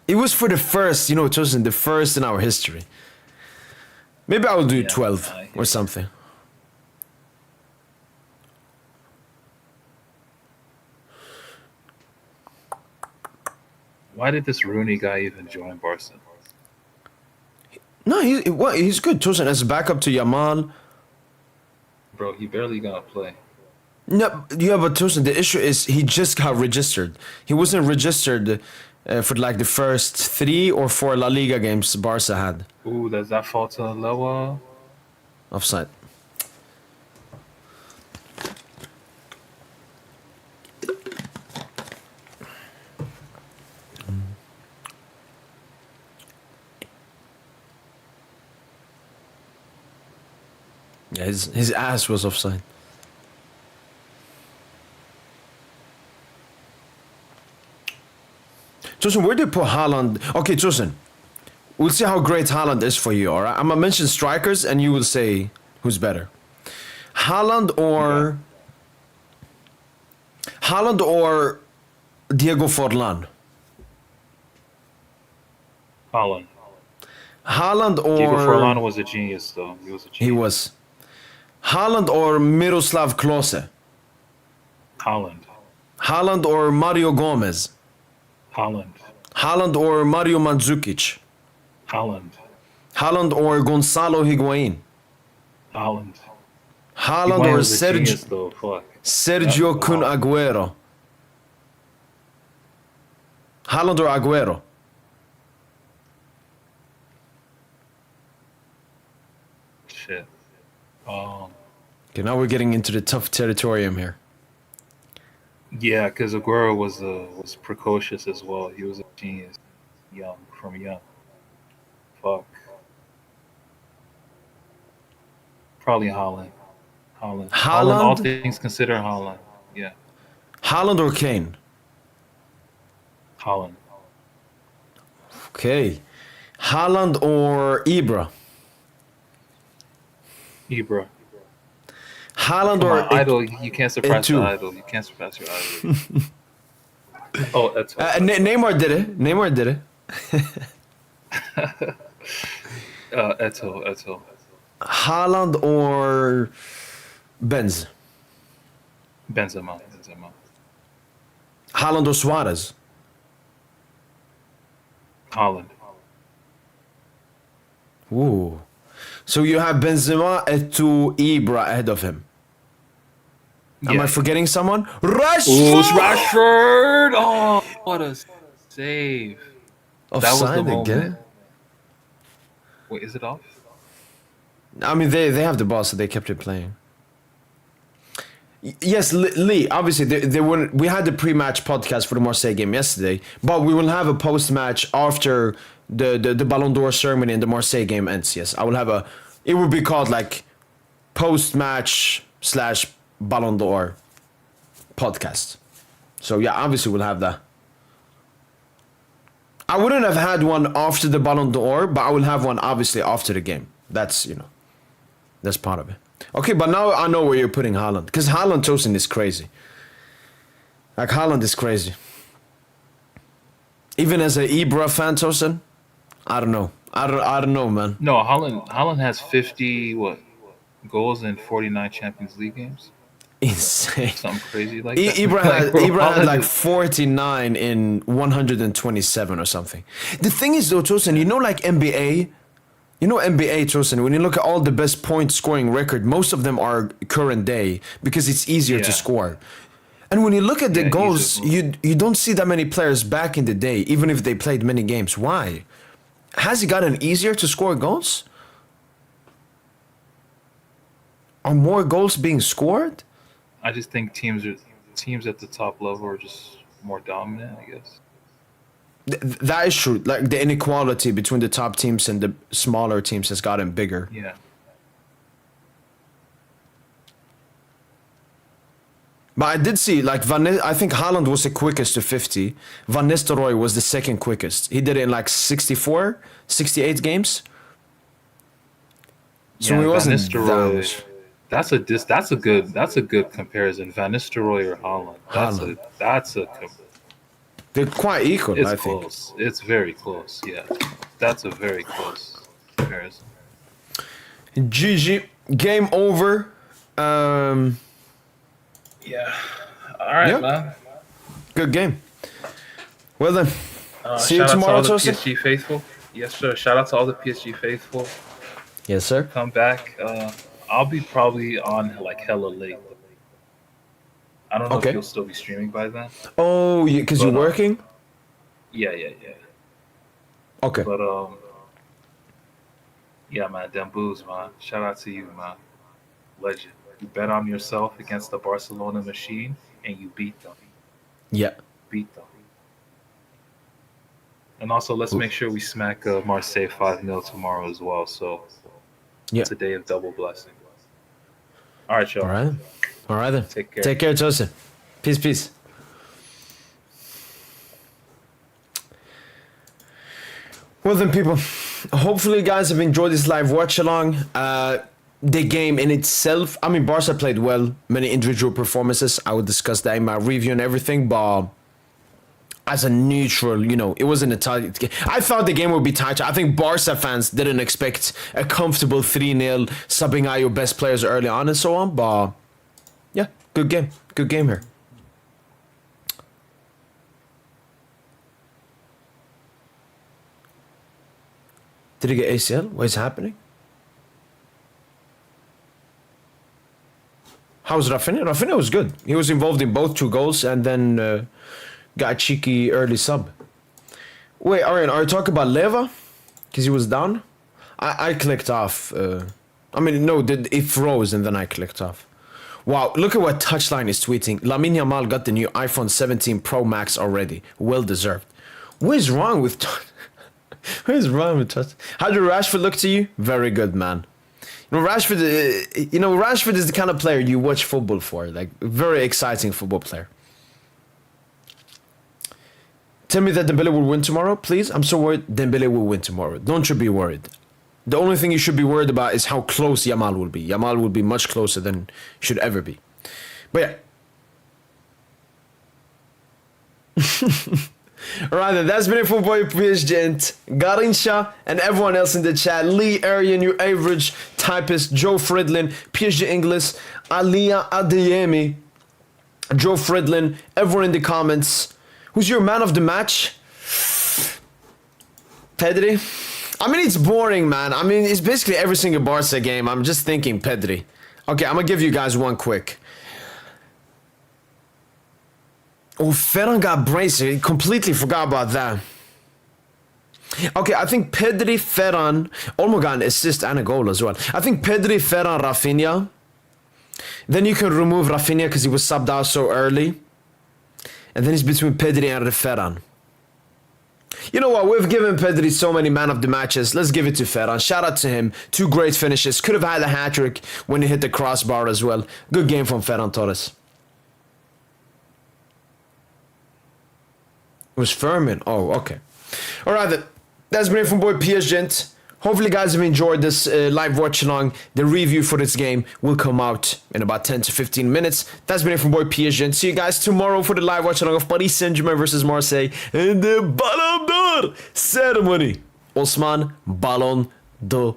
It was for the first, chosen the first in our history. Maybe I will do Yeah, 12 I hear or you. something. Why did this Rooney guy even join Barca? No, he's good. Chosen as a backup to Yamal. Bro, he barely got play. No, yeah, but Tosin, the issue is he just got registered. He wasn't registered for like the first 3 or 4 La Liga games Barca had. Ooh, does that fall to Lewa? Offside. Yeah, his ass was offside. Tosin, where do you put Haaland? Okay, Tosin, we'll see how great Haaland is for you, alright? I'm gonna mention strikers and you will say who's better. Haaland or... Haaland or Diego Forlan? Holland. Haaland or... Diego Forlano was a genius, though. He was a He genius. was. Haaland or Miroslav Klose? Holland. Haaland or Mario Gomez? Holland. Haaland or Mario Mandzukic? Holland. Haaland or Gonzalo Higuain? Holland. Haaland Higuain or was a genius, though. Fuck. Sergio That- Kun wow. Aguero? Haaland or Aguero? Shit. Okay, now we're getting into the tough territorium here. Yeah, because Aguero was precocious as well. He was a genius, from young. Fuck. Probably Holland. Holland. Haaland? All things considered, Holland. Yeah, Haaland or Kane? Holland. Okay. Haaland or Ibra? Ibra. Haaland Come or... on, idol. You can't surpass your Etu. idol. You can't surpass your idol. Oh, that's Neymar did it. Neymar did it. Eto. Haaland or Benz? Benzema. Haaland or Suarez? Holland. Ooh. So you have Benzema to Ibra ahead of him. Am I forgetting someone? Rashford! Ooh, it's Rashford! Oh, what a save. That was the Offside moment. again? Wait, is it off? I mean, they have the ball, so they kept it playing. Yes, Lee, obviously, they were, we had the pre-match podcast for the Marseille game yesterday, but we will have a post-match after the Balon d'Or ceremony and the Marseille game ends, yes. I will have a... It would be called, like, post-match / Balon d'Or podcast. So, yeah, obviously we'll have that. I wouldn't have had one after the Balon d'Or, but I will have one, obviously, after the game. That's, that's part of it. Okay, but now I know where you're putting Haaland. Because Haaland Tosin is crazy. Like, Haaland is crazy. Even as an Ibra fan, Tosin, I don't know. I don't know, man. No, Holland has 50 goals in 49 Champions League games. Insane. Something crazy like that. Ibra had, bro, Ibra had Haaland like is- 49 in 127 or something. The thing is, though, Tosin, like NBA... NBA, Tosin, when you look at all the best point scoring record, most of them are current day because it's easier to Yeah. score. And when you look at the Yeah, goals, easier. you don't see that many players back in the day, even if they played many games. Why? Has it gotten easier to score goals? Are more goals being scored? I just think teams at the top level are just more dominant, I guess. That is true. Like, the inequality between the top teams and the smaller teams has gotten bigger. Yeah. But I did see, like, I think Haaland was the quickest to 50. Van Nistelrooy was the second quickest. He did it in like 64, 68 games. So Yeah, he Van wasn't Nistelrooy- that much. That's a good comparison. Van Nistelrooy or Holland. Haaland. It's They're quite equal, I think. close. It's very close. Yeah, that's a very close comparison. GG. Game over. Yeah. All right, Yeah. man. Good game. Well then, see you Shout out to tomorrow, all the Tosin. PSG faithful. Yes, sir. Shout out to all the PSG faithful. Yes, sir. Come back. I'll be probably on like hella late. I don't know Okay. if you'll still be streaming by then. Oh, because you're But, working? Yeah. Okay. But yeah, man. Them Boos, man. Shout out to you, man. Legend. You bet on yourself against the Barcelona machine, and you beat them. Yeah. Beat them. And also, let's make sure we smack Marseille 5-0 tomorrow as well. So Yeah. it's a day of double blessing. All right, y'all. All right. All right then. Take care. Take care, Tosin. Peace, peace. Well then, people, hopefully you guys have enjoyed this live watch along. The game in itself, I mean, Barca played well, many individual performances. I will discuss that in my review and everything, but as a neutral, you know, it wasn't a tight game. I thought the game would be tight. I think Barca fans didn't expect a comfortable 3-0, subbing out your best players early on and so on, but yeah, good game. Good game here. Did he get ACL? What is happening? How's Rafinha? Rafinha was good. He was involved in both 2 goals and then got a cheeky early sub. Wait, Arian, are you talking about Leva? Because he was down? I clicked off. I mean, no, it froze and then I clicked off. Wow, look at what Touchline is tweeting. Lamine Yamal got the new iPhone 17 Pro Max already. Well deserved. What is wrong with What is wrong with Touch? How did Rashford look to you? Very good, man. Rashford is the kind of player you watch football for. Like, very exciting football player. Tell me that Dembele will win tomorrow, please. I'm so worried Dembele will win tomorrow. Don't you be worried. The only thing you should be worried about is how close Yamal will be. Yamal will be much closer than should ever be. But yeah. Alright then, that's been it for boy PSG and Garincha and everyone else in the chat. Lee Arian, your average typist, Joe Fridlin, PSG English, Alia Adeyemi, Joe Fridlin, everyone in the comments. Who's your man of the match? Pedri? I mean, it's boring, man. I mean, it's basically every single Barca game. I'm just thinking Pedri. Okay, I'm gonna give you guys one quick. Oh, Ferran got braced. I completely forgot about that. Okay, I think Pedri, Ferran, Olmo got an assist and a goal as well. I think Pedri, Ferran, Rafinha. Then you can remove Rafinha because he was subbed out so early. And then it's between Pedri and Ferran. You know what? We've given Pedri so many man of the matches. Let's give it to Ferran. Shout out to him. 2 great finishes. Could have had a hat-trick when he hit the crossbar as well. Good game from Ferran Torres. It was Furman. Oh, okay. Alright then. That's been it from boy PSG. Hopefully guys have enjoyed this live watch along. The review for this game will come out in about 10 to 15 minutes. That's been it from boy PSG. See you guys tomorrow for the live watch along of Paris Saint-Germain versus Marseille and the Balon d'Or ceremony. Osman Balon d'Or.